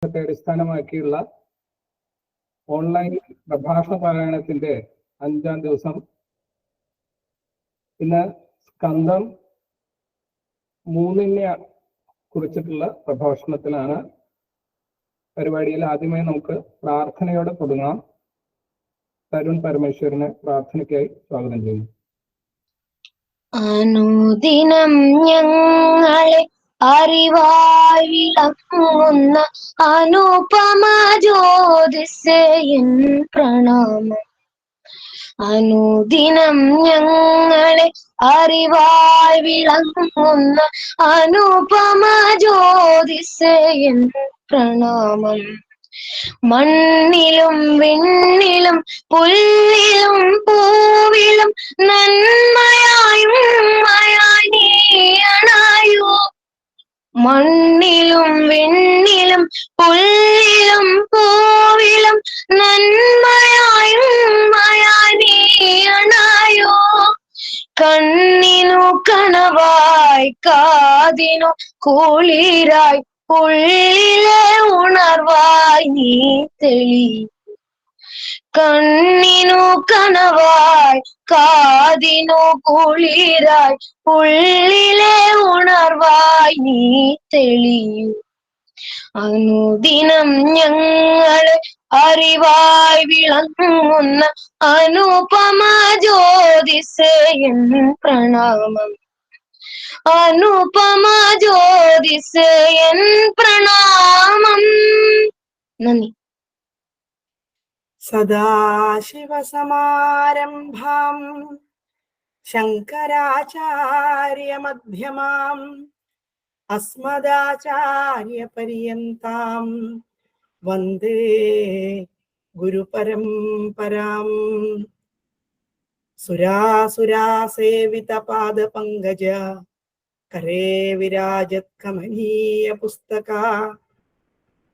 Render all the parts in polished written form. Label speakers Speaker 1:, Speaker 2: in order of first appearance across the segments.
Speaker 1: അടിസ്ഥാനമാക്കിയുള്ള ഓൺലൈൻ പ്രഭാഷണ പാരായണത്തിന്റെ 5-ാം ദിവസം. ഇന്ന് സ്കന്ധം 3-നെ കുറിച്ചിട്ടുള്ള പ്രഭാഷണത്തിലാണ്. പരിപാടിയിൽ ആദ്യമായി നമുക്ക് പ്രാർത്ഥനയോടെ തുടങ്ങാം. തരുൺ പരമേശ്വരനെ പ്രാർത്ഥനയ്ക്കായി സ്വാഗതം ചെയ്യുന്നു.
Speaker 2: അനുദിനം ഞങ്ങളെ അറിവായി വിളങ്ങുന്ന അനുപമ ജ്യോതിസേയൻ പ്രണാമം. അനുദിനം ഞങ്ങളെ അറിവായി വിളങ്ങുന്ന അനുപമ ജ്യോതിസേയൻ പ്രണാമം. മണ്ണിലും വിണ്ണിലും പുല്ലിലും പൂവിലും നന്മയായും നീയണായോ. മണ്ണിലും വിണ്ണിലും പുല്ലിലും പൂവിലും നന്മയായും നീയണായോ. കണ്ണിനു കനവായി കാതിനു കുളിരായി ഉള്ളിലെ ഉണർവായി നീ തെളി. കണ്ണിനു കനവായി കാതിനു കുളിരായി ഉള്ളിലെ ഉണർവായി നീ തെളിയൂ. അനുദിനം ഞങ്ങളെ അറിവായി വിളങ്ങുന്ന അനുപമ ജ്യോതിസേയൻ പ്രണാമം. അനുപമ ജ്യോതിസേയൻ പ്രണാമം. നന്ദി.
Speaker 3: സദാശിവസമാരംഭാം ശങ്കരാചാര്യമധ്യമാം അസ്മദാചാര്യപര്യന്താം വന്ദേ ഗുരുപരംപരാം. സുരാസുരാസേവിതപാദപങ്കജ കരേ വിരാജത് കമനീയ പുസ്തക.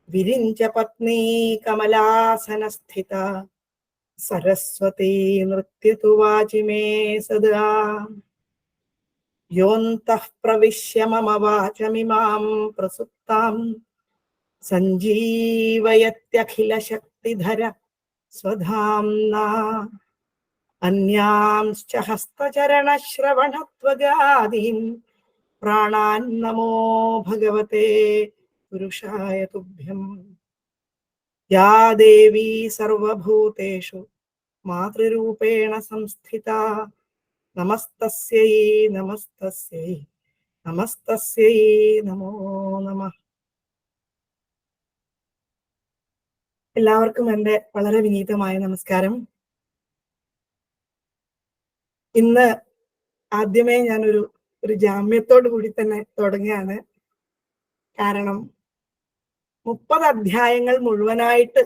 Speaker 3: വിരിഞ്ച പത്നീ കമലാസനസ്ഥിത സരസ്വതീ നൃത്യതു വാചി മേ സദാ. യോന്തഃ പ്രവിശ്യ മമ വാചമിമാം പ്രസുപ്താം സഞ്ജീവയത്യഖിലശക്തിധര സ്വധാംനാ. അന്യാംശ്ച ഹസ്തചരണശ്രവണത്വഗാദീൻ പ്രാണാൻ നമോ ഭഗവതേ പുരുഷായ തുഭ്യം. യാ ദേവീ സർവഭൂതേഷു മാതൃരൂപേണ സംസ്ഥിതാ. നമസ്തസ്യൈ നമസ്തസ്യൈ നമസ്തസ്യൈ നമോ നമഃ. എല്ലാവർക്കും എൻ്റെ വളരെ വിനീതമായ നമസ്കാരം. ഇന്ന് ആദ്യമേ ഞാനൊരു ജാമ്യത്തോടു കൂടി തന്നെ തുടങ്ങുകയാണ്. കാരണം 30 അധ്യായങ്ങൾ മുഴുവനായിട്ട്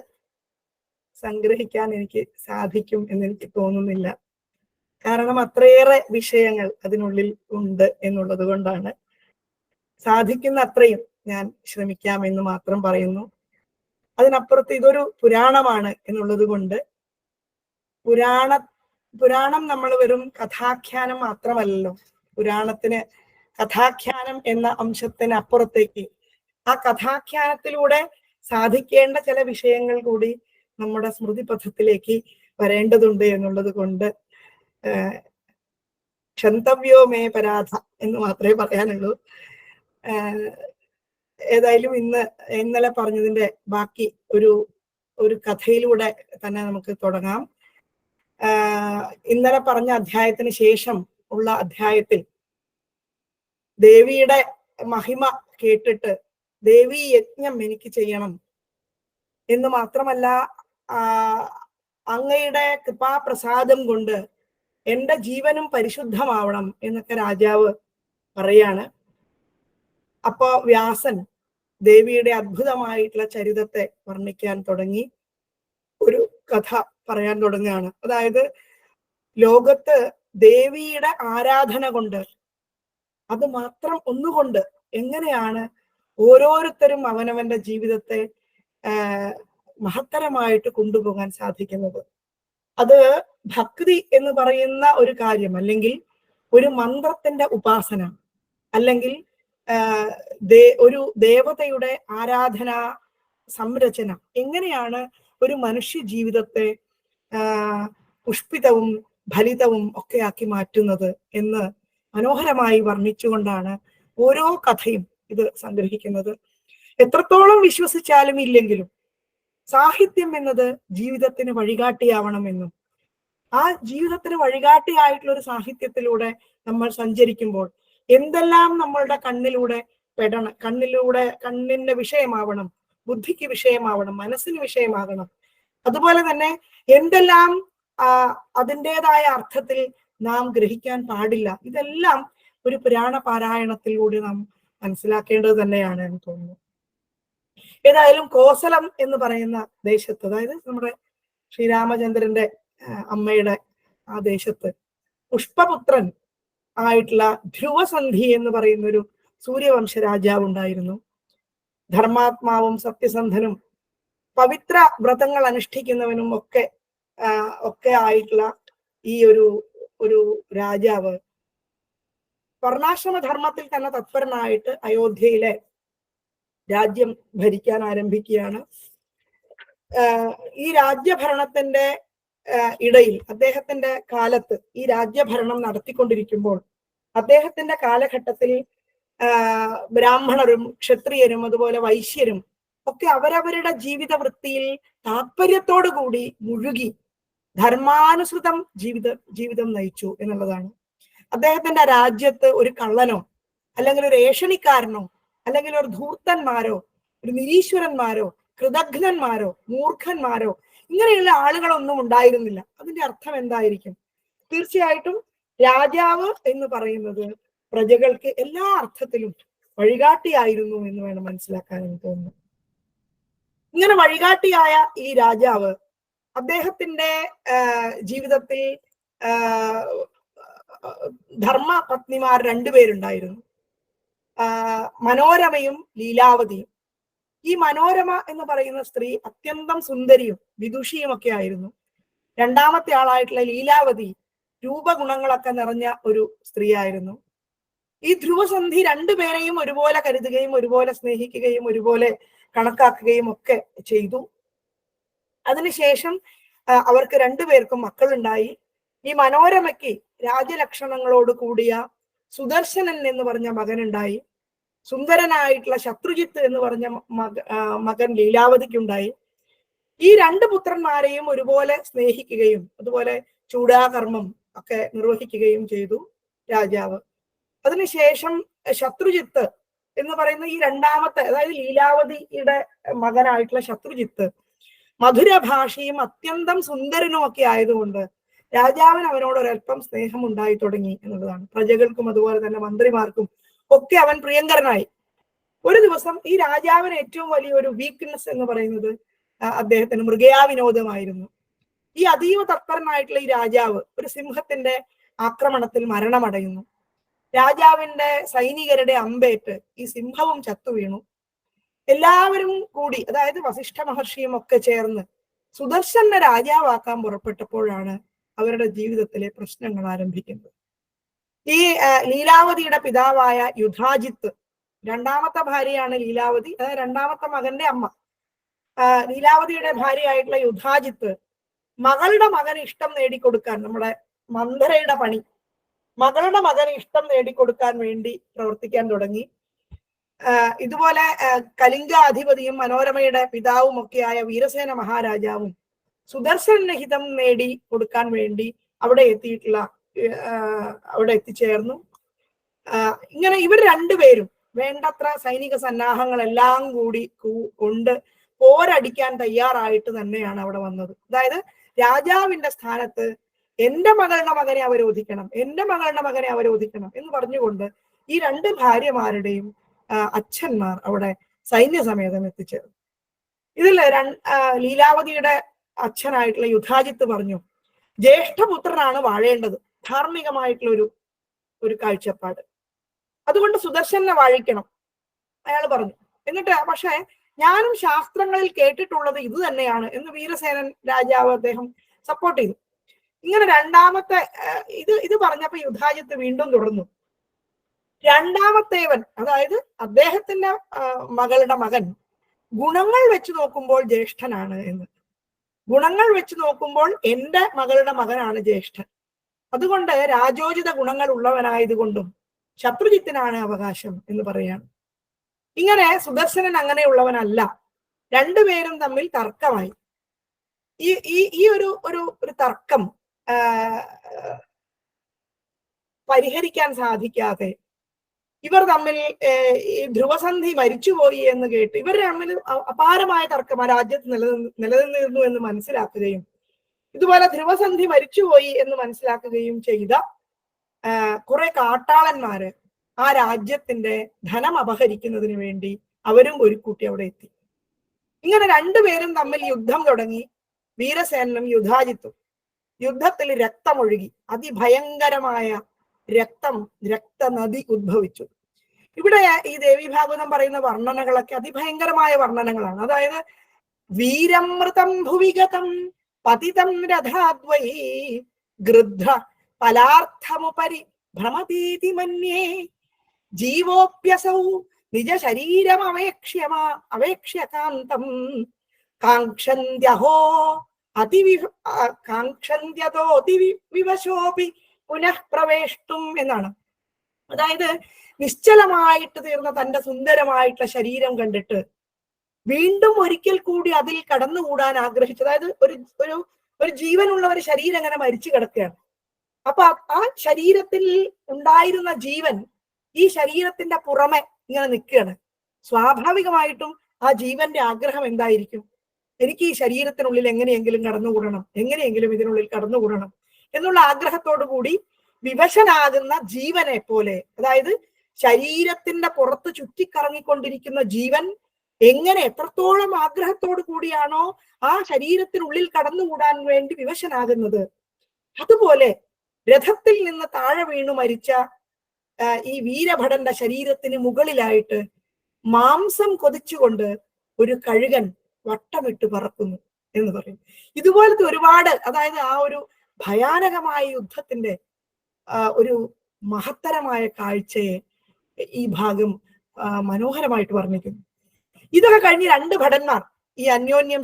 Speaker 3: സംഗ്രഹിക്കാൻ എനിക്ക് സാധിക്കും എന്നെനിക്ക് തോന്നുന്നില്ല. കാരണം അത്രയേറെ വിഷയങ്ങൾ അതിനുള്ളിൽ ഉണ്ട് എന്നുള്ളത് കൊണ്ടാണ്. സാധിക്കുന്ന അത്രയും ഞാൻ ശ്രമിക്കാമെന്ന് മാത്രം പറയുന്നു. അതിനപ്പുറത്ത് ഇതൊരു പുരാണമാണ് എന്നുള്ളത് കൊണ്ട് പുരാണം നമ്മൾ വെറും കഥാഖ്യാനം മാത്രമല്ലല്ലോ. പുരാണത്തിന് കഥാഖ്യാനം എന്ന അംശത്തിന് അപ്പുറത്തേക്ക് ആ കഥാഖ്യാനത്തിലൂടെ സാധിക്കേണ്ട ചില വിഷയങ്ങൾ കൂടി നമ്മുടെ സ്മൃതിപഥത്തിലേക്ക് വരേണ്ടതുണ്ട് എന്നുള്ളത് കൊണ്ട് ക്ഷന്തവ്യോ മേ പരാധ എന്ന് മാത്രമേ പറയാനുള്ളൂ. ഏതായാലും ഇന്നലെ പറഞ്ഞതിന്റെ ബാക്കി ഒരു കഥയിലൂടെ തന്നെ നമുക്ക് തുടങ്ങാം. ഇന്നലെ പറഞ്ഞ അധ്യായത്തിന് ശേഷം ഉള്ള അധ്യായത്തിൽ ദേവിയുടെ മഹിമ കേട്ടിട്ട് ദേവി യജ്ഞം എനിക്ക് ചെയ്യണം എന്ന് മാത്രമല്ല, അങ്ങയുടെ കൃപാപ്രസാദം കൊണ്ട് എൻ്റെ ജീവനും പരിശുദ്ധമാവണം എന്നൊക്കെ രാജാവ് പറയാണ്. അപ്പോ വ്യാസൻ ദേവിയുടെ അത്ഭുതമായിട്ടുള്ള ചരിതത്തെ വർണ്ണിക്കാൻ തുടങ്ങി. ഒരു കഥ പറയാൻ തുടങ്ങുകയാണ്. അതായത് ലോകത്ത് ദേവിയുടെ ആരാധന കൊണ്ട്, അത് മാത്രം ഒന്നുകൊണ്ട് എങ്ങനെയാണ് ഓരോരുത്തരും അവനവന്റെ ജീവിതത്തെ മഹത്തരമായിട്ട് കൊണ്ടുപോകാൻ സാധിക്കുന്നത്. അത് ഭക്തി എന്ന് പറയുന്ന ഒരു കാര്യം, അല്ലെങ്കിൽ ഒരു മന്ത്രത്തിന്റെ ഉപാസന, അല്ലെങ്കിൽ ഒരു ദേവതയുടെ ആരാധന സംരചന, എങ്ങനെയാണ് ഒരു മനുഷ്യ ജീവിതത്തെ പുഷ്പിതവും ഫലിതവും ഒക്കെ ആക്കി മാറ്റുന്നത് എന്ന് മനോഹരമായി വർണ്ണിച്ചുകൊണ്ടാണ് ഓരോ കഥയും ഇത് സംഗ്രഹിക്കുന്നത്. എത്രത്തോളം വിശ്വസിച്ചാലും ഇല്ലെങ്കിലും സാഹിത്യം എന്നത് ജീവിതത്തിന് വഴികാട്ടിയാവണമെന്നും ആ ജീവിതത്തിന് വഴികാട്ടിയായിട്ടുള്ള ഒരു സാഹിത്യത്തിലൂടെ നമ്മൾ സഞ്ചരിക്കുമ്പോൾ എന്തെല്ലാം നമ്മളുടെ കണ്ണിലൂടെ പെടണം, കണ്ണിന്റെ വിഷയമാവണം, ബുദ്ധിക്ക് വിഷയമാവണം, മനസ്സിന് വിഷയമാകണം, അതുപോലെ തന്നെ എന്തെല്ലാം അതിൻ്റെതായ അർത്ഥത്തിൽ നാം ഗ്രഹിക്കാൻ പാടില്ല, ഇതെല്ലാം ഒരു പുരാണ പാരായണത്തിലൂടെ നാം മനസ്സിലാക്കേണ്ടത് തന്നെയാണ് എന്ന് തോന്നുന്നു. ഏതായാലും കോസലം എന്ന് പറയുന്ന ദേശത്ത്, അതായത് നമ്മുടെ ശ്രീരാമചന്ദ്രന്റെ അമ്മയുടെ ആ ദേശത്ത് പുഷ്പപുത്രൻ ആയിട്ടുള്ള ധ്രുവസന്ധി എന്ന് പറയുന്ന ഒരു സൂര്യവംശ രാജാവ് ഉണ്ടായിരുന്നു. ധർമാത്മാവും സത്യസന്ധനും പവിത്ര വ്രതങ്ങൾ അനുഷ്ഠിക്കുന്നവനും ഒക്കെ ആയിട്ടുള്ള ഈ ഒരു രാജാവ് വർണ്ണാശ്രമ ധർമ്മത്തിൽ തന്നെ തത്പരനായിട്ട് അയോധ്യയിലെ രാജ്യം ഭരിക്കാൻ ആരംഭിക്കുകയാണ്. ഈ രാജ്യഭരണത്തിന്റെ ഇടയിൽ അദ്ദേഹത്തിന്റെ കാലത്ത് ഈ രാജ്യഭരണം നടത്തിക്കൊണ്ടിരിക്കുമ്പോൾ അദ്ദേഹത്തിന്റെ കാലഘട്ടത്തിൽ ബ്രാഹ്മണരും ക്ഷത്രിയരും അതുപോലെ വൈശ്യരും ഒക്കെ അവരവരുടെ ജീവിത വൃത്തിയിൽ താല്പര്യത്തോടു കൂടി മുഴുകി ധർമാനുസൃതം ജീവിതം നയിച്ചു എന്നുള്ളതാണ്. അദ്ദേഹത്തിന്റെ രാജ്യത്ത് ഒരു കള്ളനോ അല്ലെങ്കിൽ ഒരു ഏഷണിക്കാരനോ അല്ലെങ്കിൽ ഒരു ധൂർത്തന്മാരോ ഒരു നിരീശ്വരന്മാരോ കൃതഘ്നന്മാരോ മൂർഖന്മാരോ ഇങ്ങനെയുള്ള ആളുകളൊന്നും ഉണ്ടായിരുന്നില്ല. അതിന്റെ അർത്ഥം എന്തായിരിക്കും? തീർച്ചയായിട്ടും രാജാവ് എന്ന് പറയുന്നത് പ്രജകൾക്ക് എല്ലാ അർത്ഥത്തിലും വഴികാട്ടിയായിരുന്നു എന്ന് വേണം മനസ്സിലാക്കാൻ എനിക്ക് തോന്നുന്നു. ഇങ്ങനെ വഴികാട്ടിയായ ഈ രാജാവ് അദ്ദേഹത്തിന്റെ ജീവിതത്തിൽ ധർമ്മ പത്നിമാർ രണ്ടുപേരുണ്ടായിരുന്നു, മനോരമയും ലീലാവതിയും. ഈ മനോരമ എന്ന് പറയുന്ന സ്ത്രീ അത്യന്തം സുന്ദരിയും വിദുഷിയും ഒക്കെ ആയിരുന്നു. രണ്ടാമത്തെ ആളായിട്ടുള്ള ലീലാവതി രൂപഗുണങ്ങളൊക്കെ നിറഞ്ഞ ഒരു സ്ത്രീ ആയിരുന്നു. ഈ ധ്രുവസന്ധി രണ്ടുപേരെയും ഒരുപോലെ കരുതുകയും ഒരുപോലെ സ്നേഹിക്കുകയും ഒരുപോലെ കണക്കാക്കുകയും ഒക്കെ ചെയ്തു. അതിനുശേഷം അവർക്ക് രണ്ടുപേർക്കും മക്കളുണ്ടായി. ഈ മനോരമയ്ക്ക് രാജലക്ഷണങ്ങളോട് കൂടിയ സുദർശനൻ എന്ന് പറഞ്ഞ മകനുണ്ടായി. സുന്ദരനായിട്ടുള്ള ശത്രുജിത്ത് എന്ന് പറഞ്ഞ മകൻ ലീലാവതിക്കുണ്ടായി. ഈ രണ്ട് പുത്രന്മാരെയും ഒരുപോലെ സ്നേഹിക്കുകയും അതുപോലെ ചൂടാകർമ്മം ഒക്കെ നിർവഹിക്കുകയും ചെയ്തു രാജാവ്. അതിനുശേഷം ശത്രുജിത്ത് എന്ന് പറയുന്ന ഈ രണ്ടാമത്തെ, അതായത് ലീലാവതിയുടെ മകനായിട്ടുള്ള ശത്രുജിത്ത് മധുരഭാഷയും അത്യന്തം സുന്ദരനും ഒക്കെ ആയതുകൊണ്ട് രാജാവിന് അവനോട് ഒരല്പം സ്നേഹം ഉണ്ടായി തുടങ്ങി എന്നുള്ളതാണ്. പ്രജകൾക്കും അതുപോലെ തന്നെ മന്ത്രിമാർക്കും ഒക്കെ അവൻ പ്രിയങ്കരനായി. ഒരു ദിവസം ഈ രാജാവിന് ഏറ്റവും വലിയൊരു വീക്ക്നെസ് എന്ന് പറയുന്നത് അദ്ദേഹത്തിന് മൃഗയാവിനോദമായിരുന്നു. ഈ അതീവ തത്പരനായിട്ടുള്ള ഈ രാജാവ് ഒരു സിംഹത്തിന്റെ ആക്രമണത്തിൽ മരണമടയുന്നു. രാജാവിന്റെ സൈനികരുടെ അമ്പേറ്റ് ഈ സിംഹവും ചത്തു വീണു. എല്ലാവരും കൂടി, അതായത് വസിഷ്ഠ മഹർഷിയും ഒക്കെ ചേർന്ന് സുദർശനെ രാജാവാക്കാൻ പുറപ്പെട്ടപ്പോഴാണ് അവരുടെ ജീവിതത്തിലെ പ്രശ്നങ്ങൾ ആരംഭിക്കുന്നത്. ഈ ലീലാവതിയുടെ പിതാവായ യുധാജിത്ത്, രണ്ടാമത്തെ ഭാര്യയാണ് ലീലാവതി, അതായത് രണ്ടാമത്തെ മകന്റെ അമ്മ. ലീലാവതിയുടെ ഭാര്യയായിട്ടുള്ള യുധാജിത്ത് മകളുടെ മകന് ഇഷ്ടം നേടിക്കൊടുക്കാൻ, നമ്മുടെ മന്ധരയുടെ പണി, മകളുടെ മകന് ഇഷ്ടം നേടിക്കൊടുക്കാൻ വേണ്ടി പ്രവർത്തിക്കാൻ തുടങ്ങി. ഇതുപോലെ കലിംഗാധിപതിയും മനോരമയുടെ പിതാവും ഒക്കെയായ വീരസേന മഹാരാജാവും സുദർശന ഹിതം നേടി കൊടുക്കാൻ വേണ്ടി അവിടെ എത്തിച്ചേർന്നു. ഇങ്ങനെ ഇവർ രണ്ടുപേരും വേണ്ടത്ര സൈനിക സന്നാഹങ്ങളെല്ലാം കൂടി കൊണ്ട് പോരടിക്കാൻ തയ്യാറായിട്ട് തന്നെയാണ് അവിടെ വന്നത്. അതായത് രാജാവിന്റെ സ്ഥാനത്ത് എന്റെ മകളുടെ മകനെ അവരോധിക്കണം, എന്റെ മകളുടെ മകനെ അവരോധിക്കണം എന്ന് പറഞ്ഞുകൊണ്ട് ഈ രണ്ട് ഭാര്യമാരുടെയും അച്ഛന്മാർ അവിടെ സൈന്യസമേതം എത്തിച്ചേർന്നു. ഇതിൽ ലീലാവതിയുടെ അച്ഛനായിട്ടുള്ള യുധാജിത്ത് പറഞ്ഞു, ജ്യേഷ്ഠപുത്രനാണ് വാഴേണ്ടത്, ധാർമ്മികമായിട്ടുള്ള ഒരു കാഴ്ചപ്പാട്, അതുകൊണ്ട് സുദർശനെ വാഴിക്കണം അയാൾ പറഞ്ഞു. എന്നിട്ട് പക്ഷെ ഞാനും ശാസ്ത്രങ്ങളിൽ കേട്ടിട്ടുള്ളത് ഇത് തന്നെയാണ് എന്ന് വീരസേനൻ രാജാവ് അദ്ദേഹം സപ്പോർട്ട് ചെയ്തു. ഇങ്ങനെ രണ്ടാമത്തെ ഇത് പറഞ്ഞപ്പോ യുധാജിത്ത് വീണ്ടും തുടർന്നു. രണ്ടാമത്തേവൻ, അതായത് അദ്ദേഹത്തിന്റെ മകളുടെ മകൻ ഗുണങ്ങൾ വെച്ച് നോക്കുമ്പോൾ ജ്യേഷ്ഠനാണ് എന്ന്. ഗുണങ്ങൾ വെച്ച് നോക്കുമ്പോൾ എന്റെ മകളുടെ മകനാണ് ജ്യേഷ്ഠൻ. അതുകൊണ്ട് രാജോചിത ഗുണങ്ങൾ ഉള്ളവനായതുകൊണ്ടും ശത്രുജിത്തിനാണ് അവകാശം എന്ന് പറയാണ്. ഇങ്ങനെ സുദർശനൻ അങ്ങനെയുള്ളവനല്ല. രണ്ടുപേരും തമ്മിൽ തർക്കമായി. ഈ ഒരു തർക്കം പരിഹരിക്കാൻ സാധിക്കാതെ ഇവർ തമ്മിൽ ഈ ധ്രുവസന്ധി മരിച്ചുപോയി എന്ന് കേട്ട് ഇവർ തമ്മിൽ അപാരമായ തർക്കം ആ രാജ്യത്ത് നിലനിന്നിരുന്നു എന്ന് മനസ്സിലാക്കുകയും ഇതുപോലെ ധ്രുവസന്ധി മരിച്ചുപോയി എന്ന് മനസ്സിലാക്കുകയും ചെയ്ത കുറെ കാട്ടാളന്മാര് ആ രാജ്യത്തിന്റെ ധനം അപഹരിക്കുന്നതിന് വേണ്ടി അവരും ഒരു കൂട്ടി അവിടെ എത്തി. ഇങ്ങനെ രണ്ടുപേരും തമ്മിൽ യുദ്ധം തുടങ്ങി. വീരസേനനും യുധാജിത്തും യുദ്ധത്തിൽ രക്തമൊഴുകി. അതിഭയങ്കരമായ രക്തനദി ഉദ്ഭവിച്ചു. ഇവിടെ ഈ ദേവീഭാഗവതം പറയുന്ന വർണ്ണനകളൊക്കെ അതിഭയങ്കരമായ വർണ്ണനകളാണ്. അതായത് വീരമൃതം ഭുവിഗതം പതിതം രഥാദ്വൈ ഗൃദ്ധ പലാർത്ഥമുപരി ഭ്രമതീതി മന്യേ ജീവോപ്യസൗ നിജ ശരീരം അവേക്ഷ്യ കാന്തം കാക്ഷന്ത്യഹോ കാക്ഷന്ത്യതോ അതിവിവശോപി പുനഃ പ്രവേഷ്ടും എന്നാണ്. അതായത് നിശ്ചലമായിട്ട് തീർന്ന തന്റെ സുന്ദരമായിട്ടുള്ള ശരീരം കണ്ടിട്ട് വീണ്ടും ഒരിക്കൽ കൂടി അതിൽ കടന്നുകൂടാൻ ആഗ്രഹിച്ചു. അതായത് ഒരു ജീവനുള്ള ഒരു ശരീരം അങ്ങനെ മരിച്ചു കിടക്കുകയാണ്. അപ്പൊ ആ ശരീരത്തിൽ ഉണ്ടായിരുന്ന ജീവൻ ഈ ശരീരത്തിന്റെ പുറമെ ഇങ്ങനെ നിൽക്കുകയാണ്. സ്വാഭാവികമായിട്ടും ആ ജീവന്റെ ആഗ്രഹം എന്തായിരിക്കും? എനിക്ക് ഈ ശരീരത്തിനുള്ളിൽ എങ്ങനെയെങ്കിലും കടന്നുകൂടണം, എങ്ങനെയെങ്കിലും ഇതിനുള്ളിൽ കടന്നുകൂടണം എന്നുള്ള ആഗ്രഹത്തോടു കൂടി വിവശനാകുന്ന ജീവനെ പോലെ, അതായത് ശരീരത്തിന്റെ പുറത്ത് ചുറ്റിക്കറങ്ങിക്കൊണ്ടിരിക്കുന്ന ജീവൻ എങ്ങനെ എത്രത്തോളം ആഗ്രഹത്തോടു കൂടിയാണോ ആ ശരീരത്തിനുള്ളിൽ കടന്നുകൂടാൻ വേണ്ടി വിവശനാകുന്നത്, അതുപോലെ രഥത്തിൽ നിന്ന് താഴെ വീണു മരിച്ച ഈ വീരഭടന്റെ ശരീരത്തിന് മുകളിലായിട്ട് മാംസം കൊതിച്ചുകൊണ്ട് ഒരു കഴുകൻ വട്ടമിട്ട് പറക്കുന്നു എന്ന് പറയും. ഇതുപോലത്തെ ഒരുപാട്, അതായത് ആ ഒരു ഭയാനകമായ യുദ്ധത്തിന്റെ ഒരു മഹത്തരമായ കാഴ്ചയെ ഈ ഭാഗം മനോഹരമായിട്ട് വർണ്ണിക്കുന്നു. ഇതൊക്കെ കഴിഞ്ഞ് രണ്ട് ഭടന്മാർ ഈ അന്യോന്യം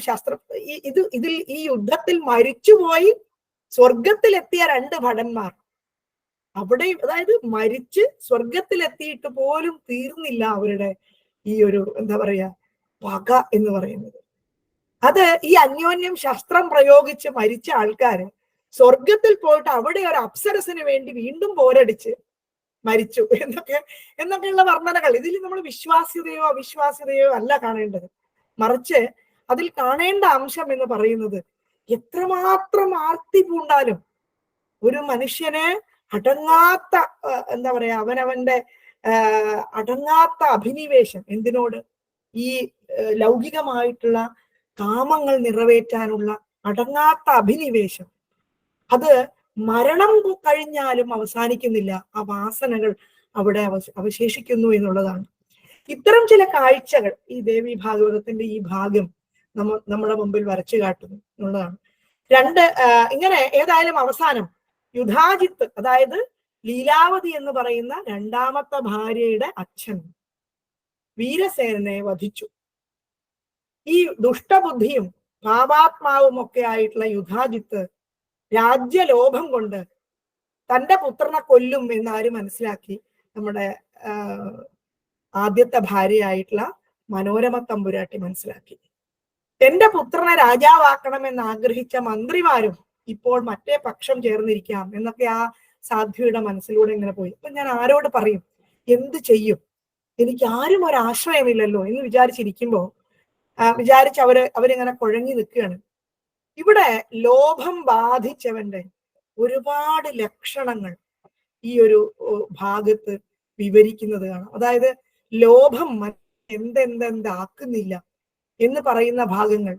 Speaker 3: ഇതിൽ ഈ യുദ്ധത്തിൽ മരിച്ചുപോയി സ്വർഗത്തിലെത്തിയ രണ്ട് ഭടന്മാർ അവിടെ, അതായത് മരിച്ച് സ്വർഗത്തിലെത്തിയിട്ട് പോലും തീർന്നില്ല അവരുടെ ഈ ഒരു എന്താ പറയാ പക എന്ന് പറയുന്നത്. അത് ഈ അന്യോന്യം ശസ്ത്രം പ്രയോഗിച്ച് മരിച്ച ആൾക്കാര് സ്വർഗത്തിൽ പോയിട്ട് അവിടെ ഒരു അപ്സരസിന് വേണ്ടി വീണ്ടും പോരടിച്ച് മരിച്ചു എന്നൊക്കെയുള്ള വർണ്ണനകൾ. ഇതിൽ നമ്മൾ വിശ്വാസ്യതയോ അവിശ്വാസ്യതയോ അല്ല കാണേണ്ടത്, മറിച്ച് അതിൽ കാണേണ്ട അംശം എന്ന് പറയുന്നത് എത്രമാത്രം ആർത്തി പൂണ്ടാലും ഒരു മനുഷ്യന് അടങ്ങാത്ത എന്താ പറയാ അവനവന്റെ അടങ്ങാത്ത അഭിനിവേശം എന്തിനോട്, ഈ ലൗകികമായിട്ടുള്ള കാമങ്ങൾ നിറവേറ്റാനുള്ള അടങ്ങാത്ത അഭിനിവേശം, അത് മരണം കഴിഞ്ഞാലും അവസാനിക്കുന്നില്ല. ആ വാസനകൾ അവിടെ അവശേഷിക്കുന്നു എന്നുള്ളതാണ്. ഇത്തരം ചില കാഴ്ചകൾ ഈ ദേവി ഭാഗവതത്തിന്റെ ഈ ഭാഗം നമ്മുടെ മുമ്പിൽ വരച്ചു കാട്ടുന്നു എന്നുള്ളതാണ്. ഇങ്ങനെ ഏതായാലും അവസാനം യുധാജിത്ത്, അതായത് ലീലാവതി എന്ന് പറയുന്ന രണ്ടാമത്തെ ഭാര്യയുടെ അച്ഛൻ വീരസേനനെ വധിച്ചു. ഈ ദുഷ്ടബുദ്ധിയും പാപാത്മാവും ഒക്കെ ആയിട്ടുള്ള യുധാജിത്ത് രാജ്യലോഭം കൊണ്ട് തന്റെ പുത്രനെ കൊല്ലും എന്നാര് മനസ്സിലാക്കി നമ്മുടെ ആദ്യത്തെ ഭാര്യയായിട്ടുള്ള മനോരമ തമ്പുരാട്ടി മനസ്സിലാക്കി. എന്റെ പുത്രനെ രാജാവാക്കണമെന്ന് ആഗ്രഹിച്ച മന്ത്രിമാരും ഇപ്പോൾ മറ്റേ പക്ഷം ചേർന്നിരിക്കാം എന്നൊക്കെ ആ സാധ്വിയുടെ മനസ്സിലൂടെ ഇങ്ങനെ പോയി. അപ്പൊ ഞാൻ ആരോട് പറയും, എന്ത് ചെയ്യും, എനിക്ക് ആരും ഒരാശ്രയമില്ലല്ലോ എന്ന് വിചാരിച്ചിരിക്കുമ്പോ അവരിങ്ങനെ കുഴങ്ങി നിൽക്കുകയാണ്. ഇവിടെ ലോഭം ബാധിച്ചവന്റെ ഒരുപാട് ലക്ഷണങ്ങൾ ഈ ഒരു ഭാഗത്ത് വിവരിക്കുന്നത് കാണാം. അതായത് ലോഭം എന്തെന്താക്കുന്നില്ല എന്ന് പറയുന്ന ഭാഗങ്ങൾ.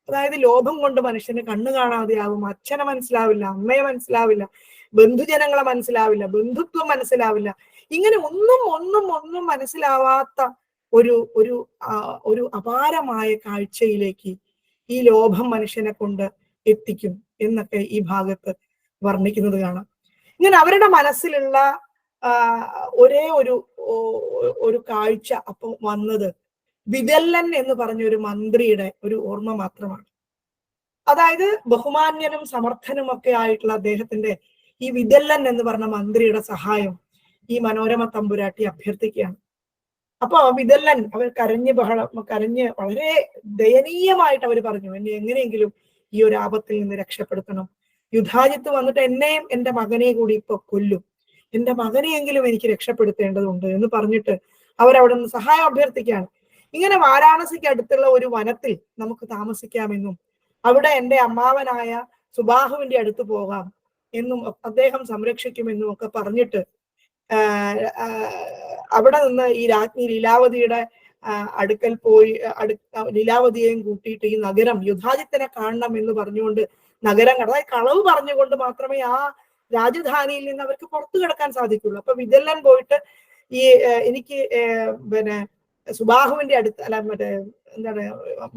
Speaker 3: അതായത് ലോഭം കൊണ്ട് മനുഷ്യന് കണ്ണു കാണാതെയാവും, അച്ഛനെ മനസ്സിലാവില്ല, അമ്മയെ മനസ്സിലാവില്ല, ബന്ധുജനങ്ങളെ മനസ്സിലാവില്ല, ബന്ധുത്വം മനസ്സിലാവില്ല. ഇങ്ങനെ ഒന്നും മനസ്സിലാവാത്ത ഒരു അപാരമായ കാഴ്ചയിലേക്ക് ഈ ലോഭം മനുഷ്യനെ കൊണ്ട് എത്തിക്കും എന്നൊക്കെ ഈ ഭാഗത്ത് വർണ്ണിക്കുന്നത് കാണാം. ഇങ്ങനെ അവരുടെ മനസ്സിലുള്ള ഒരേ ഒരു കാഴ്ച അപ്പൊ വന്നത് വിദല്ലൻ എന്ന് പറഞ്ഞൊരു മന്ത്രിയുടെ ഒരു ഓർമ്മ മാത്രമാണ്. അതായത് ബഹുമാന്യനും സമർത്ഥനും ഒക്കെ ആയിട്ടുള്ള അദ്ദേഹത്തിന്റെ ഈ വിദല്ലൻ എന്ന് പറഞ്ഞ മന്ത്രിയുടെ സഹായം ഈ മനോരമ തമ്പുരാട്ടി അഭ്യർത്ഥിക്കുകയാണ്. അപ്പൊ വിദല്ലൻ അവർ കരഞ്ഞ് വളരെ ദയനീയമായിട്ട് അവർ പറഞ്ഞു, എന്നെ എങ്ങനെയെങ്കിലും ഈ ഒരു ആപത്തിൽ നിന്ന് രക്ഷപ്പെടുത്തണം. യുധാജിത്ത് വന്നിട്ട് എന്നെയും എന്റെ മകനെ കൂടി ഇപ്പൊ കൊല്ലും, എന്റെ മകനെയെങ്കിലും എനിക്ക് രക്ഷപ്പെടുത്തേണ്ടതുണ്ട് എന്ന് പറഞ്ഞിട്ട് അവരവിടെ നിന്ന് സഹായം അഭ്യർത്ഥിക്കുകയാണ്. ഇങ്ങനെ വാരാണസിക്ക് അടുത്തുള്ള ഒരു വനത്തിൽ നമുക്ക് താമസിക്കാമെന്നും അവിടെ എൻ്റെ അമ്മാവനായ സുബാഹുവിന്റെ അടുത്ത് പോകാം എന്നും അദ്ദേഹം സംരക്ഷിക്കുമെന്നും ഒക്കെ പറഞ്ഞിട്ട് അവിടെ നിന്ന് ഈ രാജ്ഞി ലീലാവതിയുടെ അടുക്കൽ പോയി ലീലാവതിയെയും കൂട്ടിയിട്ട് ഈ നഗരം യുധാജിത്തിനെ കാണണം എന്ന് പറഞ്ഞുകൊണ്ട് നഗരം അതായത് കളവ് പറഞ്ഞുകൊണ്ട് മാത്രമേ ആ രാജധാനിയിൽ നിന്ന് അവർക്ക് പുറത്തു കിടക്കാൻ സാധിക്കുള്ളൂ. അപ്പൊ വിദല്ലൻ പോയിട്ട് ഈ എനിക്ക് പിന്നെ സുബാഹുവിന്റെ അടുത്ത് അല്ല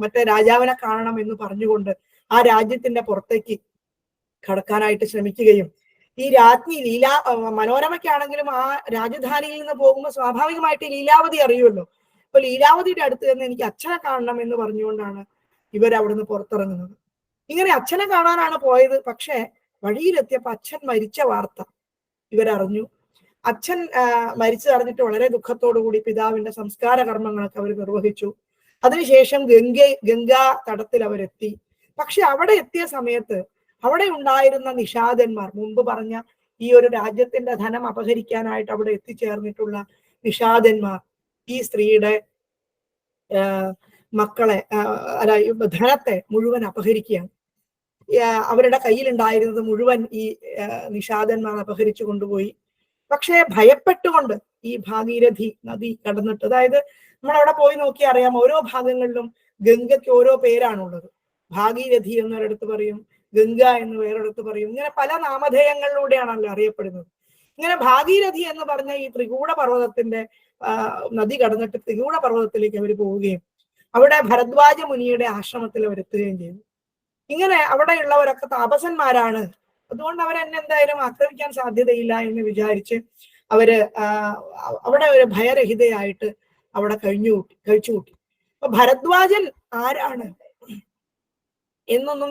Speaker 3: മറ്റേ രാജാവിനെ കാണണം എന്ന് പറഞ്ഞുകൊണ്ട് ആ രാജ്യത്തിന്റെ പുറത്തേക്ക് കടക്കാനായിട്ട് ശ്രമിക്കുകയും ഈ രാജ്ഞി മനോരമയ്ക്കാണെങ്കിലും ആ രാജധാനിയിൽ നിന്ന് പോകുമ്പോൾ സ്വാഭാവികമായിട്ട് ലീലാവതി അറിയുമല്ലോ. അപ്പൊ ലീലാവതിയുടെ അടുത്ത് നിന്ന് എനിക്ക് അച്ഛനെ കാണണം എന്ന് പറഞ്ഞുകൊണ്ടാണ് ഇവർ അവിടുന്ന് പുറത്തിറങ്ങുന്നത്. ഇങ്ങനെ അച്ഛനെ കാണാനാണ് പോയത്. പക്ഷെ വഴിയിലെത്തിയപ്പോ അച്ഛൻ മരിച്ച വാർത്ത ഇവരറിഞ്ഞു. അച്ഛൻ മരിച്ചറിഞ്ഞിട്ട് വളരെ ദുഃഖത്തോടു കൂടി പിതാവിന്റെ സംസ്കാര കർമ്മങ്ങളൊക്കെ അവർ നിർവഹിച്ചു. അതിനുശേഷം ഗംഗാ തടത്തിൽ അവരെത്തി. പക്ഷെ അവിടെ എത്തിയ സമയത്ത് അവിടെ ഉണ്ടായിരുന്ന നിഷാദന്മാർ, മുമ്പ് പറഞ്ഞ ഈ ഒരു രാജ്യത്തിന്റെ ധനം അപഹരിക്കാനായിട്ട് അവിടെ എത്തിച്ചേർന്നിട്ടുള്ള നിഷാദന്മാർ ഈ സ്ത്രീയുടെ മക്കളെ ധനത്തെ മുഴുവൻ അപഹരിക്കുകയാണ്. അവരുടെ കയ്യിലുണ്ടായിരുന്നത് മുഴുവൻ ഈ നിഷാദന്മാർ അപഹരിച്ചു കൊണ്ടുപോയി. പക്ഷെ ഭയപ്പെട്ടുകൊണ്ട് ഈ ഭാഗീരഥി നദി കടന്നിട്ട്, അതായത് നമ്മളവിടെ പോയി നോക്കി അറിയാം, ഓരോ ഭാഗങ്ങളിലും ഗംഗയ്ക്ക് ഓരോ പേരാണുള്ളത്. ഭാഗീരഥി എന്നൊരിടത്ത് പറയും, ഗംഗ എന്ന് വേറൊരിടത്ത് പറയും. ഇങ്ങനെ പല നാമധേയങ്ങളിലൂടെയാണല്ലോ അറിയപ്പെടുന്നത്. ഇങ്ങനെ ഭാഗീരഥി എന്ന് പറഞ്ഞ ഈ ത്രികൂട പർവ്വതത്തിന്റെ നദി കടന്നിട്ട് ത്രികൂട പർവ്വതത്തിലേക്ക് അവർ പോവുകയും അവിടെ ഭരദ്വാജ മുനിയുടെ ആശ്രമത്തിൽ അവരെത്തുകയും ചെയ്തു. ഇങ്ങനെ അവിടെയുള്ളവരൊക്കെ താപസന്മാരാണ്, അതുകൊണ്ട് അവരെന്നെ എന്തായാലും ആക്രമിക്കാൻ സാധ്യതയില്ല എന്ന് വിചാരിച്ച് അവര് അവിടെ ഒരു ഭയരഹിതയായിട്ട് അവിടെ കഴിച്ചുകൂട്ടി. അപ്പൊ ഭരദ്വാജൻ ആരാണ് എന്നൊന്നും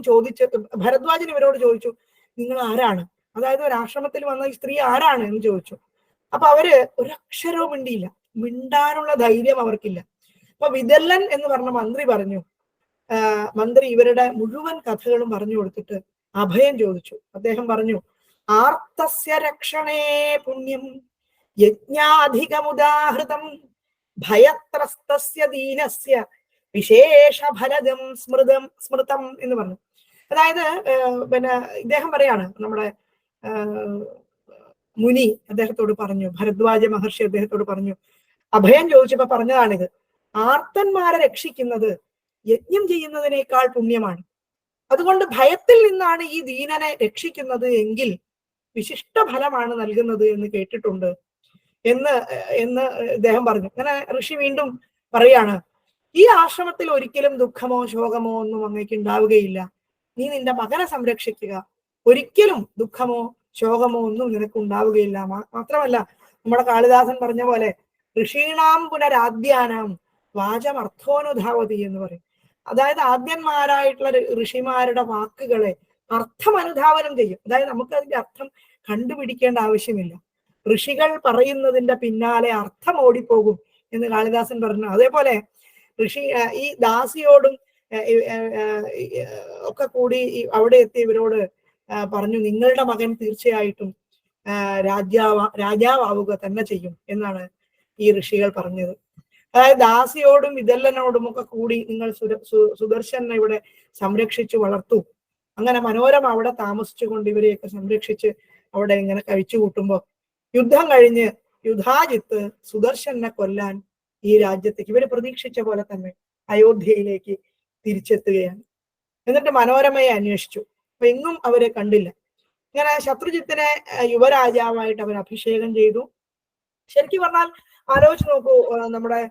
Speaker 3: ഭരദ്വാജൻ ഇവരോട് ചോദിച്ചു, നിങ്ങൾ ആരാണ്, അതായത് ഒരു ആശ്രമത്തിൽ വന്ന ഈ സ്ത്രീ ആരാണ് എന്ന് ചോദിച്ചു. അപ്പൊ അവര് ഒരക്ഷരവും മിണ്ടിയില്ല, മിണ്ടാനുള്ള ധൈര്യം അവർക്കില്ല. അപ്പൊ വിദല്ലൻ എന്ന് പറഞ്ഞ മന്ത്രി പറഞ്ഞു, മന്ത്രി ഇവരുടെ മുഴുവൻ കഥകളും പറഞ്ഞു കൊടുത്തിട്ട് അഭയം ചോദിച്ചു. അദ്ദേഹം പറഞ്ഞു, ആർത്തസ്യ രക്ഷണേ പുണ്യം യജ്ഞാധികമുദാഹൃതം ഭയത്രസ്തസ്യ ദീനസ്യ വിശേഷ ഫലജം സ്മൃതം എന്ന് പറഞ്ഞു. അതായത് പിന്നെ ഇദ്ദേഹം പറയാണ്, നമ്മുടെ മുനി അദ്ദേഹത്തോട് പറഞ്ഞു, ഭരദ്വാജ മഹർഷി അദ്ദേഹത്തോട് പറഞ്ഞു, അഭയം ചോദിച്ചപ്പോ പറഞ്ഞതാണിത്, ആർത്തന്മാരെ രക്ഷിക്കുന്നത് യജ്ഞം ചെയ്യുന്നതിനേക്കാൾ പുണ്യമാണ്. അതുകൊണ്ട് ഭയത്തിൽ നിന്നാണ് ഈ ദീനനെ രക്ഷിക്കുന്നത് എങ്കിൽ വിശിഷ്ട ഫലമാണ് നൽകുന്നത് എന്ന് കേട്ടിട്ടുണ്ട് എന്ന് ഇദ്ദേഹം പറഞ്ഞു. അങ്ങനെ ഋഷി വീണ്ടും പറയാണ്, ഈ ആശ്രമത്തിൽ ഒരിക്കലും ദുഃഖമോ ശോകമോ ഒന്നും അങ്ങേക്ക് ഉണ്ടാവുകയില്ല. നീ നിന്റെ മകനെ സംരക്ഷിക്കുക, ഒരിക്കലും ദുഃഖമോ ശോകമോ ഒന്നും നിനക്ക് ഉണ്ടാവുകയില്ല. മാത്രമല്ല നമ്മുടെ കാളിദാസൻ പറഞ്ഞ പോലെ ഋഷീണാം പുനരാദ്യാനാം വാചമർത്ഥോനുധാവതി എന്ന് പറയും. അതായത് ആദ്യന്മാരായിട്ടുള്ള ഋഷിമാരുടെ വാക്കുകളെ അർത്ഥം അനുധാവനം ചെയ്യും. അതായത് നമുക്ക് അതിന്റെ അർത്ഥം കണ്ടുപിടിക്കേണ്ട ആവശ്യമില്ല, ഋഷികൾ പറയുന്നതിന്റെ പിന്നാലെ അർത്ഥം ഓടിപ്പോകും എന്ന് കാളിദാസൻ പറഞ്ഞു. അതേപോലെ ഈ ദാസിയോടും ഒക്കെ കൂടി അവിടെ എത്തി ഇവരോട് പറഞ്ഞു, നിങ്ങളുടെ മകൻ തീർച്ചയായിട്ടും രാജാവാവുക തന്നെ ചെയ്യും എന്നാണ് ഈ ഋഷികൾ പറഞ്ഞത്. അതായത് ദാസിയോടും വിദല്ലനോടും ഒക്കെ കൂടി നിങ്ങൾ സുദർശനെ ഇവിടെ സംരക്ഷിച്ചു വളർത്തു. അങ്ങനെ മനോരമ അവിടെ താമസിച്ചുകൊണ്ട് ഇവരെയൊക്കെ സംരക്ഷിച്ച് അവിടെ ഇങ്ങനെ കഴിച്ചു കൂട്ടുമ്പോ യുദ്ധം കഴിഞ്ഞ് യുധാജിത്ത് സുദർശനെ കൊല്ലാൻ ഈ രാജ്യത്തേക്ക് ഇവര് പ്രതീക്ഷിച്ച പോലെ തന്നെ അയോധ്യയിലേക്ക് തിരിച്ചെത്തുകയാണ്. എന്നിട്ട് മനോരമയെ അന്വേഷിച്ചു. അപ്പൊ എങ്ങും അവരെ കണ്ടില്ല. ഇങ്ങനെ ശത്രുജിത്തിനെ യുവരാജാവായിട്ട് അവർ അഭിഷേകം ചെയ്തു. ശരിക്കും പറഞ്ഞാൽ ആലോചിച്ച് നോക്കൂ, നമ്മുടെ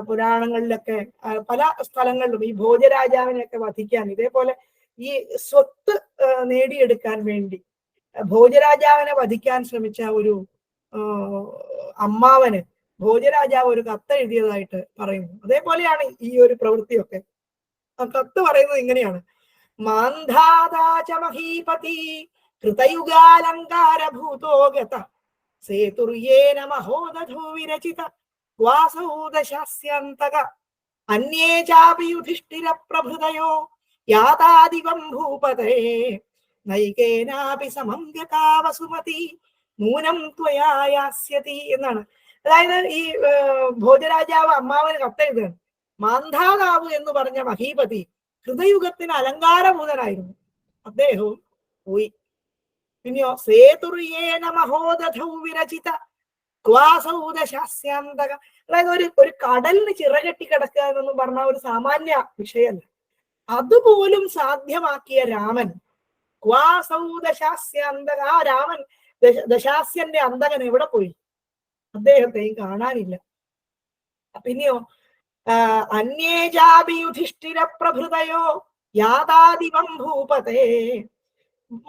Speaker 3: പുരാണങ്ങളിലൊക്കെ പല സ്ഥലങ്ങളിലും ഈ ഭോജരാജാവിനെയൊക്കെ വധിക്കാൻ, ഇതേപോലെ ഈ സ്വത്ത് നേടിയെടുക്കാൻ വേണ്ടി ഭോജരാജാവിനെ വധിക്കാൻ ശ്രമിച്ച ഒരു അമ്മാവന് ഭോജരാജാവ് ഒരു കത്ത് എഴുതിയതായിട്ട് പറയുന്നു. അതേപോലെയാണ് ഈ ഒരു പ്രവൃത്തിയൊക്കെ. ആ കത്ത് പറയുന്നത് ഇങ്ങനെയാണ്: മാന്ധാദാച മഹീപതി കൃതയുഗാലങ്കാരഭൂതോ ഗത സേതുർയേന മഹോദധോ വിരചിത വാസൗദശാസ്യന്തക അന്യേ ചാപി യുധിഷ്ഠിര പ്രഭൃതയോ യാതാദിവം ഭൂപതേ നൈകേനാപി സമം ഗതാ വസുമതി നൂനം ത്വയാ യാസ്യതി എന്നാണ്. അതായത് ഈ ഭോജരാജാവ് അമ്മാവന് കത്തെഴുതുകയാണ്. മാന്ധാതാവ് എന്ന് പറഞ്ഞ മഹീപതി ഹൃദയുഗത്തിന് അലങ്കാരഭൂതനായിരുന്നു, അദ്ദേഹവും പോയി. പിന്നെയോ സേതുർയേന മഹോദധൗ വിരചിത ക്വാസൗദശാസ്യാന്തക. അതായത് ഒരു കടലിന് ചിറകെട്ടി കിടക്കുക എന്നൊന്നും പറഞ്ഞ ഒരു സാമാന്യ വിഷയമല്ല. അതുപോലും സാധ്യമാക്കിയ രാമൻ ക്വാസൗദശാസ്യാന്തക. ആ രാമൻ ദശാസ്യന്റെ അന്തകൻ എവിടെ പോയി? അദ്ദേഹത്തെയും കാണാനില്ല. പിന്നെയോ അന്യേജാപി യുധിഷ്ഠിര പ്രഭൃതയോ യാതാദിവം ഭൂപതേ.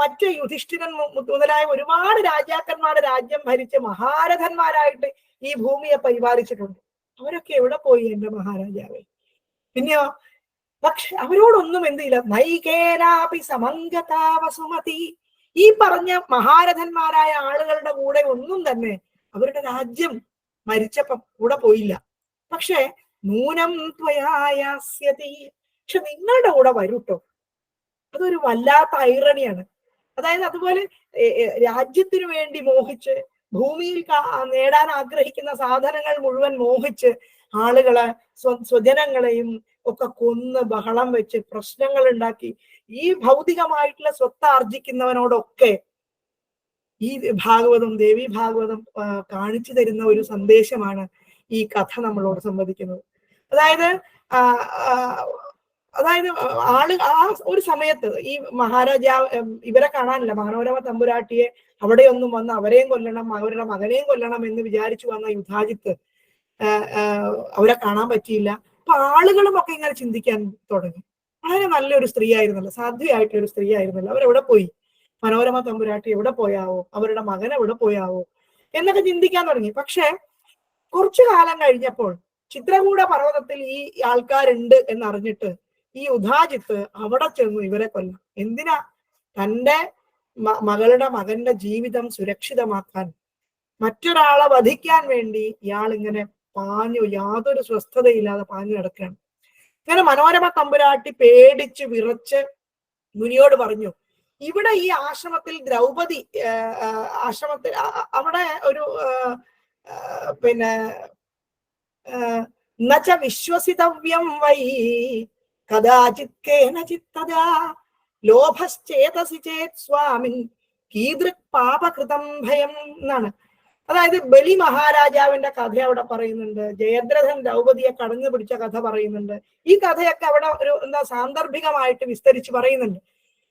Speaker 3: മറ്റ് യുധിഷ്ഠിരൻ മുതലായ ഒരുപാട് രാജാക്കന്മാരുടെ രാജ്യം ഭരിച്ച് മഹാരഥന്മാരായിട്ട് ഈ ഭൂമിയെ പരിപാലിച്ചിട്ടുണ്ട്. അവരൊക്കെ എവിടെ പോയി എന്റെ മഹാരാജാവേ? പിന്നെയോ പക്ഷെ അവരോടൊന്നും എന്തില്ല. നൈകേനാപി സമംഗതാ വസുമതി. ഈ പറഞ്ഞ മഹാരഥന്മാരായ ആളുകളുടെ കൂടെ ഒന്നും തന്നെ അവരുടെ രാജ്യം മരിച്ചപ്പം കൂടെ പോയില്ല. പക്ഷെ നൂനം ത്വയാസ്യതി. പക്ഷെ നിങ്ങളുടെ കൂടെ വരൂട്ടോ. അതൊരു വല്ലാത്ത ഐറണിയാണ്. അതായത് അതുപോലെ രാജ്യത്തിനു വേണ്ടി മോഹിച്ച് ഭൂമിയിൽ നേടാൻ ആഗ്രഹിക്കുന്ന സാധനങ്ങൾ മുഴുവൻ മോഹിച്ച് ആളുകളെ സ്വജനങ്ങളെയും ഒക്കെ കൊന്ന് ബഹളം വെച്ച് പ്രശ്നങ്ങൾ ഉണ്ടാക്കി ഈ ഭൗതികമായിട്ടുള്ള സ്വത്ത് ആർജിക്കുന്നവനോടൊക്കെ ഈ ഭാഗവതം, ദേവി ഭാഗവതം കാണിച്ചു തരുന്ന ഒരു സന്ദേശമാണ് ഈ കഥ നമ്മളോട് സംവദിക്കുന്നത്. അതായത് ആ ഒരു സമയത്ത് ഈ മഹാരാജാവ് ഇവരെ കാണാനില്ല. മനോരമ തമ്പുരാട്ടിയെ അവിടെയൊന്നും വന്ന് അവരെയും കൊല്ലണം, അവരുടെ മകനെയും കൊല്ലണം എന്ന് വിചാരിച്ചു വന്ന യുധാജിത്ത് അവരെ കാണാൻ പറ്റിയില്ല. അപ്പൊ ആളുകളും ഒക്കെ ഇങ്ങനെ ചിന്തിക്കാൻ തുടങ്ങി. വളരെ നല്ലൊരു സ്ത്രീ ആയിരുന്നല്ലോ, സാധ്വയായിട്ടൊരു സ്ത്രീ ആയിരുന്നല്ലോ, അവരെവിടെ പോയി? മനോരമ തമ്പുരാട്ടി എവിടെ പോയാവോ? അവരുടെ മകൻ എവിടെ പോയാവോ എന്നൊക്കെ ചിന്തിക്കാൻ തുടങ്ങി. പക്ഷെ കുറച്ചു കാലം കഴിഞ്ഞപ്പോൾ ചിത്രകൂട പർവ്വതത്തിൽ ഈ ആൾക്കാരുണ്ട് എന്നറിഞ്ഞിട്ട് ഈ യുധാജിത്ത് അവിടെ ചെന്നു ഇവരെ കൊല്ലാം. എന്തിനാ? തന്റെ മകന്റെ ജീവിതം സുരക്ഷിതമാക്കാൻ, മറ്റൊരാളെ വധിക്കാൻ വേണ്ടി ഇയാൾ ഇങ്ങനെ പാഞ്ഞു, യാതൊരു സ്വസ്ഥതയില്ലാതെ പാഞ്ഞു കിടക്കുകയാണ്. ഇങ്ങനെ മനോരമ തമ്പുരാട്ടി പേടിച്ച് വിറച്ച് മുനിയോട് പറഞ്ഞു, ഇവിടെ ഈ ആശ്രമത്തിൽ ദ്രൗപദി ആശ്രമത്തിൽ അവിടെ ഒരു നച വിശ്വസിതവ്യം വൈ കദാചിത് കേനചിത് തദാ ലോഭശ്ചേതസി ചേത് സ്വാമിൻ കീദൃക് പാപകൃതം ഭയം എന്നാണ്. അതായത് ബലി മഹാരാജാവിന്റെ കഥ അവിടെ പറയുന്നുണ്ട്. ജയദ്രഥൻ ദ്രൗപദിയെ കടന്നു പിടിച്ച കഥ പറയുന്നുണ്ട്. ഈ കഥയൊക്കെ അവിടെ ഒരു സാന്ദർഭികമായിട്ട് വിസ്തരിച്ച് പറയുന്നുണ്ട്.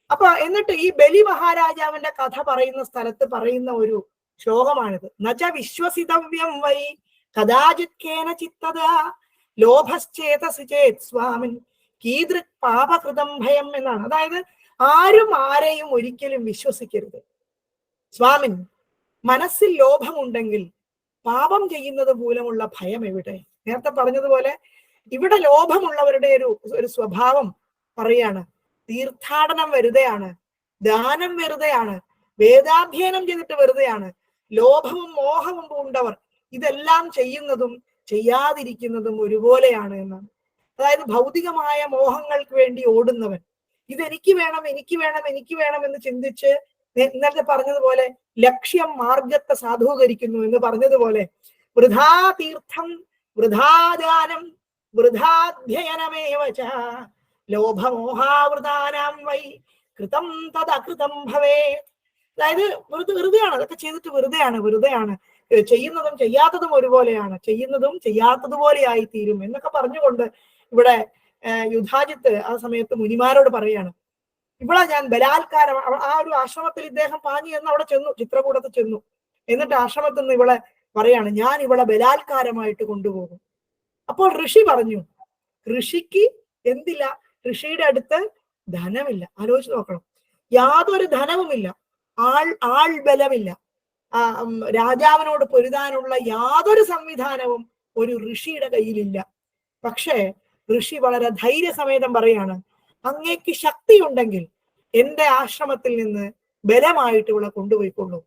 Speaker 3: അപ്പൊ എന്നിട്ട് ഈ ബലി മഹാരാജാവിന്റെ കഥ പറയുന്ന സ്ഥലത്ത് പറയുന്ന ഒരു ശ്ലോകമാണിത്. നച വിശ്വസിതവ്യം വൈ കദാചിത് കേനചിത് തദാ ലോഭശ്ചേതസി ചേത് സ്വാമിൻ കീദൃക് പാപകൃതം ഭയം എന്നാണ്. അതായത് ആരും ആരെയും ഒരിക്കലും വിശ്വസിക്കരുത്. സ്വാമിൻ, മനസ്സിൽ ലോഭമുണ്ടെങ്കിൽ പാപം ചെയ്യുന്നത് മൂലമുള്ള ഭയം എവിടെ? നേരത്തെ പറഞ്ഞതുപോലെ ഇവിടെ ലോഭമുള്ളവരുടെ ഒരു സ്വഭാവം പറയാണ്. തീർത്ഥാടനം വെറുതെയാണ്, ദാനം വെറുതെയാണ്, വേദാധ്യയനം ചെയ്തിട്ട് വെറുതെയാണ്. ലോഭവും മോഹവും പൂണ്ടവർ ഇതെല്ലാം ചെയ്യുന്നതും ചെയ്യാതിരിക്കുന്നതും ഒരുപോലെയാണ് എന്നാണ്. അതായത് ഭൗതികമായ മോഹങ്ങൾക്ക് വേണ്ടി ഓടുന്നവൻ, ഇതെനിക്ക് വേണം, എനിക്ക് വേണം, എനിക്ക് വേണം എന്ന് ചിന്തിച്ച് ഇന്നത്തെ പറഞ്ഞതുപോലെ ലക്ഷ്യം മാർഗത്തെ സാധൂകരിക്കുന്നു എന്ന് പറഞ്ഞതുപോലെ വൃഥാ തീർത്ഥം വൃഥാദാനം വൃഥാധ്യയനമേവ ച ലോഭമോഹാവൃതാനാം വൈ കൃതം തദകൃതം ഭവേ. അതായത് വെറുതെയാണ്, അതൊക്കെ ചെയ്തിട്ട് വെറുതെയാണ് ചെയ്യുന്നതും ചെയ്യാത്തതും ഒരുപോലെയാണ്, ചെയ്യുന്നതും ചെയ്യാത്തതുപോലെയായി തീരും എന്നൊക്കെ പറഞ്ഞുകൊണ്ട് ഇവിടെ യുധാജിത്ത് ആ സമയത്ത് മുനിമാരോട് പറയാണ്, ഇവിടെ ഞാൻ ബലാത്കാരം. ആ ഒരു ആശ്രമത്തിൽ ഇദ്ദേഹം പാഞ്ഞു എന്ന് അവിടെ ചെന്നു, ചിത്രകൂടത്ത് ചെന്നു. എന്നിട്ട് ആശ്രമത്തിൽ നിന്ന് ഇവളെ പറയാണ്, ഞാൻ ഇവളെ ബലാത്കാരമായിട്ട് കൊണ്ടുപോകും. അപ്പോൾ ഋഷി പറഞ്ഞു, ഋഷിക്ക് എന്തില്ല? ഋഷിയുടെ അടുത്ത് ധനമില്ല. ആലോചിച്ച് നോക്കണം, യാതൊരു ധനവുമില്ല, ആൾ ബലമില്ല. രാജാവിനോട് പൊരുതാനുള്ള യാതൊരു സംവിധാനവും ഒരു ഋഷിയുടെ കയ്യിലില്ല. പക്ഷേ ഋഷി വളരെ ധൈര്യസമേതം പറയാണ്, അങ്ങേക്ക് ശക്തിയുണ്ടെങ്കിൽ എന്റെ ആശ്രമത്തിൽ നിന്ന് ബലമായിട്ട് ഇവിടെ കൊണ്ടുപോയിക്കൊള്ളൂ.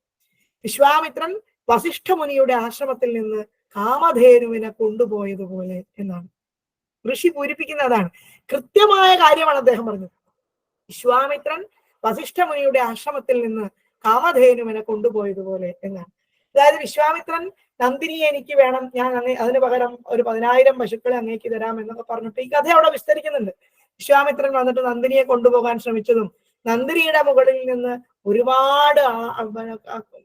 Speaker 3: വിശ്വാമിത്രൻ വസിഷ്ഠ മുനിയുടെ ആശ്രമത്തിൽ നിന്ന് കാമധേനുവിനെ കൊണ്ടുപോയതുപോലെ എന്നാണ് ഋഷി പൂരിപ്പിക്കുന്നതാണ്. കൃത്യമായ കാര്യമാണ് അദ്ദേഹം പറഞ്ഞത്. വിശ്വാമിത്രൻ വസിഷ്ഠ മുനിയുടെ ആശ്രമത്തിൽ നിന്ന് കാമധേനുവിനെ കൊണ്ടുപോയതുപോലെ എന്നാണ്. അതായത് വിശ്വാമിത്രൻ നന്ദിനിയെ എനിക്ക് വേണം, ഞാൻ അതിന് പകരം ഒരു 10,000 പശുക്കളെ അങ്ങേക്ക് തരാം എന്നൊക്കെ പറഞ്ഞിട്ട് ഈ കഥ അവിടെ വിസ്തരിക്കുന്നുണ്ട്. വിശ്വാമിത്രൻ വന്നിട്ട് നന്ദിനിയെ കൊണ്ടുപോകാൻ ശ്രമിച്ചതും നന്ദിനിയുടെ മുകളിൽ നിന്ന് ഒരുപാട്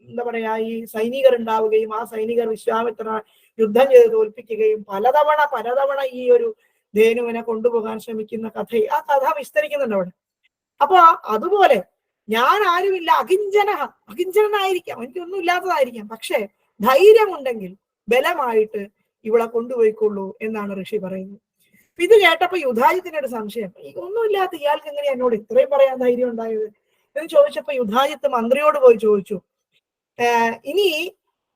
Speaker 3: എന്താ പറയാ ഈ സൈനികർ ഉണ്ടാവുകയും ആ സൈനികർ വിശ്വാമിത്രനെ യുദ്ധം ചെയ്ത് തോൽപ്പിക്കുകയും പലതവണ ഈ ഒരു ധേനുവിനെ കൊണ്ടുപോകാൻ ശ്രമിക്കുന്ന ആ കഥ വിസ്തരിക്കുന്നുണ്ട് അവിടെ. അപ്പൊ അതുപോലെ ഞാൻ ആരുമില്ല, അകിഞ്ചനായിരിക്കാം, എനിക്കൊന്നും ഇല്ലാത്തതായിരിക്കാം, പക്ഷെ ധൈര്യമുണ്ടെങ്കിൽ ബലമായിട്ട് ഇവളെ കൊണ്ടുപോയിക്കൊള്ളൂ എന്നാണ് ഋഷി പറയുന്നത്. ഇത് കേട്ടപ്പോ യുധാജിത്തിന് ഒരു സംശയം, ഒന്നുമില്ലാത്ത ഇയാൾക്ക് എങ്ങനെ എന്നോട് ഇത്രയും പറയാൻ ധൈര്യം ഉണ്ടായത് എന്ന് ചോദിച്ചപ്പോ യുധാജിത്ത് മന്ത്രിയോട് പോയി ചോദിച്ചു, ഇനി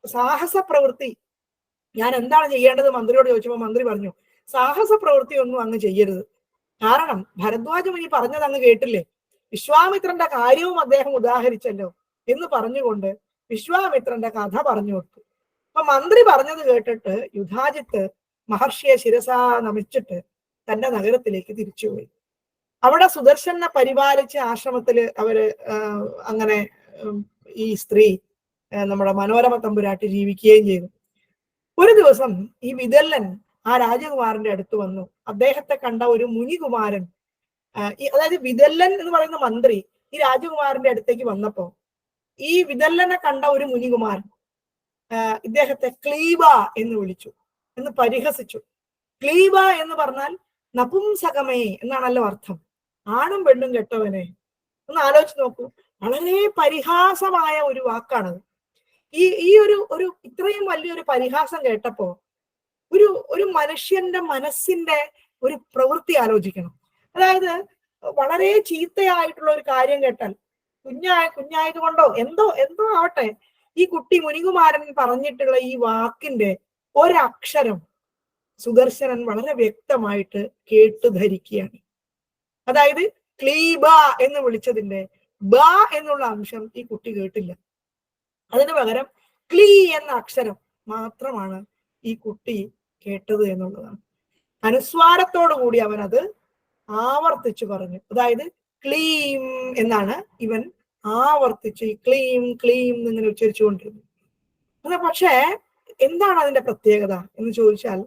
Speaker 3: സാഹസ പ്രവൃത്തി ഞാൻ എന്താണ് ചെയ്യേണ്ടത് മന്ത്രിയോട് ചോദിച്ചപ്പോ മന്ത്രി പറഞ്ഞു, സാഹസ പ്രവൃത്തി ഒന്നും അങ്ങ് ചെയ്യരുത്. കാരണം ഭരദ്വാജ മുനി പറഞ്ഞത് അങ്ങ് കേട്ടില്ലേ, വിശ്വാമിത്രന്റെ കാര്യവും അദ്ദേഹം ഉദാഹരിച്ചല്ലോ എന്ന് പറഞ്ഞുകൊണ്ട് വിശ്വാമിത്രന്റെ കഥ പറഞ്ഞു കൊടുത്തു. അപ്പൊ മന്ത്രി പറഞ്ഞത് കേട്ടിട്ട് യുധാജിത്ത് മഹർഷിയെ ശിരസാ നമിച്ചിട്ട് തന്റെ നഗരത്തിലേക്ക് തിരിച്ചുപോയി. അവിടെ സുദർശനെ പരിപാലിച്ച ആശ്രമത്തില് അവര് അങ്ങനെ ഈ സ്ത്രീ നമ്മുടെ മനോരമ തമ്പുരാട്ടി ജീവിക്കുകയും ചെയ്തു. ഒരു ദിവസം ഈ വിദല്ലൻ ആ രാജകുമാരന്റെ അടുത്ത് വന്നു. അദ്ദേഹത്തെ കണ്ട ഒരു മുനികുമാരൻ, അതായത് വിദല്ലൻ എന്ന് പറയുന്ന മന്ത്രി ഈ രാജകുമാരന്റെ അടുത്തേക്ക് വന്നപ്പോ ഈ വിദല്ലനെ കണ്ട ഒരു മുനികുമാരൻ ഇദ്ദേഹത്തെ ക്ലീബ എന്ന് വിളിച്ചു, എന്ന് പരിഹസിച്ചു. ക്ലീബ എന്ന് പറഞ്ഞാൽ നപുംസകമേ എന്നാണല്ലോ അർത്ഥം, ആണും പെണ്ണും കെട്ടവനെ. ഒന്ന് ആലോചിച്ച് നോക്കൂ, വളരെ പരിഹാസമായ ഒരു വാക്കാണത്. ഈ ഒരു ഇത്രയും വലിയൊരു പരിഹാസം കേട്ടപ്പോ ഒരു മനുഷ്യന്റെ മനസ്സിന്റെ ഒരു പ്രവൃത്തി ആലോചിക്കണം. അതായത് വളരെ ചീത്തയായിട്ടുള്ള ഒരു കാര്യം കേട്ടാൽ കുഞ്ഞായത് കൊണ്ടോ എന്തോ ആവട്ടെ, ഈ കുട്ടി മുനികുമാരൻ പറഞ്ഞിട്ടുള്ള ഈ വാക്കിന്റെ ഒരക്ഷരം സുദർശനൻ വളരെ വ്യക്തമായിട്ട് കേട്ടു ധരിക്കുകയാണ്. അതായത് ക്ലീബ എന്ന് വിളിച്ചതിന്റെ ബ എന്നുള്ള അംശം ഈ കുട്ടി കേട്ടില്ല. അതിനു പകരം ക്ലീ എന്ന അക്ഷരം മാത്രമാണ് ഈ കുട്ടി കേട്ടത് എന്നുള്ളതാണ്. അനുസ്വാരത്തോടു കൂടി അവൻ അത് ആവർത്തിച്ചു പറഞ്ഞു. അതായത് ക്ലീം എന്നാണ് ഇവൻ ആവർത്തിച്ച് ഈ ക്ലീം ക്ലീം എന്നിങ്ങനെ ഉച്ചരിച്ചുകൊണ്ടിരുന്നത്. അത് പക്ഷേ എന്താണ് അതിന്റെ പ്രത്യേകത എന്ന് ചോദിച്ചാൽ,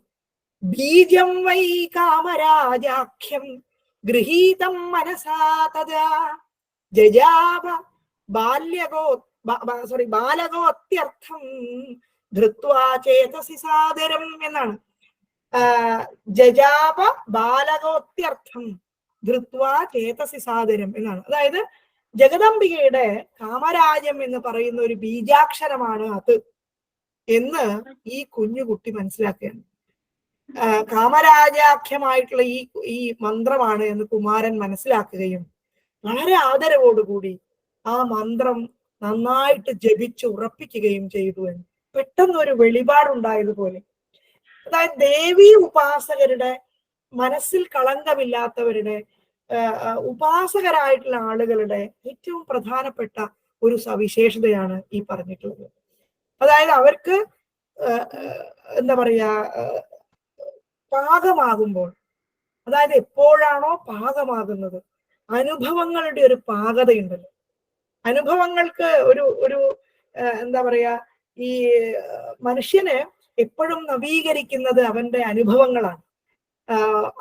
Speaker 3: ബീജം വൈ കാമരാജാഖ്യം ഗൃഹീതം മനസാ തദാ ജജാപ ബാലകോത്യർത്ഥം ധൃത്വാ ചേതസി സാദരം എന്നാണ്. ജജാപ ബാലകോത്യർത്ഥം ധൃത്വാ ചേതസി സാദരം എന്നാണ്. അതായത് ജഗദംബികയുടെ കാമരാജം എന്ന് പറയുന്ന ഒരു ബീജാക്ഷരമാണ് അത് എന്ന് ഈ കുഞ്ഞുകുട്ടി മനസ്സിലാക്കുകയാണ്. കാമരാജാഖ്യമായിട്ടുള്ള ഈ മന്ത്രമാണ് എന്ന് കുമാരൻ മനസ്സിലാക്കുകയും വളരെ ആദരവോടുകൂടി ആ മന്ത്രം നന്നായിട്ട് ജപിച്ച് ഉറപ്പിക്കുകയും ചെയ്തു എന്ന് പെട്ടെന്നൊരു വെളിപാടുണ്ടായതുപോലെ. അതായത് ദേവീ ഉപാസകരുടെ, മനസ്സിൽ കളങ്കമില്ലാത്തവരുടെ, ഉപാസകരായിട്ടുള്ള ആളുകളുടെ ഏറ്റവും പ്രധാനപ്പെട്ട ഒരു സവിശേഷതയാണ് ഈ പറഞ്ഞിട്ടുള്ളത്. അതായത് അവർക്ക് എന്താ പറയാ, പാകമാകുമ്പോൾ, അതായത് എപ്പോഴാണോ പാകമാകുന്നത്, അനുഭവങ്ങളുടെ ഒരു പാകതയുണ്ടല്ലോ. അനുഭവങ്ങൾക്ക് ഒരു എന്താ പറയാ, ഈ മനുഷ്യന് എപ്പോഴും നവീകരിക്കുന്നത് അവന്റെ അനുഭവങ്ങളാണ്.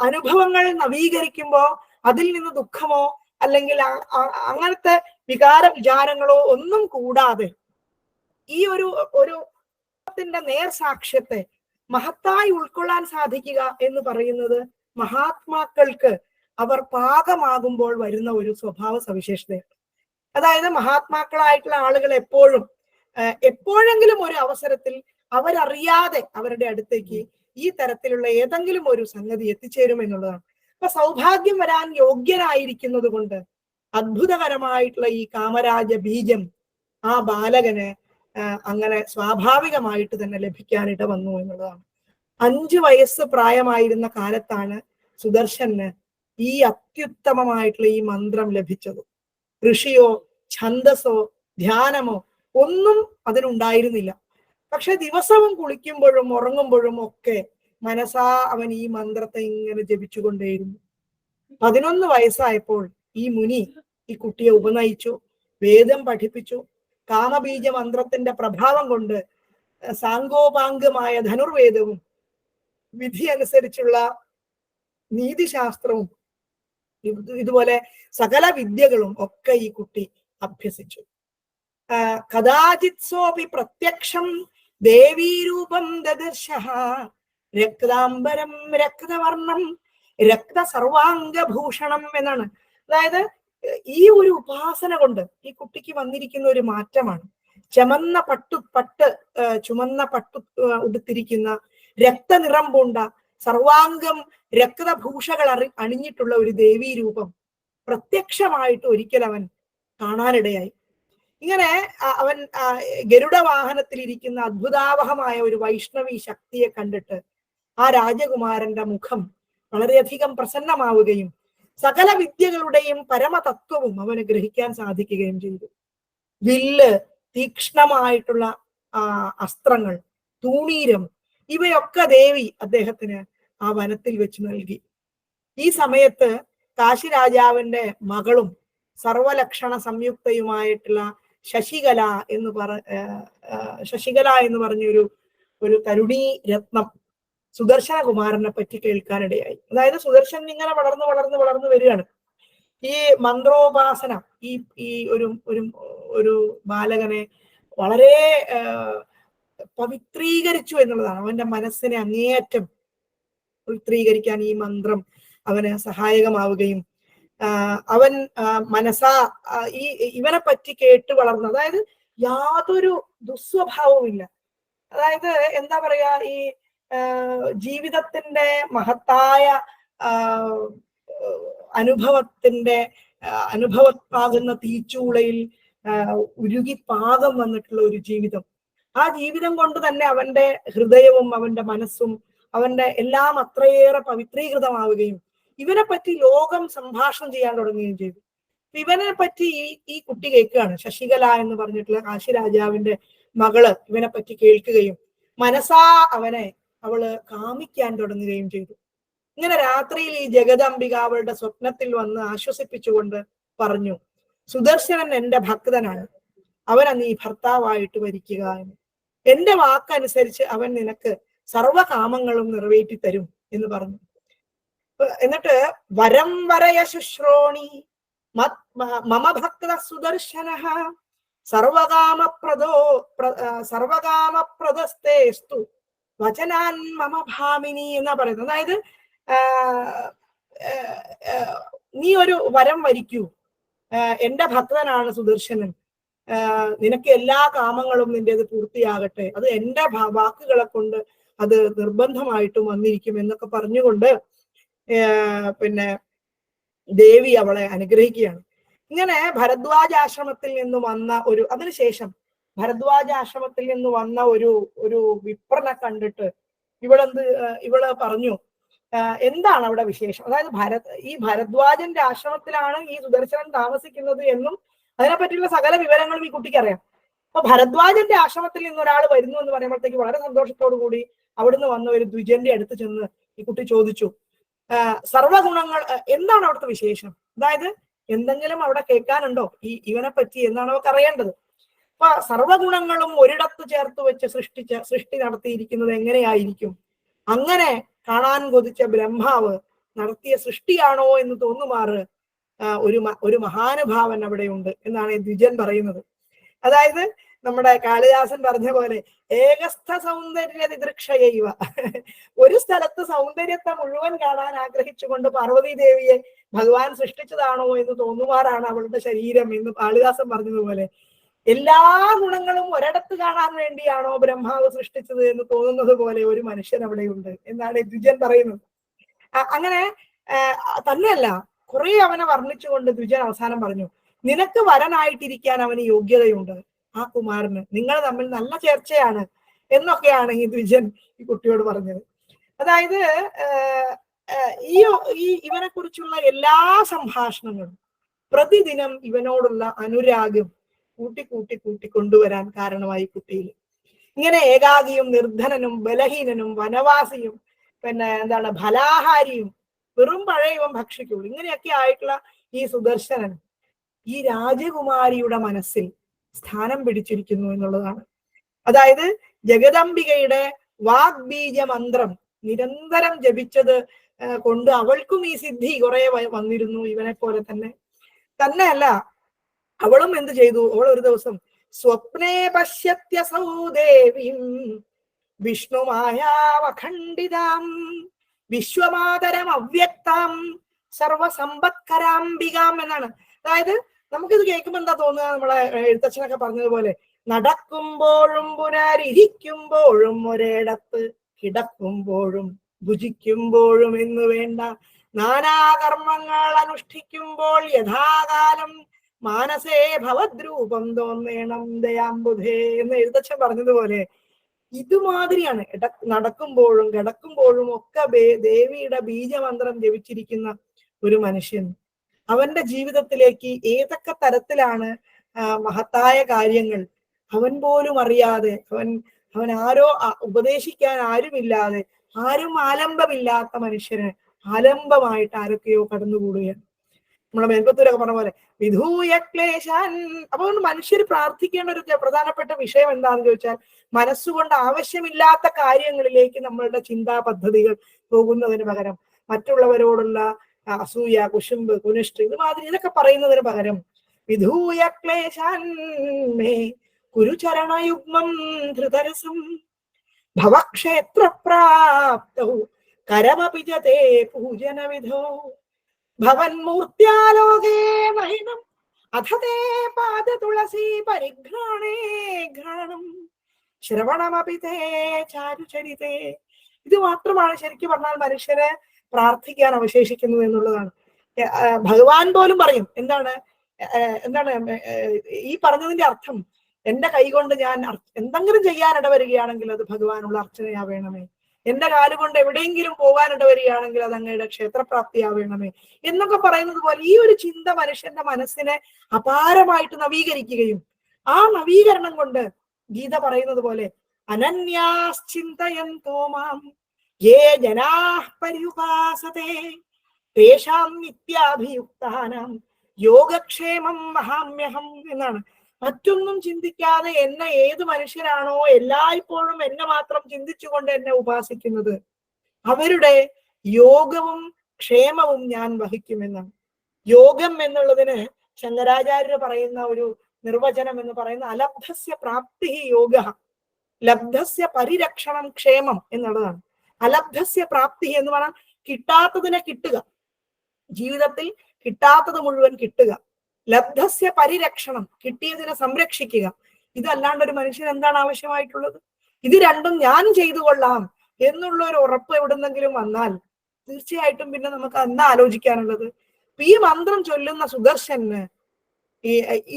Speaker 3: അനുഭവങ്ങൾ നവീകരിക്കുമ്പോൾ അതിൽ നിന്ന് ദുഃഖമോ അല്ലെങ്കിൽ അങ്ങനത്തെ വിചാരങ്ങളോ ഒന്നും കൂടാതെ ഈ ഒരു നേർസാക്ഷ്യത്തെ മഹത്തായി ഉൾക്കൊള്ളാൻ സാധിക്കുക എന്ന് പറയുന്നത് മഹാത്മാക്കൾക്ക് അവർ പാകമാകുമ്പോൾ വരുന്ന ഒരു സ്വഭാവ സവിശേഷതയാണ്. അതായത് മഹാത്മാക്കളായിട്ടുള്ള ആളുകൾ എപ്പോഴെങ്കിലും ഒരു അവസരത്തിൽ അവരറിയാതെ അവരുടെ അടുത്തേക്ക് ഈ തരത്തിലുള്ള ഏതെങ്കിലും ഒരു സംഗതി എത്തിച്ചേരും എന്നുള്ളതാണ്. അപ്പൊ സൗഭാഗ്യം വരാൻ യോഗ്യനായിരിക്കുന്നത് കൊണ്ട് അത്ഭുതകരമായിട്ടുള്ള ഈ കാമരാജ ബീജം ആ ബാലകന് അങ്ങനെ സ്വാഭാവികമായിട്ട് തന്നെ ലഭിക്കാനിട വന്നു എന്നുള്ളതാണ്. 5 വയസ്സ് പ്രായമായിരുന്ന കാലത്താണ് സുദർശന് ഈ അത്യുത്തമമായിട്ടുള്ള ഈ മന്ത്രം ലഭിച്ചത്. ഋഷിയോ ഛന്ദസ്സോ ധ്യാനമോ ഒന്നും അതിനുണ്ടായിരുന്നില്ല. പക്ഷെ ദിവസവും കുളിക്കുമ്പോഴും ഉറങ്ങുമ്പോഴും ഒക്കെ മനസാ അവൻ ഈ മന്ത്രത്തെ ഇങ്ങനെ ജപിച്ചുകൊണ്ടേയിരുന്നു. 11 വയസ്സായപ്പോൾ ഈ മുനി ഈ കുട്ടിയെ ഉപനയിച്ചു, വേദം പഠിപ്പിച്ചു. കാമബീജ മന്ത്രത്തിന്റെ പ്രഭാവം കൊണ്ട് സാങ്കോപാംഗമായ ധനുർവേദവും വിധി അനുസരിച്ചുള്ള നീതിശാസ്ത്രവും ഇതുപോലെ സകല വിദ്യകളും ഒക്കെ ഈ കുട്ടി അഭ്യസിച്ചു. കഥാചിത്സോപി പ്രത്യക്ഷം ദേവീരൂപം ദദർശഃ രക്താംബരം രക്തവർണം രക്തസർവാംഗഭൂഷണം എന്നാണ്. അതായത് ഈ ഒരു ഉപാസന കൊണ്ട് ഈ കുട്ടിക്ക് വന്നിരിക്കുന്ന ഒരു മാറ്റമാണ്. ചുമന്ന പട്ടു ഉടുത്തിരിക്കുന്ന, രക്തനിറം പൂണ്ട, സർവാംഗം രക്തഭൂഷകൾ അണിഞ്ഞിട്ടുള്ള ഒരു ദേവീ രൂപം പ്രത്യക്ഷമായിട്ട് ഒരിക്കൽ അവൻ കാണാനിടയായി. ഇങ്ങനെ അവൻ ഗരുഡ വാഹനത്തിൽ ഇരിക്കുന്ന അത്ഭുതാവഹമായ ഒരു വൈഷ്ണവി ശക്തിയെ കണ്ടിട്ട് ആ രാജകുമാരന്റെ മുഖം വളരെയധികം പ്രസന്നമാവുകയും സകല വിദ്യകളുടെയും പരമതത്വവും അവന് ഗ്രഹിക്കാൻ സാധിക്കുകയും ചെയ്തു. വില്ല്, തീക്ഷ്ണമായിട്ടുള്ള അസ്ത്രങ്ങൾ, തൂണീരം, ഇവയൊക്കെ ദേവി അദ്ദേഹത്തിന് ആ വനത്തിൽ വെച്ച് നൽകി. ഈ സമയത്ത് കാശി രാജാവിന്റെ മകളും സർവലക്ഷണ സംയുക്തയുമായിട്ടുള്ള ശശികല എന്ന് പറഞ്ഞൊരു തരുണീ രത്നം സുദർശനകുമാരനെ പറ്റി കേൾക്കാനിടയായി. അതായത് സുദർശൻ ഇങ്ങനെ വളർന്നു വരികയാണ്. ഈ മന്ത്രോപാസന ഈ ഒരു ബാലകനെ വളരെ പവിത്രീകരിച്ചു എന്നുള്ളതാണ്. അവന്റെ മനസ്സിനെ അങ്ങേയറ്റം പവിത്രീകരിക്കാൻ ഈ മന്ത്രം അവന് സഹായകമാവുകയും അവൻ ഇവനെ പറ്റി കേട്ട് വളർന്നു. അതായത് യാതൊരു ദുസ്വഭാവവുമില്ല. അതായത് എന്താ പറയാ, ഈ ജീവിതത്തിന്റെ മഹത്തായ അനുഭവത്താകുന്ന തീച്ചൂളയിൽ ഉരുകി പാകം വന്നിട്ടുള്ള ഒരു ജീവിതം. ആ ജീവിതം കൊണ്ട് തന്നെ അവന്റെ ഹൃദയവും അവന്റെ മനസ്സും അവന്റെ എല്ലാം അത്രയേറെ പവിത്രീകൃതമാവുകയും ഇവനെ പറ്റി ലോകം സംഭാഷണം ചെയ്യാൻ തുടങ്ങുകയും ചെയ്തു. ഇവനെ പറ്റി ഈ കുട്ടി കേൾക്കുകയാണ്. ശശികല എന്ന് പറഞ്ഞിട്ടുള്ള കാശി രാജാവിന്റെ മകള് ഇവനെ പറ്റി കേൾക്കുകയും മനസ്സാ അവള് കാമിക്കാൻ തുടങ്ങുകയും ചെയ്തു. ഇങ്ങനെ രാത്രിയിൽ ഈ ജഗദംബിക അവളുടെ സ്വപ്നത്തിൽ വന്ന് ആശ്വസിപ്പിച്ചുകൊണ്ട് പറഞ്ഞു, സുദർശനൻ എന്റെ ഭക്തനാണ്, അവനെ നീ ഭർത്താവായിട്ട് വരിക്കുക എന്ന്. എന്റെ വാക്കനുസരിച്ച് അവൻ നിനക്ക് സർവകാമങ്ങളും നിറവേറ്റി തരും എന്ന് പറഞ്ഞു. എന്നിട്ട് വരം വരയ ശുശ്രോണി മമ ഭക്ത സുദർശന സർവകാമപ്രദസ്തേസ്തു വചനാൻ മമ ഭാമിനി എന്നാ പറയുന്നത്. അതായത് നീ ഒരു വരം വരിക്കൂ, എന്റെ ഭക്തനാണ് സുദർശനൻ, നിനക്ക് എല്ലാ കാമങ്ങളും നിന്റേത് പൂർത്തിയാകട്ടെ, അത് എന്റെ വാക്കുകളെ കൊണ്ട് അത് നിർബന്ധമായിട്ടും വന്നിരിക്കും എന്നൊക്കെ പറഞ്ഞുകൊണ്ട് പിന്നെ ദേവി അവളെ അനുഗ്രഹിക്കുകയാണ്. ഇങ്ങനെ ഭരദ്വാജാശ്രമത്തിൽ നിന്ന് വന്ന അതിനുശേഷം ഭരദ്വാജാശ്രമത്തിൽ നിന്ന് വന്ന ഒരു വിപ്രനെ കണ്ടിട്ട് ഇവള് പറഞ്ഞു, എന്താണ് അവിടെ വിശേഷം? അതായത് ഈ ഭരദ്വാജന്റെ ആശ്രമത്തിലാണ് ഈ സുദർശനൻ താമസിക്കുന്നത് എന്നും അതിനെപ്പറ്റിയുള്ള സകല വിവരങ്ങളും ഈ കുട്ടിക്ക് അറിയാം. അപ്പൊ ഭരദ്വാജന്റെ ആശ്രമത്തിൽ നിന്ന് ഒരാൾ വരുന്നു എന്ന് പറയുമ്പോഴത്തേക്ക് വളരെ സന്തോഷത്തോടു കൂടി അവിടുന്ന് വന്ന ഒരു ദ്വിജന്റെ അടുത്ത് ചെന്ന് ഈ കുട്ടി ചോദിച്ചു, സർവഗുണങ്ങൾ എന്താണ് അവിടുത്തെ വിശേഷം? അതായത് എന്തെങ്കിലും അവിടെ കേൾക്കാനുണ്ടോ ഇവനെ പറ്റി എന്നാണ് അവർക്ക് അറിയേണ്ടത്. അപ്പൊ സർവഗുണങ്ങളും ഒരിടത്ത് ചേർത്ത് വെച്ച് സൃഷ്ടി നടത്തിയിരിക്കുന്നത് എങ്ങനെയായിരിക്കും? അങ്ങനെ കാണാൻ കൊതിച്ച ബ്രഹ്മാവ് നടത്തിയ സൃഷ്ടിയാണോ എന്ന് തോന്നുമാറ് ഒരു മഹാനുഭാവൻ അവിടെ ഉണ്ട് എന്നാണ് ദ്വിജൻ പറയുന്നത്. അതായത് നമ്മുടെ കാളിദാസൻ പറഞ്ഞ പോലെ ഏകസ്ഥ സൗന്ദര്യ ദിദൃക്ഷയൈവ, ഒരു സ്ഥലത്ത് സൗന്ദര്യത്തെ മുഴുവൻ കാണാൻ ആഗ്രഹിച്ചുകൊണ്ട് പാർവതി ദേവിയെ ഭഗവാൻ സൃഷ്ടിച്ചതാണോ എന്ന് തോന്നുമാറാണ് അവളുടെ ശരീരം എന്ന് കാളിദാസൻ പറഞ്ഞതുപോലെ എല്ലാ ഗുണങ്ങളും ഒരിടത്ത് കാണാൻ വേണ്ടിയാണോ ബ്രഹ്മാവ് സൃഷ്ടിച്ചത് എന്ന് തോന്നുന്നത് പോലെ ഒരു മനുഷ്യൻ അവിടെയുണ്ട് എന്നാണ് ദ്വിജൻ പറയുന്നത്. അങ്ങനെ തന്നെയല്ല, കുറെ അവനെ വർണ്ണിച്ചുകൊണ്ട് ദ്വിജൻ അവസാനം പറഞ്ഞു, നിനക്ക് വരനായിട്ടിരിക്കാൻ അവന് യോഗ്യതയുണ്ട്, ആ കുമാരന്. നിങ്ങൾ തമ്മിൽ നല്ല ചേർച്ചയാണ് എന്നൊക്കെയാണ് ഈ ദ്വിജൻ ഈ കുട്ടിയോട് പറഞ്ഞത്. അതായത് ഈ ഇവനെ കുറിച്ചുള്ള എല്ലാ സംഭാഷണങ്ങളും പ്രതിദിനം ഇവനോടുള്ള അനുരാഗം കൂട്ടി കൊണ്ടുവരാൻ കാരണമായി കുട്ടിയിൽ. ഇങ്ങനെ ഏകാകിയും നിർധനനും ബലഹീനനും വനവാസിയും പിന്നെ എന്താണ് ഫലാഹാരിയും വെറും പഴയ ഇവൻ ഭക്ഷിക്കുള്ളൂ, ഇങ്ങനെയൊക്കെ ആയിട്ടുള്ള ഈ സുദർശനൻ ഈ രാജകുമാരിയുടെ മനസ്സിൽ സ്ഥാനം പിടിച്ചിരിക്കുന്നു എന്നുള്ളതാണ്. അതായത് ജഗദംബികയുടെ വാഗ്ബീജ മന്ത്രം നിരന്തരം ജപിച്ചത് കൊണ്ട് അവൾക്കും ഈ സിദ്ധി കുറെ വന്നിരുന്നു, ഇവനെ പോലെ തന്നെയല്ല അവളും എന്ത് ചെയ്തു? അവൾ ഒരു ദിവസം സ്വപ്നേ പശ്യത്യസൗ ദേവീം വിഷ്ണുമായാവഖണ്ഡിതാം വിശ്വമാതരം അവ്യക്താം സർവസമ്പത്കരാംബികാം എന്നാണ്. അതായത് നമുക്കിത് കേൾക്കുമ്പോ എന്താ തോന്നുക? നമ്മളെ എഴുത്തച്ഛനൊക്കെ പറഞ്ഞതുപോലെ നടക്കുമ്പോഴും പുനരിരിക്കുമ്പോഴും ഒരിടത്ത് കിടക്കുമ്പോഴും ഭുജിക്കുമ്പോഴും എന്ന് വേണ്ട നാനാകർമ്മങ്ങൾ അനുഷ്ഠിക്കുമ്പോൾ യഥാകാലം മാനസേ ഭവദ്രൂപം തോന്നേണം ദയാംബുധേ എന്ന് എഴുത്തച്ഛൻ പറഞ്ഞതുപോലെ ഇതുമാതിരിയാണ് നടക്കുമ്പോഴും കിടക്കുമ്പോഴും ഒക്കെ ദേവിയുടെ ബീജമന്ത്രം ജപിച്ചിരിക്കുന്ന ഒരു മനുഷ്യൻ. അവന്റെ ജീവിതത്തിലേക്ക് ഏതൊക്കെ തരത്തിലാണ് മഹത്തായ കാര്യങ്ങൾ അവൻ പോലും അറിയാതെ, അവൻ ആരോ ഉപദേശിക്കാൻ ആരുമില്ലാതെ, ആരും ആലംബമില്ലാത്ത മനുഷ്യന് ആലംബമായിട്ട് ആരൊക്കെയോ കടന്നുകൂടുകയാണ്. നമ്മളെ മേൽപ്പത്തൂരൊക്കെ പറഞ്ഞ പോലെ വിധൂയ ക്ലേശാൻ. അപ്പൊ മനുഷ്യർ പ്രാർത്ഥിക്കേണ്ട ഒരു പ്രധാനപ്പെട്ട വിഷയം എന്താണെന്ന് ചോദിച്ചാൽ, മനസ്സുകൊണ്ട് ആവശ്യമില്ലാത്ത കാര്യങ്ങളിലേക്ക് നമ്മളുടെ ചിന്താ പദ്ധതികൾ പോകുന്നതിന് പകരം, മറ്റുള്ളവരോടുള്ള അസൂയ, കുശുമ്പ്, കുനിഷ്ഠ ഇതുമാതിരി ഇതൊക്കെ പറയുന്നതിന് പകരം വിധൂയ ക്ലേശാൻ മേ കുരുചരണയുഗ്മം ധൃതരസം ഭവക്ഷേത്ര പ്രാപ്തൗ കരമപിജതേ പൂജനവിധോ ഭവന്മൂർത്തിയാലോകേ മഹിനം അഥതേ പാദതുളസി പരിഘ്രാണേ ഘ്രാണം ശ്രവണമപി തേ ചാരുചരിതേ. ഇത് മാത്രമാണ് ശരിക്കും പറഞ്ഞാൽ മനുഷ്യരെ പ്രാർത്ഥിക്കാൻ അവശേഷിക്കുന്നത് എന്നുള്ളതാണ്. ഭഗവാൻ പോലും പറയും എന്താണ് ഈ പറഞ്ഞതിന്റെ അർത്ഥം, എന്റെ കൈകൊണ്ട് ഞാൻ എന്തെങ്കിലും ചെയ്യാൻ ഇടവരികയാണെങ്കിൽ അത് ഭഗവാനുള്ള അർച്ചനയാവേണമേ, എന്റെ കാലുകൊണ്ട് എവിടെയെങ്കിലും പോകാൻ ഇടവരികയാണെങ്കിൽ അത് അങ്ങയുടെ ക്ഷേത്രപ്രാപ്തിയാവേണമേ എന്നൊക്കെ പറയുന്നത് പോലെ ഈ ഒരു ചിന്ത മനുഷ്യന്റെ മനസ്സിനെ അപാരമായിട്ട് നവീകരിക്കുകയും, ആ നവീകരണം കൊണ്ട് ഗീത പറയുന്നത് പോലെ അനന്യാശ്ചിന്തയന്തോ മാം യേ ജനാഃ പര്യുപാസതേ തേഷാം നിത്യാഭിയുക്താനാം യോഗക്ഷേമം മഹാമ്യഹം എന്നാണ്. മറ്റൊന്നും ചിന്തിക്കാതെ എന്നെ ഏത് മനുഷ്യരാണോ എല്ലായ്പ്പോഴും എന്നെ മാത്രം ചിന്തിച്ചുകൊണ്ട് എന്നെ ഉപാസിക്കുന്നത്, അവരുടെ യോഗവും ക്ഷേമവും ഞാൻ വഹിക്കുമെന്നാണ്. യോഗം എന്നുള്ളതിന് ശങ്കരാചാര്യർ പറയുന്ന ഒരു നിർവചനം എന്ന് പറയുന്ന അലബ്ധസ്യ പ്രാപ്തി യോഗ, ലബ്ധസ്യ പരിരക്ഷണം ക്ഷേമം എന്നുള്ളതാണ്. അലബ്ധസ്യ പ്രാപ്തി എന്ന് പറഞ്ഞാൽ കിട്ടാത്തതിനെ കിട്ടുക, ജീവിതത്തിൽ കിട്ടാത്തത് മുഴുവൻ കിട്ടുക. ലബ്ധസ്യ പരിരക്ഷണം, കിട്ടിയതിനെ സംരക്ഷിക്കുക. ഇതല്ലാണ്ട് ഒരു മനുഷ്യൻ എന്താണ് ആവശ്യമായിട്ടുള്ളത്? ഇത് രണ്ടും ഞാൻ ചെയ്തു കൊള്ളാം എന്നുള്ള ഒരു ഉറപ്പ് എവിടുന്നെങ്കിലും വന്നാൽ തീർച്ചയായിട്ടും പിന്നെ നമുക്ക് എന്താ ആലോചിക്കാനുള്ളത്? ഈ മന്ത്രം ചൊല്ലുന്ന സുദർശന്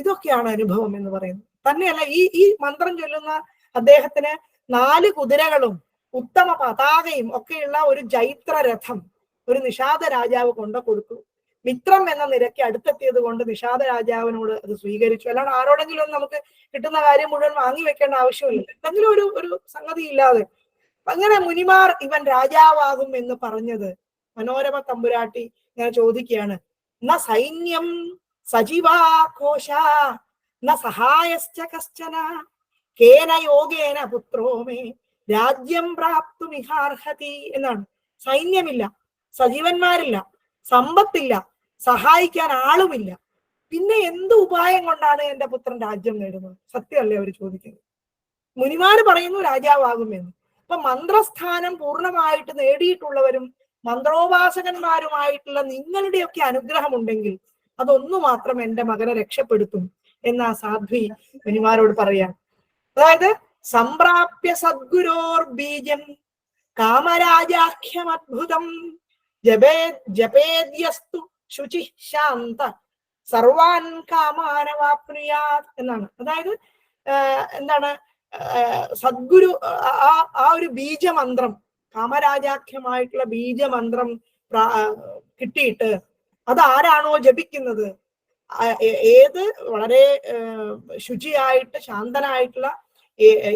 Speaker 3: ഇതൊക്കെയാണ് അനുഭവം എന്ന് പറയുന്നത്. തന്നെയല്ല, ഈ മന്ത്രം ചൊല്ലുന്ന അദ്ദേഹത്തിന് 4 കുതിരകളും ഉത്തമ പതാകയും ഒക്കെയുള്ള ഒരു ജൈത്ര രഥം ഒരു നിഷാദ രാജാവ് കൊണ്ടു കൊടുത്തു. മിത്രം എന്ന നിരക്ക് അടുത്തെത്തിയത് കൊണ്ട് നിഷാദ രാജാവിനോട് അത് സ്വീകരിച്ചു. അല്ലാണ്ട് ആരോടെങ്കിലും നമുക്ക് കിട്ടുന്ന കാര്യം മുഴുവൻ വാങ്ങി വെക്കേണ്ട ആവശ്യമില്ല, എന്തെങ്കിലും ഒരു സംഗതി ഇല്ലാതെ. അങ്ങനെ മുനിമാർ ഇവൻ രാജാവാകും എന്ന് പറഞ്ഞത് മനോരമ തമ്പുരാട്ടി ഞാൻ ചോദിക്കുകയാണ്. ന സൈന്യം സജീവാഘോഷ ന സഹായശ്ച കശ്ചന കേന യോഗേന പുത്രോമേ രാജ്യം പ്രാപ്തുമിഹാർഹതി എന്നാണ്. സൈന്യമില്ല, സജീവന്മാരില്ല, സമ്പത്തില്ല, സഹായിക്കാൻ ആളുമില്ല, പിന്നെ എന്ത് ഉപായം കൊണ്ടാണ് എന്റെ പുത്രൻ രാജ്യം നേടുന്നത്? സത്യമല്ലേ അവർ ചോദിക്കുന്നത്? മുനിമാര് പറയുന്നു രാജാവാകുമെന്ന്. അപ്പൊ മന്ത്രസ്ഥാനം പൂർണ്ണമായിട്ട് നേടിയിട്ടുള്ളവരും മന്ത്രോപാസകന്മാരുമായിട്ടുള്ള നിങ്ങളുടെയൊക്കെ അനുഗ്രഹമുണ്ടെങ്കിൽ അതൊന്നു മാത്രം എന്റെ മകനെ രക്ഷപ്പെടുത്തും എന്ന സാധ്വി മുനിമാരോട് പറയാം. അതായത് സംപ്രാപ്യ സദ്ഗുരോർ ബീജം കാമരാജാഖ്യമദ്ഭുതം ജപേദ്യസ്തു ശുചി ശാന്ത സർവാൻ കാമാനവാപ്നുയാത് എന്നാണ്. അതായത് എന്താണ് സദ്ഗുരു ആ ഒരു ബീജമന്ത്രം, കാമരാജാഖ്യമായിട്ടുള്ള ബീജമന്ത്രം കിട്ടിയിട്ട് അതാരാണോ ജപിക്കുന്നത്, ഏത് വളരെ ശുചിയായിട്ട് ശാന്തനായിട്ടുള്ള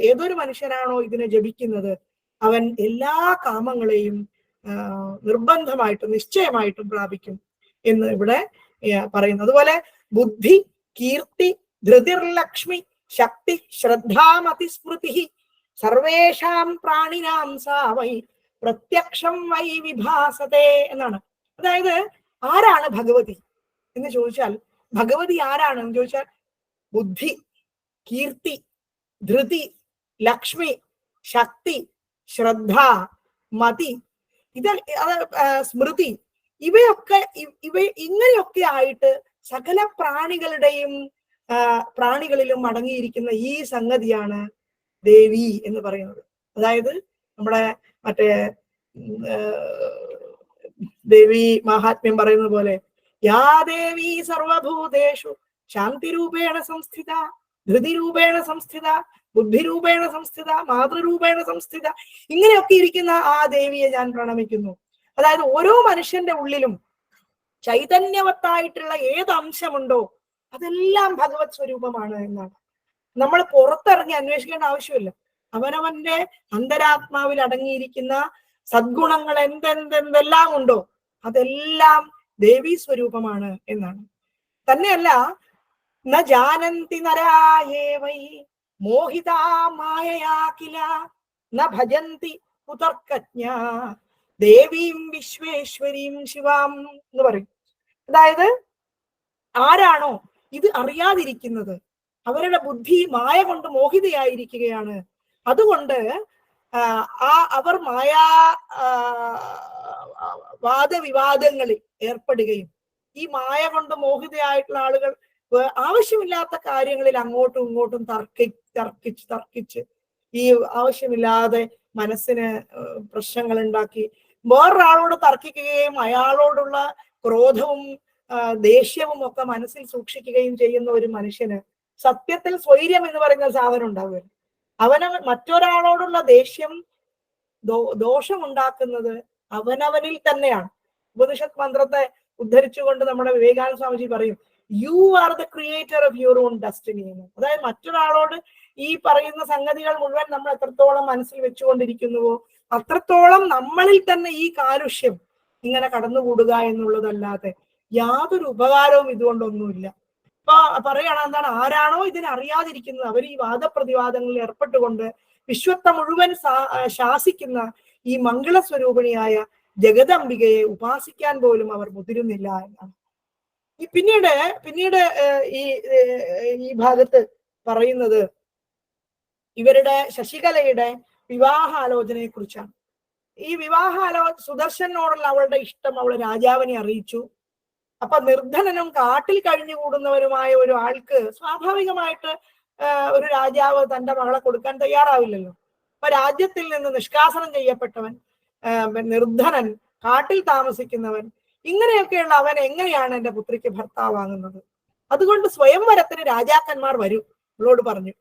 Speaker 3: ഏതൊരു മനുഷ്യനാണോ ഇതിനെ ജപിക്കുന്നത്, അവൻ എല്ലാ കാമങ്ങളെയും നിർബന്ധമായിട്ടും നിശ്ചയമായിട്ടും പ്രാപിക്കും എന്ന് ഇവിടെ പറയുന്നു. അതുപോലെ ബുദ്ധി, കീർത്തി, ധൃതിർലക്ഷ്മി, ശക്തി, ശ്രദ്ധാമതിസ്മൃതി സർവേഷാം പ്രാണിനാം സാ വൈ പ്രത്യക്ഷം വൈ വിഭാസത്തെ എന്നാണ്. അതായത് ആരാണ് ഭഗവതി എന്ന് ചോദിച്ചാൽ, ഭഗവതി ആരാണെന്ന് ചോദിച്ചാൽ ബുദ്ധി, കീർത്തി, ധൃതി, ലക്ഷ്മി, ശക്തി, ശ്രദ്ധ, മതി, സ്മൃതി, ഇങ്ങനെയൊക്കെ ആയിട്ട് സകല പ്രാണികളിലും അടങ്ങിയിരിക്കുന്ന ഈ സംഗതിയാണ് ദേവി എന്ന് പറയുന്നത്. അതായത് നമ്മുടെ മറ്റേ ദേവി മാഹാത്മ്യം പറയുന്ന പോലെ യാ ദേവി സർവഭൂതേഷു ശാന്തിരൂപേണ സംസ്ഥിത, ധൃതിരൂപേണ സംസ്ഥിത, ബുദ്ധിരൂപേണ സംസ്ഥിത, മാതൃരൂപേണ സംസ്ഥിത, ഇങ്ങനെയൊക്കെ ഇരിക്കുന്ന ആ ദേവിയെ ഞാൻ പ്രണമിക്കുന്നു. അതായത് ഓരോ മനുഷ്യന്റെ ഉള്ളിലും ചൈതന്യവത്തായിട്ടുള്ള ഏത് അംശമുണ്ടോ അതെല്ലാം ഭഗവത് സ്വരൂപമാണ് എന്നാണ്. നമ്മൾ പുറത്തിറങ്ങി അന്വേഷിക്കേണ്ട ആവശ്യമില്ല. അവനവന്റെ അന്തരാത്മാവിൽ അടങ്ങിയിരിക്കുന്ന സദ്ഗുണങ്ങൾ എന്തെല്ലാം ഉണ്ടോ അതെല്ലാം ദേവീ സ്വരൂപമാണ് എന്നാണ്. തന്നെയല്ല, ന ജാനന്തി നരായേവൈ മോഹിതാ മായയാ കില ന ഭജന്തി കുതർക്കജ്ഞ ദേവീം വിശ്വേശ്വരീം ശിവാം എന്ന് പറയും. അതായത് ആരാണോ ഇത് അറിയാതിരിക്കുന്നത് അവരുടെ ബുദ്ധി മായ കൊണ്ട് മോഹിതയായിരിക്കുകയാണ്. അതുകൊണ്ട് അവർ വാദവിവാദങ്ങളിൽ ഏർപ്പെടുകയും ഈ മായ കൊണ്ട് മോഹിതയായിട്ടുള്ള ആളുകൾ ആവശ്യമില്ലാത്ത കാര്യങ്ങളിൽ അങ്ങോട്ടും ഇങ്ങോട്ടും തർക്കിച്ച് ഈ ആവശ്യമില്ലാതെ മനസ്സിന് പ്രശ്നങ്ങൾ ഉണ്ടാക്കി വേറൊരാളോട് തർക്കിക്കുകയും അയാളോടുള്ള ക്രോധവും ദേഷ്യവും ഒക്കെ മനസ്സിൽ സൂക്ഷിക്കുകയും ചെയ്യുന്ന ഒരു മനുഷ്യന് സത്യത്തിൽ സ്വൈര്യം എന്ന് പറയുന്ന സാധനം ഉണ്ടാവുകയാണ്. മറ്റൊരാളോടുള്ള ദേഷ്യം ദോഷമുണ്ടാക്കുന്നത് അവനവനിൽ തന്നെയാണ്. ഉപനിഷത്ത് മന്ത്രത്തെ ഉദ്ധരിച്ചുകൊണ്ട് നമ്മുടെ വിവേകാനന്ദ സ്വാമിജി പറയും, you are the creator of your own destiny എന്ന്. അതായത് മറ്റൊരാളോട് ഈ പറയുന്ന സംഗതികൾ മുഴുവൻ നമ്മൾ എത്രത്തോളം മനസ്സിൽ വെച്ചുകൊണ്ടിരിക്കുന്നുവോ അത്രത്തോളം നമ്മളിൽ തന്നെ ഈ കാലുഷ്യം ഇങ്ങനെ കടന്നുകൂടുക എന്നുള്ളതല്ലാതെ യാതൊരു ഉപകാരവും ഇതുകൊണ്ടൊന്നുമില്ല. ഇപ്പൊ പറയണം എന്താണ്, ആരാണോ ഇതിനറിയാതിരിക്കുന്നത് അവർ ഈ വാദപ്രതിവാദങ്ങളിൽ ഏർപ്പെട്ടുകൊണ്ട് വിശ്വത്തെ മുഴുവൻ ശാസിക്കുന്ന ഈ മംഗളസ്വരൂപിണിയായ ജഗദംബികയെ ഉപാസിക്കാൻ പോലും അവർ മുതിരുന്നില്ല എന്നാണ്. പിന്നീട് ഈ ഭാഗത്ത് പറയുന്നത് ഇവരുടെ ശശികലയുടെ വിവാഹാലോചനയെ കുറിച്ചാണ്. ഈ സുദർശനോടുള്ള അവളുടെ ഇഷ്ടം അവൾ രാജാവിനെ അറിയിച്ചു. അപ്പൊ നിർധനനും കാട്ടിൽ കഴിഞ്ഞുകൂടുന്നവരുമായ ഒരു ആൾക്ക് സ്വാഭാവികമായിട്ട് ഒരു രാജാവ് തന്റെ മകളെ കൊടുക്കാൻ തയ്യാറാവില്ലല്ലോ. അപ്പൊ രാജ്യത്തിൽ നിന്ന് നിഷ്കാസനം ചെയ്യപ്പെട്ടവൻ, നിർധനൻ, കാട്ടിൽ താമസിക്കുന്നവൻ, ഇങ്ങനെയൊക്കെയുള്ള അവൻ എങ്ങനെയാണ് എന്റെ പുത്രിക്ക് ഭർത്താവാകുന്നത്? അതുകൊണ്ട് സ്വയംവരത്തിന് രാജാക്കന്മാർ വരും അവളോട് പറഞ്ഞു.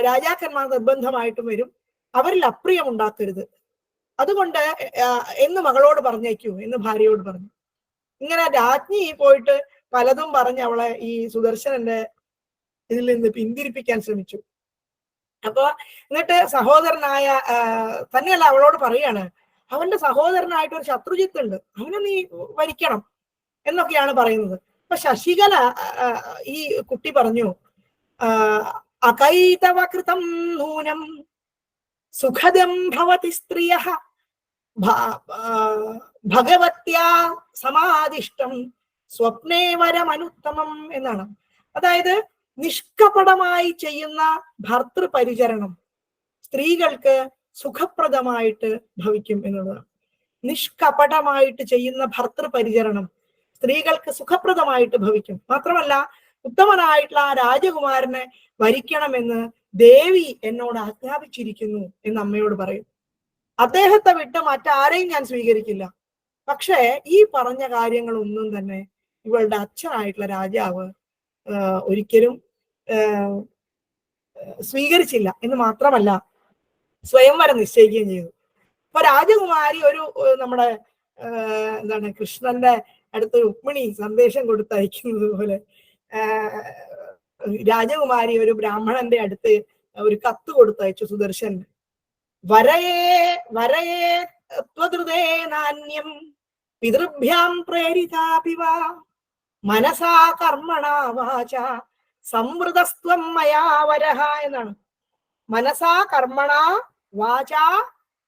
Speaker 3: രാജാക്കന്മാർ നിർബന്ധമായിട്ടും വരും, അവരിൽ അപ്രിയം ഉണ്ടാക്കരുത്, അതുകൊണ്ട് എന്ന് മകളോട് പറഞ്ഞേക്കൂ എന്ന് ഭാര്യയോട് പറഞ്ഞു. ഇങ്ങനെ രാജ്ഞി പോയിട്ട് പലതും പറഞ്ഞ് അവളെ ഈ സുദർശനന്റെ ഇതിൽ നിന്ന് പിന്തിരിപ്പിക്കാൻ ശ്രമിച്ചു. അപ്പൊ എന്നിട്ട് സഹോദരനായ തന്നെയല്ല അവളോട് പറയാണ്, അവന്റെ സഹോദരനായിട്ട് ഒരു ശത്രുജിത്ത് ഉണ്ട്, അവനെ നീ വരിക്കണം എന്നൊക്കെയാണ് പറയുന്നത്. അപ്പൊ ശശികല ഈ കുട്ടി പറഞ്ഞു, അകൈതവകൃതം നൂനം സുഖദം ഭവതി സ്ത്രീയഃ ഭഗവത്യാ സമാദിഷ്ടം സ്വപ്നേ വരമനുത്തമം എന്നാണ്. അതായത് നിഷ്കപടമായി ചെയ്യുന്ന ഭർതൃപരിചരണം സ്ത്രീകൾക്ക് സുഖപ്രദമായിട്ട് ഭവിക്കും എന്നുള്ളതാണ്. നിഷ്കപടമായിട്ട് ചെയ്യുന്ന ഭർതൃപരിചരണം സ്ത്രീകൾക്ക് സുഖപ്രദമായിട്ട് ഭവിക്കും. മാത്രമല്ല ഉത്തമനായിട്ടുള്ള ആ രാജകുമാരനെ വരിക്കണമെന്ന് ദേവി എന്നോട് ആജ്ഞാപിച്ചിരിക്കുന്നു എന്ന് അമ്മയോട് പറയും. അദ്ദേഹത്തെ വിട്ട് മറ്റാരെയും ഞാൻ സ്വീകരിക്കില്ല. പക്ഷേ ഈ പറഞ്ഞ കാര്യങ്ങളൊന്നും തന്നെ ഇവളുടെ അച്ഛനായിട്ടുള്ള രാജാവ് ഒരിക്കലും സ്വീകരിച്ചില്ല എന്ന് മാത്രമല്ല സ്വയംവരം നിശ്ചയിക്കുകയും ചെയ്തു. അപ്പൊ രാജകുമാരി ഒരു നമ്മുടെ എന്താണ് കൃഷ്ണന്റെ അടുത്ത് രുക്മിണി സന്ദേശം കൊടുത്തയക്കുന്നത് പോലെ രാജകുമാരി ഒരു ബ്രാഹ്മണന്റെ അടുത്ത് ഒരു കത്ത് കൊടുത്തയച്ചു സുദർശൻ. വരയേ വരയേ ത്വദൃതേ നാന്യം പിതൃഭ്യാം പ്രേരിതാപിവ മനസാ കർമ്മണാ വാച സംവൃതസ്ത്വം മയാ വരഹ എന്നാണ്. മനസാ കർമ്മണാ വാചാ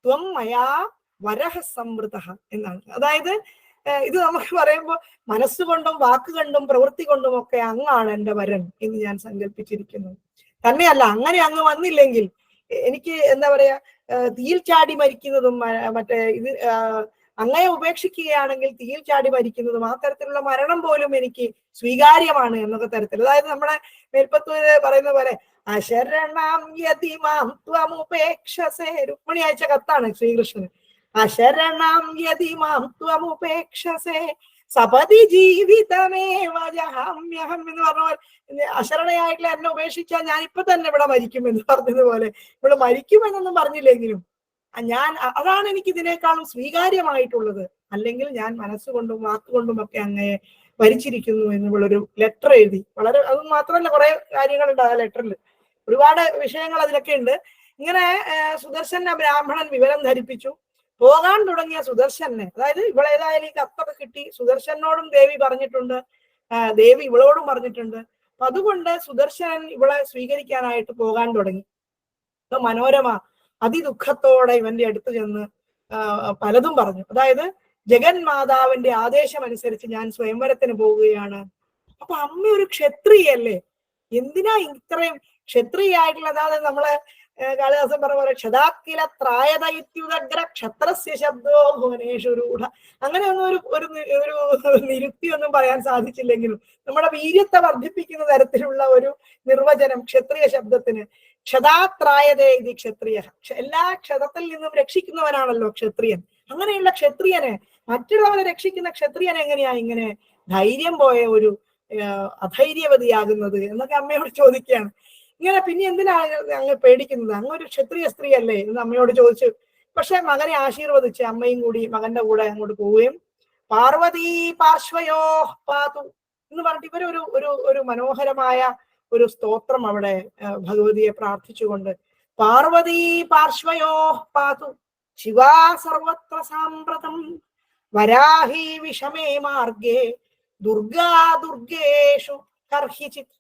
Speaker 3: ത്വം മയാ വരഹ സംവൃത എന്നാണ്. അതായത് ഇത് നമുക്ക് പറയുമ്പോൾ മനസ്സുകൊണ്ടും വാക്കുകൊണ്ടും പ്രവൃത്തി കൊണ്ടും ഒക്കെ അങ്ങാണ് എൻ്റെ വരൻ എന്ന് ഞാൻ സങ്കല്പിച്ചിരിക്കുന്നു. തന്നെയല്ല, അങ്ങനെ അങ്ങ് വന്നില്ലെങ്കിൽ എനിക്ക് എന്താ പറയാ തീയിൽ ചാടി മരിക്കുന്നതും മറ്റേ ഇത് അങ്ങയെ ഉപേക്ഷിക്കുകയാണെങ്കിൽ തീയിൽ ചാടി മരിക്കുന്നതും ആ തരത്തിലുള്ള മരണം പോലും എനിക്ക് സ്വീകാര്യമാണ് എന്നൊക്കെ തരത്തിൽ. അതായത് നമ്മുടെ മേൽപ്പത്തൂര് പറയുന്ന പോലെ അശരണം യതിമാം ത്വമുപേക്ഷസേ, രുക്മിണി അയച്ച കത്താണ് ശ്രീകൃഷ്ണന്. അശരണം യതിമാം ത്വമുപേക്ഷസേ സപതി ജീവിതമേവ ജഹാമ്യഹം എന്ന് പറഞ്ഞ പോലെ അശരണയായിട്ടുള്ള എന്നെ ഉപേക്ഷിച്ചാൽ ഞാൻ ഇപ്പൊ തന്നെ ഇവിടെ മരിക്കും എന്ന് പറഞ്ഞതുപോലെ ഇവിടെ മരിക്കുമെന്നൊന്നും പറഞ്ഞില്ലെങ്കിലും ഞാൻ അതാണ് എനിക്ക് ഇതിനേക്കാളും സ്വീകാര്യമായിട്ടുള്ളത്. അല്ലെങ്കിൽ ഞാൻ മനസ്സുകൊണ്ടും വാക്കുകൊണ്ടും ഒക്കെ അങ്ങയെ ഭരിച്ചിരിക്കുന്നു എന്നുള്ളൊരു ലെറ്റർ എഴുതി. വളരെ അത് മാത്രമല്ല, കുറെ കാര്യങ്ങളുണ്ട് ആ ലെറ്ററിൽ, ഒരുപാട് വിഷയങ്ങൾ അതിലൊക്കെ ഉണ്ട്. ഇങ്ങനെ സുദർശനെ ബ്രാഹ്മണൻ വിവരം ധരിപ്പിച്ചു. പോകാൻ തുടങ്ങിയ സുദർശനെ, അതായത് ഇവളേതായാലും ഈ കത്തൊക്കെ കിട്ടി, സുദർശനോടും ദേവി പറഞ്ഞിട്ടുണ്ട്, ദേവി ഇവളോടും പറഞ്ഞിട്ടുണ്ട്. അപ്പൊ അതുകൊണ്ട് സുദർശനൻ ഇവളെ സ്വീകരിക്കാനായിട്ട് പോകാൻ തുടങ്ങി. അപ്പൊ മനോരമ അതിദുഃഖത്തോടെ ഇവന്റെ അടുത്ത് ചെന്ന് പലതും പറഞ്ഞു. അതായത് ജഗന്മാതാവിന്റെ ആദേശം അനുസരിച്ച് ഞാൻ സ്വയംവരത്തിന് പോവുകയാണ്. അപ്പൊ അമ്മ ഒരു ക്ഷത്രിയല്ലേ, എന്തിനാ ഇത്രയും ക്ഷത്രിയായിട്ടുള്ള, അതായത് നമ്മളെ കാളിദാസൻ പറഞ്ഞ പോലെ ക്ഷതാക്കില ത്രായതയുദ്ര ക്ഷത്രസ്യ ശബ്ദോ ഭുവനേഷു രൂഢ, അങ്ങനെ ഒന്നും ഒരു നിരുക്തി ഒന്നും പറയാൻ സാധിച്ചില്ലെങ്കിലും നമ്മുടെ വീര്യത്തെ വർദ്ധിപ്പിക്കുന്ന തരത്തിലുള്ള ഒരു നിർവചനം ക്ഷത്രിയ ശബ്ദത്തിന്. ക്ഷതാത്രായതേ ഇത് ക്ഷത്രിയ, എല്ലാ ക്ഷതത്തിൽ നിന്നും രക്ഷിക്കുന്നവനാണല്ലോ ക്ഷത്രിയൻ. അങ്ങനെയുള്ള ക്ഷത്രിയനെ, മറ്റുള്ളവരെ രക്ഷിക്കുന്ന ക്ഷത്രിയൻ എങ്ങനെയാ ഇങ്ങനെ ധൈര്യം പോയ ഒരു അധൈര്യവതിയാകുന്നത് എന്നൊക്കെ അമ്മയോട് ചോദിക്കുകയാണ്. ഇങ്ങനെ പിന്നെ എന്തിനാണ് അങ്ങ് പേടിക്കുന്നത്, അങ്ങൊരു ക്ഷത്രിയ സ്ത്രീ അല്ലേ എന്ന് അമ്മയോട് ചോദിച്ചു. പക്ഷെ മകനെ ആശീർവദിച്ച് അമ്മയും കൂടി മകന്റെ കൂടെ അങ്ങോട്ട് പോവുകയും പാർവതീ പാർശ്വയോ പാതു എന്ന് പറഞ്ഞിട്ട് ഇവരൊരു ഒരു ഒരു മനോഹരമായ ഒരു സ്തോത്രം അവിടെ ഭഗവതിയെ പ്രാർത്ഥിച്ചുകൊണ്ട് പാർവതീ പാർശ്വയോ പാതു ശിവാ സർവത്ര സാമ്പ്രതം വരാഹി വിഷമേ മാർഗേ ദുർഗാ ദുർഗേഷു കർഹിചിത്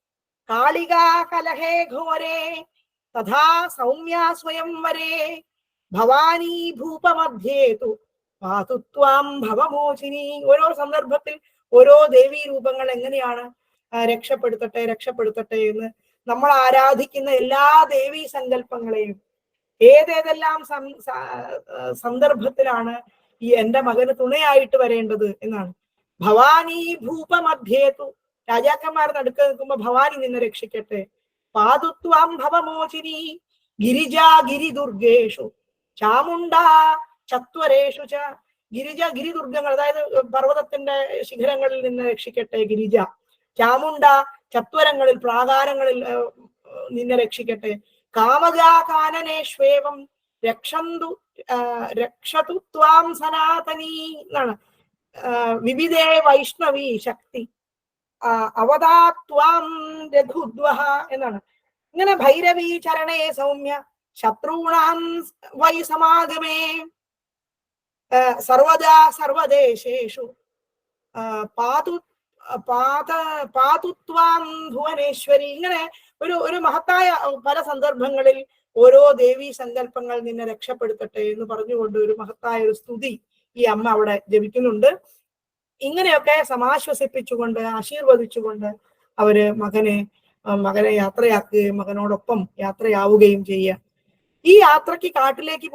Speaker 3: കാളികാ കലഹേ ഘോരേ തഥാ സൗമ്യാ സ്വയംവരേ ഭവാനി ഭൂപമധ്യേതു പാതു ത്വാം ഭവമോചിനി. ഓരോ സന്ദർഭത്തിൽ ഓരോ ദേവീ രൂപങ്ങൾ എങ്ങനെയാണ് രക്ഷപ്പെടുത്തട്ടെ രക്ഷപ്പെടുത്തട്ടെ എന്ന് നമ്മൾ ആരാധിക്കുന്ന എല്ലാ ദേവീ സങ്കല്പങ്ങളെയും ഏതേതെല്ലാം സന്ദർഭത്തിലാണ് ഈ എന്റെ മകന് തുണയായിട്ട് വരേണ്ടത് എന്നാണ്. ഭവാനി ഭൂപമധ്യേതു, രാജാക്കന്മാർ നടുക്ക് നിൽക്കുമ്പോ ഭവാനി നിന്നെ രക്ഷിക്കട്ടെ. പാതുത്വാം ഭവമോചിനി ഗിരിജാ ഗിരിദുർഗേഷു ചാമുണ്ടാ ചത്വരേഷു ച. ഗിരിദുർഗങ്ങൾ, അതായത് പർവ്വതത്തിന്റെ ശിഖരങ്ങളിൽ നിന്ന് രക്ഷിക്കട്ടെ ഗിരിജ. ചാമുണ്ട ചത്വരങ്ങളിൽ പ്രാകാരങ്ങളിൽ നിന്നെ രക്ഷിക്കട്ടെ. കാമകാ കാനനേഷ്വേവം രക്ഷതു ത്വാം സനാതനീ എന്നാണ്. വിവിധേ വൈഷ്ണവി ശക്തി അവതാത്വാം രഘുദ്വഹ എന്നാണ്. ഇങ്ങനെ ഭൈരവി ചരണേ സൗമ്യ ശത്രുണാം വൈ സമാഗമേ സർവദാ സർവദേശേഷു പാതുത്വാം ഭുവനേശ്വരി. ഇങ്ങനെ ഒരു മഹത്തായ പല സന്ദർഭങ്ങളിൽ ഓരോ ദേവീ സങ്കല്പങ്ങൾ നിന്നെ രക്ഷപ്പെടുത്തട്ടെ എന്ന് പറഞ്ഞുകൊണ്ട് ഒരു മഹത്തായ ഒരു സ്തുതി ഈ അമ്മ അവിടെ ജപിക്കുന്നുണ്ട്. ഇങ്ങനെയൊക്കെ സമാശ്വസിപ്പിച്ചുകൊണ്ട് ആശീർവദിച്ചുകൊണ്ട് അവര് മകനെ യാത്രയാക്കുകയും മകനോടൊപ്പം യാത്രയാവുകയും ചെയ്യുക. ഈ യാത്രക്ക് കാട്ടിലേക്ക്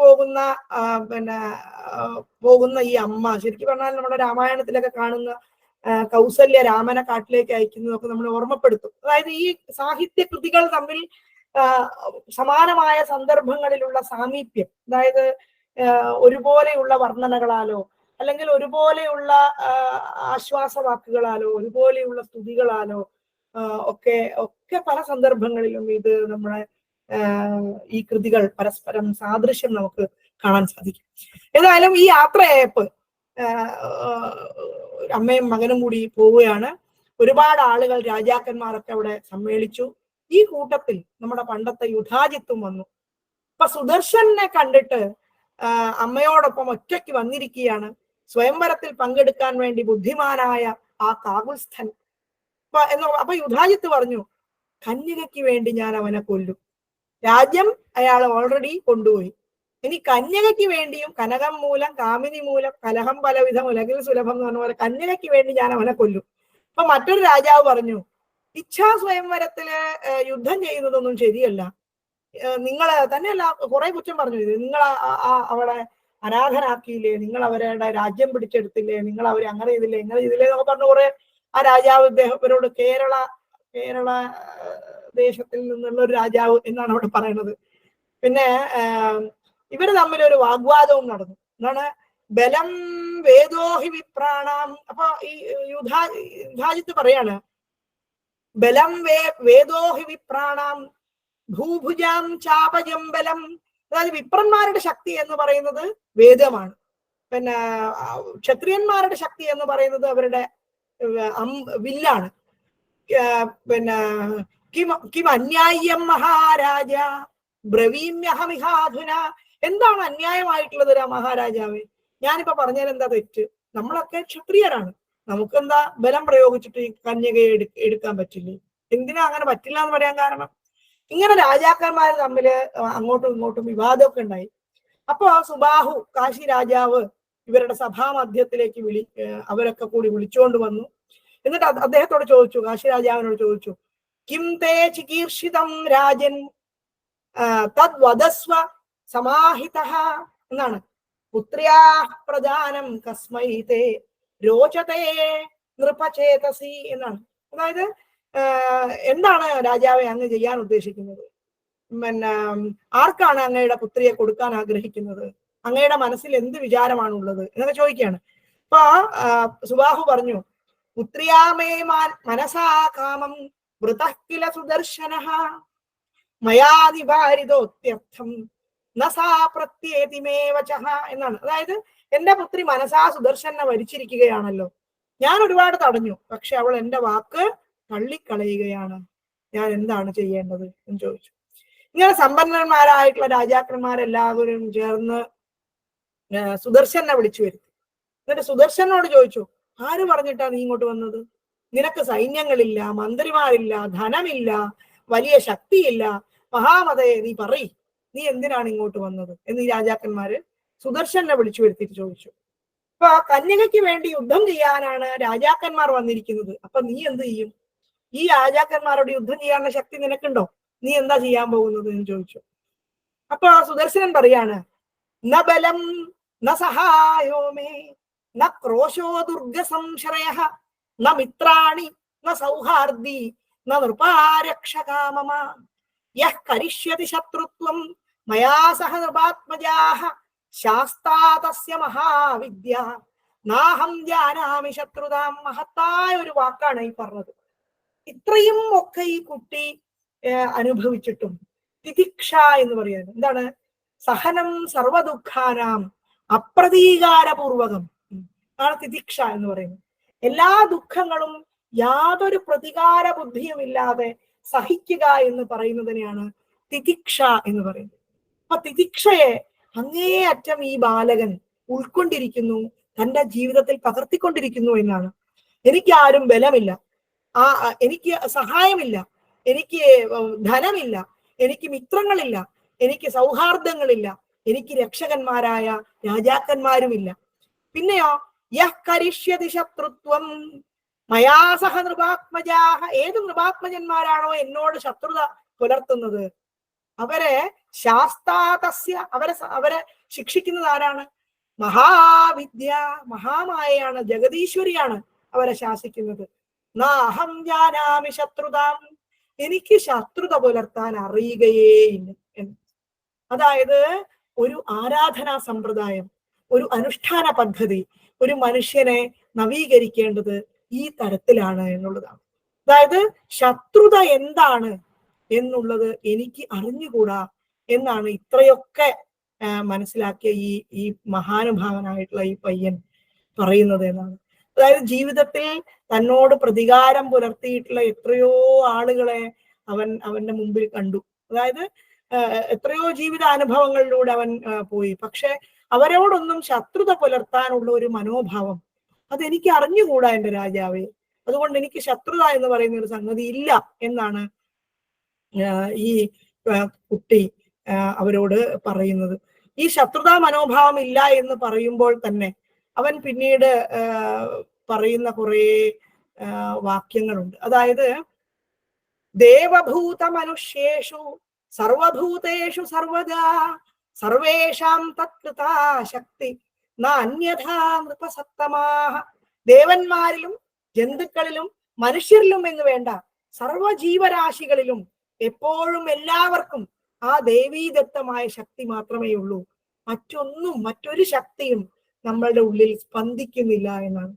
Speaker 3: പോകുന്ന ഈ അമ്മ ശരിക്കും പറഞ്ഞാൽ നമ്മുടെ രാമായണത്തിലൊക്കെ കാണുന്ന കൗസല്യ രാമനെ കാട്ടിലേക്ക് അയക്കുന്നതൊക്കെ നമ്മൾ ഓർമ്മപ്പെടുത്തും. അതായത് ഈ സാഹിത്യ കൃതികൾ തമ്മിൽ സമാനമായ സന്ദർഭങ്ങളിലുള്ള സാമീപ്യം, അതായത് ഒരുപോലെയുള്ള വർണ്ണനകളാലോ അല്ലെങ്കിൽ ഒരുപോലെയുള്ള ആശ്വാസവാക്കുകളാലോ ഒരുപോലെയുള്ള സ്തുതികളാലോ ഒക്കെ പല സന്ദർഭങ്ങളിലും ഇത് നമ്മളെ ഈ കൃതികൾ പരസ്പരം സാദൃശ്യം നമുക്ക് കാണാൻ സാധിക്കും. ഏതായാലും ഈ യാത്രയയപ്പ് അമ്മയും മകനും കൂടി പോവുകയാണ്. ഒരുപാട് ആളുകൾ, രാജാക്കന്മാരൊക്കെ അവിടെ സമ്മേളിച്ചു. ഈ കൂട്ടത്തിൽ നമ്മുടെ പണ്ടത്തെ യുധാജിത്തും വന്നു. അപ്പൊ സുദർശനെ കണ്ടിട്ട് അമ്മയോടൊപ്പം ഒറ്റയ്ക്ക് വന്നിരിക്കുകയാണ്. സ്വയംവരത്തിൽ പങ്കെടുക്കാൻ വേണ്ടി ബുദ്ധിമാനായ ആ കാകുൽസ്ഥൻ. അപ്പൊ യുധാജിത്ത് പറഞ്ഞു, കന്യകയ്ക്ക് വേണ്ടി ഞാൻ അവനെ കൊല്ലും. രാജ്യം അയാൾ ഓൾറെഡി കൊണ്ടുപോയി. ഇനി കന്യകയ്ക്ക് വേണ്ടിയും, കനകം മൂലം കാമിനി മൂലം കലഹം പലവിധം ഉലകിൽ സുലഭം എന്ന് പറഞ്ഞ പോലെ കന്യകയ്ക്ക് വേണ്ടി ഞാൻ അവനെ കൊല്ലും. അപ്പൊ മറ്റൊരു രാജാവ് പറഞ്ഞു, ഇച്ഛാ സ്വയംവരത്തില് യുദ്ധം ചെയ്യുന്നതൊന്നും ശരിയല്ല. നിങ്ങള് തന്നെയല്ല, കുറെ കുറ്റം പറഞ്ഞു. നിങ്ങൾ അവളെ അനാഥനാക്കിയില്ലേ, നിങ്ങൾ അവരുടെ രാജ്യം പിടിച്ചെടുത്തില്ലേ, നിങ്ങൾ അവരെ അങ്ങനെ ചെയ്തില്ലേ, ഇങ്ങനെ ചെയ്തില്ലേ എന്നൊക്കെ പറഞ്ഞു കുറെ ആ രാജാവ് ഇവരോട്, കേരള ദേശത്തിൽ നിന്നുള്ള ഒരു രാജാവ് എന്നാണ് അവിടെ പറയുന്നത്. പിന്നെ ഇവര് തമ്മിൽ ഒരു വാഗ്വാദവും നടന്നു. എന്താണ്? ബലം വേദോഹി വിപ്രാണാം. അപ്പൊ ഈ യുധാജിത്ത് പറയാണ്, ബലം വേദോഹി വിപ്രാണാം ഭൂഭുജാം ചാപജം ബലം. അതായത് വിപ്രന്മാരുടെ ശക്തി എന്ന് പറയുന്നത് വേദമാണ്. പിന്നെ ക്ഷത്രിയന്മാരുടെ ശക്തി എന്ന് പറയുന്നത് അവരുടെ വില്ലാണ്. പിന്നെ കിം അന്യായം മഹാരാജ ബ്രവീമ്യഹമിഹാധുന. എന്താണ് അന്യായമായിട്ടുള്ളത് മഹാരാജാവേ? ഞാനിപ്പോ പറഞ്ഞാൽ എന്താ തെറ്റ്? നമ്മളൊക്കെ ക്ഷത്രിയരാണ്, നമുക്കെന്താ ബലം പ്രയോഗിച്ചിട്ട് ഈ കന്യകയെ എടുക്കാൻ പറ്റില്ലേ? എന്തിനാ അങ്ങനെ പറ്റില്ല എന്ന് പറയാൻ കാരണം? ഇങ്ങനെ രാജാക്കന്മാർ തമ്മില് അങ്ങോട്ടും ഇങ്ങോട്ടും വിവാദമൊക്കെ ഉണ്ടായി. അപ്പൊ സുബാഹു, കാശി രാജാവ്, ഇവരുടെ സഭാമധ്യത്തിലേക്ക് അവരൊക്കെ കൂടി വിളിച്ചുകൊണ്ട് വന്നു. എന്നിട്ട് അദ്ദേഹത്തോട് ചോദിച്ചു, കാശി രാജാവിനോട് ചോദിച്ചു, കിം തേ ചികീർഷിതം രാജൻ തദ് വദസ്വ സമാഹിതഃ എന്നാണ്. പുത്ര്യാ പ്രദാനം കസ്മൈ തേ രോചതേ നൃപചേതസി എന്നാണ്. അതായത് എന്താണ് രാജാവെ അങ്ങ് ചെയ്യാൻ ഉദ്ദേശിക്കുന്നത്? പിന്നെ ആർക്കാണ് അങ്ങയുടെ പുത്രിയെ കൊടുക്കാൻ ആഗ്രഹിക്കുന്നത്? അങ്ങയുടെ മനസ്സിൽ എന്ത് വിചാരമാണുള്ളത് എന്നൊക്കെ ചോദിക്കുകയാണ്. അപ്പൊ സുബാഹു പറഞ്ഞു, പുത്രിയാമേ മനസാ കാമം വൃതഃ കില സുദർശനഃ മയാ നിവാരിതോത്യർത്ഥം നസാ പ്രത്യേതിമേ വചഃ എന്നാണ്. അതായത് എന്റെ പുത്രി മനസാ സുദർശനെ വരിച്ചിരിക്കുകയാണല്ലോ, ഞാൻ ഒരുപാട് തടഞ്ഞു, പക്ഷെ അവൾ എന്റെ വാക്ക് തള്ളിക്കളയുകയാണ്. ഞാൻ എന്താണ് ചെയ്യേണ്ടത് എന്ന് ചോദിച്ചു. ഇങ്ങനെ സമ്പന്നന്മാരായിട്ടുള്ള രാജാക്കന്മാരെല്ലാവരും ചേർന്ന് സുദർശനെ വിളിച്ചു വരുത്തി. എന്നിട്ട് സുദർശനോട് ചോദിച്ചു, ആര് പറഞ്ഞിട്ടാ നീ ഇങ്ങോട്ട് വന്നത്? നിനക്ക് സൈന്യങ്ങളില്ല, മന്ത്രിമാരില്ല, ധനമില്ല, വലിയ ശക്തിയില്ല, മഹാമതയെ നീ പറയ്, നീ എന്തിനാണ് ഇങ്ങോട്ട് വന്നത് എന്ന് ഈ രാജാക്കന്മാര് സുദർശനെ വിളിച്ചു വരുത്തിയിട്ട് ചോദിച്ചു. അപ്പൊ കന്യകയ്ക്ക് വേണ്ടി യുദ്ധം ചെയ്യാനാണ് രാജാക്കന്മാർ വന്നിരിക്കുന്നത്. അപ്പൊ നീ എന്ത് ചെയ്യും? ഈ രാജാക്കന്മാരോട് യുദ്ധം ചെയ്യാനുള്ള ശക്തി നിനക്കുണ്ടോ? നീ എന്താ ചെയ്യാൻ പോകുന്നത് എന്ന് ചോദിച്ചു. അപ്പൊ സുദർശനൻ പറയാണ്, ന ബലം ന സഹായോ മേ ന ക്രോശോ ദുർഗ സംശ്രയഃ ന മിത്രാണി ന സൗഹാർദ്ദി ന നൃപാരക്ഷകാമമ യഃ കരിഷ്യതി ശത്രുത്വം മയാ സഹ നൃപാത്മജാഃ ശാസ്താ തസ്യ മഹാവിദ്യ നാഹം ജാനാമി ശത്രുതാം. മഹത്തായ ഒരു വാക്കാണ് ഈ പറഞ്ഞത്. ഇത്രയും ഒക്കെ ഈ കുട്ടി അനുഭവിച്ചിട്ടും തിതിക്ഷ എന്ന് പറയുന്നത് എന്താണ്? സഹനം സർവദുഃഖാനാം അപ്രതീകാരപൂർവകം ആണ് തിതിക്ഷ എന്ന് പറയുന്നത്. എല്ലാ ദുഃഖങ്ങളും യാതൊരു പ്രതികാര ബുദ്ധിയും ഇല്ലാതെ സഹിക്കുക എന്ന് പറയുന്നതിനെയാണ് തിതിക്ഷ എന്ന് പറയുന്നത്. അപ്പൊ തിതിക്ഷയെ അങ്ങേയറ്റം ഈ ബാലകൻ ഉൾക്കൊണ്ടിരിക്കുന്നു, തന്റെ ജീവിതത്തിൽ പകർത്തിക്കൊണ്ടിരിക്കുന്നു എന്നാണ്. എനിക്ക് ആരും ബലമില്ല, എനിക്ക് സഹായമില്ല, എനിക്ക് ധനമില്ല, എനിക്ക് മിത്രങ്ങളില്ല, എനിക്ക് സൗഹാർദ്ദങ്ങളില്ല, എനിക്ക് രക്ഷകന്മാരായ രാജാക്കന്മാരുമില്ല. പിന്നെയോ യഃ കരിഷ്യതി ശത്രുത്വം മയാ സഹ നൃപാത്മജാഃ. ഏത് നൃപാത്മജന്മാരാണോ എന്നോട് ശത്രുത പുലർത്തുന്നത് അവരെ ശാസ്താതസ്യ, അവരെ ശിക്ഷിക്കുന്നത് ആരാണ്? മഹാവിദ്യ, മഹാമായയാണ്, ജഗദീശ്വരിയാണ് അവരെ ശാസിക്കുന്നത്. നാഹം ജാനാമി ശത്രുതാം, എനിക്ക് ശത്രുത പുലർത്താൻ അറിയുകയേയില്ല എന്ന്. അതായത് ഒരു ആരാധനാ സമ്പ്രദായം, ഒരു അനുഷ്ഠാന പദ്ധതി ഒരു മനുഷ്യനെ നവീകരിക്കേണ്ടത് ഈ തരത്തിലാണ് എന്നുള്ളതാണ്. അതായത് ശത്രുത എന്താണ് എന്നുള്ളത് എനിക്ക് അറിഞ്ഞുകൂടാ എന്നാണ് ഇത്രയൊക്കെ മനസ്സിലാക്കിയ ഈ മഹാനുഭാവനായിട്ടുള്ള ഈ പയ്യൻ പറയുന്നത് എന്നാണ്. അതായത് ജീവിതത്തിൽ തന്നോട് പ്രതികാരം പുലർത്തിയിട്ടുള്ള എത്രയോ ആളുകളെ അവന്റെ മുമ്പിൽ കണ്ടു. അതായത് എത്രയോ ജീവിതാനുഭവങ്ങളിലൂടെ അവൻ പോയി. പക്ഷെ അവരോടൊന്നും ശത്രുത പുലർത്താനുള്ള ഒരു മനോഭാവം അതെനിക്ക് അറിഞ്ഞുകൂടാ എന്റെ രാജാവേ. അതുകൊണ്ട് എനിക്ക് ശത്രുത എന്ന് പറയുന്ന ഒരു സംഗതി ഇല്ല എന്നാണ് ഈ കുട്ടി അവരോട് പറയുന്നത്. ഈ ശത്രുതാ മനോഭാവം ഇല്ല എന്ന് പറയുമ്പോൾ തന്നെ അവൻ പിന്നീട് പറയുന്ന കുറെ വാക്യങ്ങളുണ്ട്. അതായത് ദേവഭൂത മനുഷ്യേഷു സർവഭൂതേഷു സർവദാ സർവേഷാം തത്കൃതാ ശക്തി അന്യഥാ നൃപസത്തമാഹ. ദേവന്മാരിലും ജന്തുക്കളിലും മനുഷ്യരിലും എന്ന് വേണ്ട സർവജീവരാശികളിലും എപ്പോഴും എല്ലാവർക്കും ആ ദേവീദത്തമായ ശക്തി മാത്രമേ ഉള്ളൂ. മറ്റൊരു ശക്തിയും നമ്മളുടെ ഉള്ളിൽ സ്പന്ദിക്കുന്നില്ല എന്നാണ്.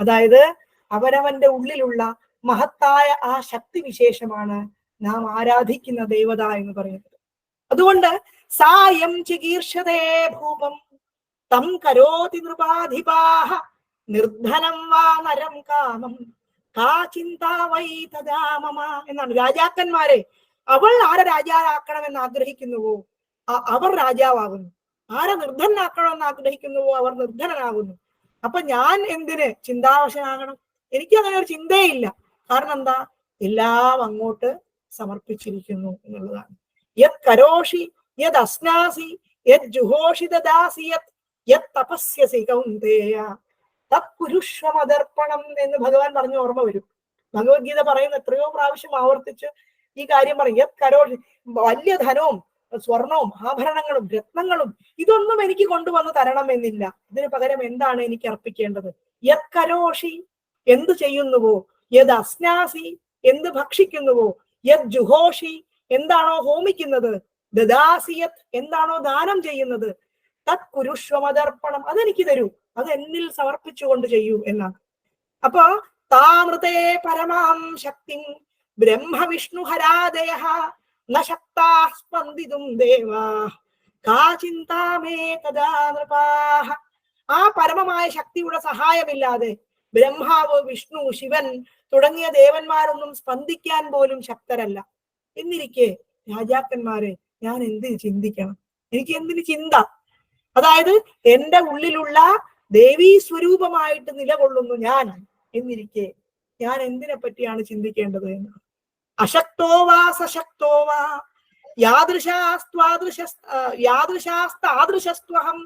Speaker 3: അതായത് അവരവന്റെ ഉള്ളിലുള്ള മഹത്തായ ആ ശക്തി വിശേഷമാണ് നാം ആരാധിക്കുന്ന ദേവത എന്ന് പറയുന്നത്. അതുകൊണ്ട് സായം ചികീർഷതേ ഭൂപം തം കരോതി നൃപാധിപാഹ നിർധനം വാ നരം കാമം കാ ചിന്താ വൈ തദാ മമ എന്നാണ്. രാജാക്കന്മാരെ, അവൾ ആരെ രാജാവാക്കണമെന്ന് ആഗ്രഹിക്കുന്നുവോ അവർ രാജാവാകുന്നു, ആരെ നിർധനാക്കണമെന്ന് ആഗ്രഹിക്കുന്നുവോ അവർ നിർധനനാകുന്നു. അപ്പൊ ഞാൻ എന്തിന് ചിന്താവശനാകണം? എനിക്ക് അങ്ങനെ ഒരു ചിന്തയില്ല. കാരണം എന്താ? എല്ലാം അങ്ങോട്ട് സമർപ്പിച്ചിരിക്കുന്നു എന്നുള്ളതാണ്. യത് കരോഷി യത് അസ്നാസി യത് ജുഹോഷി ദദാസി യത് തപസ്യസി കൗന്ദേയ തത് കുരുഷ്വമദർപ്പണം എന്ന് ഭഗവാൻ പറഞ്ഞ ഓർമ്മ വരും. ഭഗവത്ഗീത പറയുന്ന എത്രയോ പ്രാവശ്യം ആവർത്തിച്ച് ഈ കാര്യം പറയും. യത് കരോഷി, വലിയ ധനവും സ്വർണവും ആഭരണങ്ങളും രത്നങ്ങളും ഇതൊന്നും എനിക്ക് കൊണ്ടുവന്ന് തരണമെന്നില്ല. ഇതിന് പകരം എന്താണ് എനിക്ക് അർപ്പിക്കേണ്ടത്? യത് കരോഷി, എന്ത് ചെയ്യുന്നുവോ, യത് അസ്നാസി, എന്ത് ഭക്ഷിക്കുന്നുവോ, യത് ജുഹോഷി, എന്താണോ ഹോമിക്കുന്നത്, ദദാസിയത്, എന്താണോ ദാനം ചെയ്യുന്നത്, തത് കുരുഷ്വമദർപ്പണം, അതെനിക്ക് തരൂ, അത് എന്നിൽ സമർപ്പിച്ചുകൊണ്ട് ചെയ്യൂ എന്നാണ്. അപ്പൊ താമൃതേ പരമാം ശക്തി ബ്രഹ്മവിഷ്ണു ഹരാദയ ന ശക്താ സ്പന്ദിതും ദേവാ കാ ചിന്താമേ തദാ നൃപാഹ. ആ പരമമായ ശക്തിയുടെ സഹായമില്ലാതെ ബ്രഹ്മാവ്, വിഷ്ണു, ശിവൻ തുടങ്ങിയ ദേവന്മാരൊന്നും സ്പന്ദിക്കാൻ പോലും ശക്തരല്ല. എന്നിരിക്കെ രാജാക്കന്മാരെ ഞാൻ എന്തിന് ചിന്തിക്കണം? എനിക്ക് എന്തിന് ചിന്ത? അതായത് എന്റെ ഉള്ളിലുള്ള ദേവീ സ്വരൂപമായിട്ട് നിലകൊള്ളുന്നു ഞാൻ എന്നിരിക്കെ ഞാൻ എന്തിനെ പറ്റിയാണ് ചിന്തിക്കേണ്ടത് എന്ന്. അശക്തോവാ സശക്തോവാ യാദൃശാസ്താദൃശസ്ത്വഹം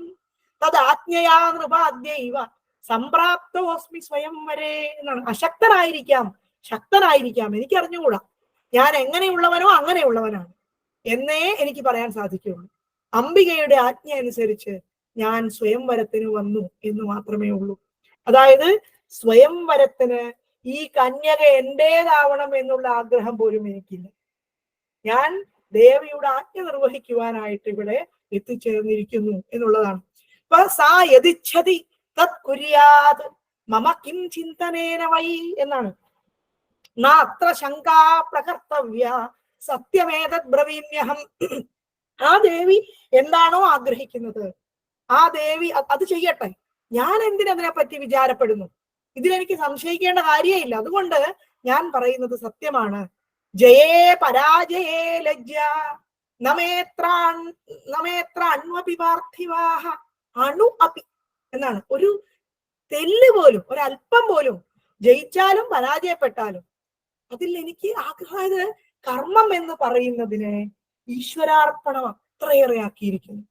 Speaker 3: തദാജ്ഞയാ നൃപാദ്യൈവ സംപ്രാപ്തോസ്മി സ്വയംവരേ എന്നാണ്. അശക്തനായിരിക്കാം, ശക്തനായിരിക്കാം, എനിക്ക് അറിഞ്ഞുകൂടാ. ഞാൻ എങ്ങനെയുള്ളവനോ അങ്ങനെയുള്ളവനാണ് എന്നേ എനിക്ക് പറയാൻ സാധിക്കുകയുള്ളൂ. അംബികയുടെ ആജ്ഞ അനുസരിച്ച് ഞാൻ സ്വയംവരത്തിന് വന്നു എന്ന് മാത്രമേ ഉള്ളൂ. അതായത് സ്വയംവരത്തിന് ഈ കന്യക എന്റേതാവണം എന്നുള്ള ആഗ്രഹം പോലും എനിക്കില്ല. ഞാൻ ദേവിയുടെ ആജ്ഞ നിർവഹിക്കുവാനായിട്ട് ഇവിടെ എത്തിച്ചേർന്നിരിക്കുന്നു എന്നുള്ളതാണ്. അപ്പൊ സാ യദിച്ഛതി തത് കുര്യാത് മമ കിം ചിന്തനേന വൈ എന്നാണ്. ന അത്ര ശങ്കാ പ്രകർത്തവ്യ സത്യമേതത് ബ്രവീമ്യഹം. ആ ദേവി എന്താണോ ആഗ്രഹിക്കുന്നത് ആ ദേവി അത് ചെയ്യട്ടെ. ഞാൻ എന്തിനതിനെ പറ്റി വിചാരപ്പെടുന്നു? ഇതിലെനിക്ക് സംശയിക്കേണ്ട കാര്യമില്ല. അതുകൊണ്ട് ഞാൻ പറയുന്നത് സത്യമാണ്. ജയേ പരാജയേ ലജ്ജ നമേത്ര അണ്വപി പാർത്ഥിവാഹ അണു അപി എന്നാണ്. ഒരു തെല്ല് പോലും, ഒരല്പം പോലും, ജയിച്ചാലും പരാജയപ്പെട്ടാലും അതിൽ എനിക്ക് ആഗ്രഹമായത് കർമ്മം എന്ന് പറയുന്നതിനെ ഈശ്വരാർപ്പണം അത്രയേറെ ആക്കിയിരിക്കുന്നു.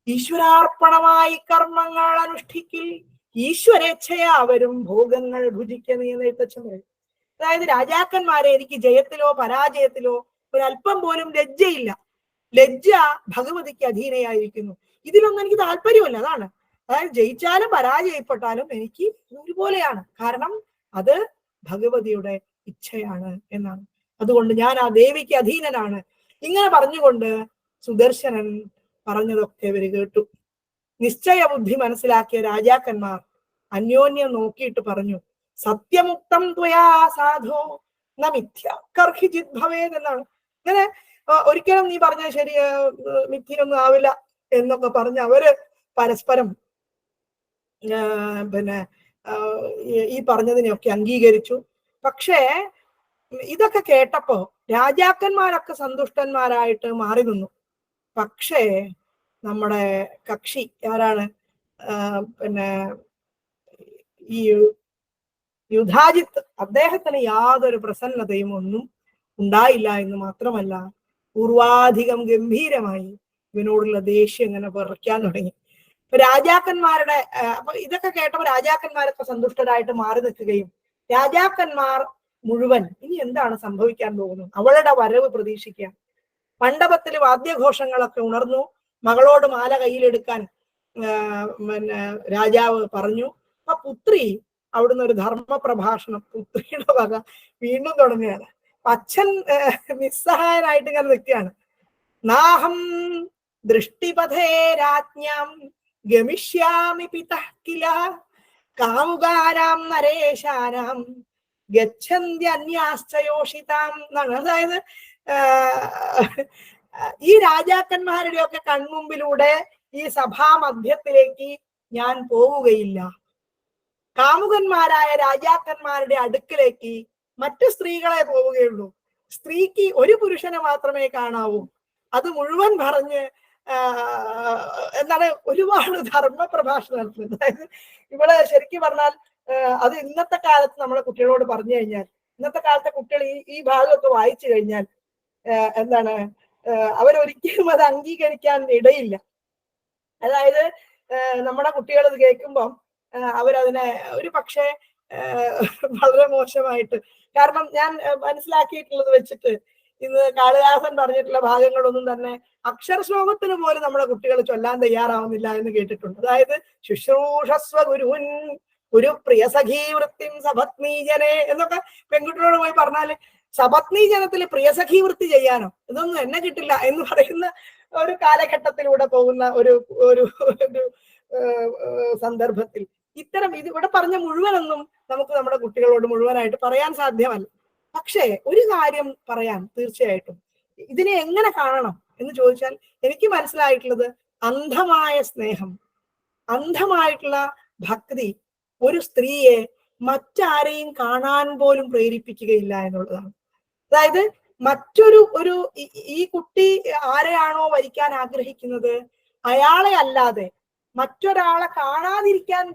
Speaker 3: ഈശ്വരാർപ്പണമായി കർമ്മങ്ങൾ അനുഷ്ഠിക്കിൽ ഈശ്വരേച്ഛയാ അവരും ഭോഗങ്ങൾ ഭുജിക്കുന്ന എഴുത്തച്ഛൻ പറയും. അതായത് രാജാക്കന്മാരെ, എനിക്ക് ജയത്തിലോ പരാജയത്തിലോ ഒരല്പം പോലും ലജ്ജയില്ല. ലജ്ജ ഭഗവതിക്ക് അധീനയായിരിക്കുന്നു. ഇതിലൊന്നും എനിക്ക് താല്പര്യമില്ല. അതാണ്. അതായത് ജയിച്ചാലും പരാജയപ്പെട്ടാലും എനിക്ക് ഒരുപോലെയാണ്. കാരണം അത് ഭഗവതിയുടെ ഇച്ഛയാണ് എന്നാണ്. അതുകൊണ്ട് ഞാൻ ആ ദേവിക്ക് അധീനനാണ്. ഇങ്ങനെ പറഞ്ഞുകൊണ്ട് സുദർശനൻ പറഞ്ഞതൊക്കെ ഇവര് കേട്ടു. നിശ്ചയ ബുദ്ധി മനസ്സിലാക്കിയ രാജാക്കന്മാർ അന്യോന്യം നോക്കിയിട്ട് പറഞ്ഞു, സത്യമുക്തം ത്വയാ സാധോ ന മിഥ്യാ കർഹിചിത് ഭവേത് എന്നാണ്. ഇങ്ങനെ ഒരിക്കലും നീ പറഞ്ഞ ശരി മിഥ്യയൊന്നും ആവില്ല എന്നൊക്കെ പറഞ്ഞ് അവര് പരസ്പരം പിന്നെ ഈ പറഞ്ഞതിനെയൊക്കെ അംഗീകരിച്ചു. പക്ഷേ ഇതൊക്കെ കേട്ടപ്പോ രാജാക്കന്മാരൊക്കെ സന്തുഷ്ടന്മാരായിട്ട് മാറി നിന്നു. പക്ഷേ നമ്മുടെ കക്ഷി ആരാണ്, പിന്നെ ഈ യുധാജിത്ത്, അദ്ദേഹത്തിന് യാതൊരു പ്രസന്നതയും ഒന്നും ഉണ്ടായില്ല എന്ന് മാത്രമല്ല പൂർവാധികം ഗംഭീരമായി ഇവനോടുള്ള ദേഷ്യം ഇങ്ങനെ വിറയ്ക്കാൻ തുടങ്ങി. രാജാക്കന്മാരുടെ അപ്പൊ ഇതൊക്കെ കേട്ടപ്പോൾ രാജാക്കന്മാരൊക്കെ സന്തുഷ്ടരായിട്ട് മാറി നിൽക്കുകയും രാജാക്കന്മാർ മുഴുവൻ ഇനി എന്താണ് സംഭവിക്കാൻ പോകുന്നത്, അവളുടെ വരവ് പ്രതീക്ഷിക്കാം. മണ്ഡപത്തിൽ വാദ്യഘോഷങ്ങളൊക്കെ ഉണർന്നു. മകളോട് മാല കയ്യിലെടുക്കാൻ പിന്നെ രാജാവ് പറഞ്ഞു. അപ്പൊ പുത്രി അവിടുന്ന് ഒരു ധർമ്മ പ്രഭാഷണം പുത്രിയുടെ വക വീണ്ടും തുടങ്ങുകയാണ്. അച്ഛൻ നിസ്സഹായനായിട്ട് ഇങ്ങനെ നിൽക്കുകയാണ്. നാഹം ദൃഷ്ടിപഥേ രാജ്ഞാം ഗമിഷ്യാമി പിതഃ കില കാമുകാരാം നരേശാനാം ഗച്ഛന്ത്യന്യാശ്ചയോഷിതാം എന്നാണ്. അതായത് ഈ രാജാക്കന്മാരുടെയൊക്കെ കൺമുമ്പിലൂടെ ഈ സഭാമധ്യത്തിലേക്ക് ഞാൻ പോവുകയില്ല. കാമുകന്മാരായ രാജാക്കന്മാരുടെ അടുക്കിലേക്ക് മറ്റു സ്ത്രീകളെ പോവുകയുള്ളൂ. സ്ത്രീക്ക് ഒരു പുരുഷനെ മാത്രമേ കാണാവൂ. അത് മുഴുവൻ പറഞ്ഞ് എന്താണ് ഒരുപാട് ധർമ്മ പ്രഭാഷണം നടത്തുന്നത്. അതായത് ഇവിടെ ശരിക്കും പറഞ്ഞാൽ അത് ഇന്നത്തെ കാലത്ത് നമ്മളെ കുട്ടികളോട് പറഞ്ഞു കഴിഞ്ഞാൽ, ഇന്നത്തെ കാലത്തെ കുട്ടികൾ ഈ ഭാഗമൊക്കെ വായിച്ചു കഴിഞ്ഞാൽ എന്താണ് അവരൊരിക്കലും അത് അംഗീകരിക്കാൻ ഇടയില്ല. അതായത് നമ്മുടെ കുട്ടികൾ ഇത് കേൾക്കുമ്പം അവരതിനെ ഒരു പക്ഷേ വളരെ മോശമായിട്ട്, കാരണം ഞാൻ മനസ്സിലാക്കിയിട്ടുള്ളത് വെച്ചിട്ട് ഇന്ന് കാളിദാസൻ പറഞ്ഞിട്ടുള്ള ഭാഗങ്ങളൊന്നും തന്നെ അക്ഷരശ്ലോകത്തിന് പോലും നമ്മുടെ കുട്ടികൾ ചൊല്ലാൻ തയ്യാറാവുന്നില്ല എന്ന് കേട്ടിട്ടുണ്ട്. അതായത് ശുശ്രൂഷസ്വ ഗുരുൻ ഒരു പ്രിയ സഖീ വൃത്തിം സപത്നീജനെ എന്നൊക്കെ പെൺകുട്ടികളോട് പോയി പറഞ്ഞാല് സപത്നീജനത്തിൽ പ്രിയസഖീ വൃത്തി ചെയ്യാനോ ഇതൊന്നും എന്നെ കിട്ടില്ല എന്ന് പറയുന്ന ഒരു കാലഘട്ടത്തിലൂടെ പോകുന്ന ഒരു സന്ദർഭത്തിൽ ഇത്തരം ഇത് ഇവിടെ പറഞ്ഞ മുഴുവനൊന്നും നമുക്ക് നമ്മുടെ കുട്ടികളോട് മുഴുവനായിട്ട് പറയാൻ സാധ്യമല്ല. പക്ഷേ ഒരു കാര്യം പറയാം തീർച്ചയായിട്ടും, ഇതിനെ എങ്ങനെ കാണണം എന്ന് ചോദിച്ചാൽ എനിക്ക് മനസ്സിലായിട്ടുള്ളത് അന്ധമായ സ്നേഹം, അന്ധമായിട്ടുള്ള ഭക്തി ഒരു സ്ത്രീയെ മറ്റാരെയും കാണാൻ പോലും പ്രേരിപ്പിക്കുകയില്ല എന്നുള്ളതാണ്. അതായത് ഈ കുട്ടി ആരെയാണോ വരിക്കാൻ ആഗ്രഹിക്കുന്നത് അയാളെ അല്ലാതെ മറ്റൊരാളെ കാണാതിരിക്കാൻ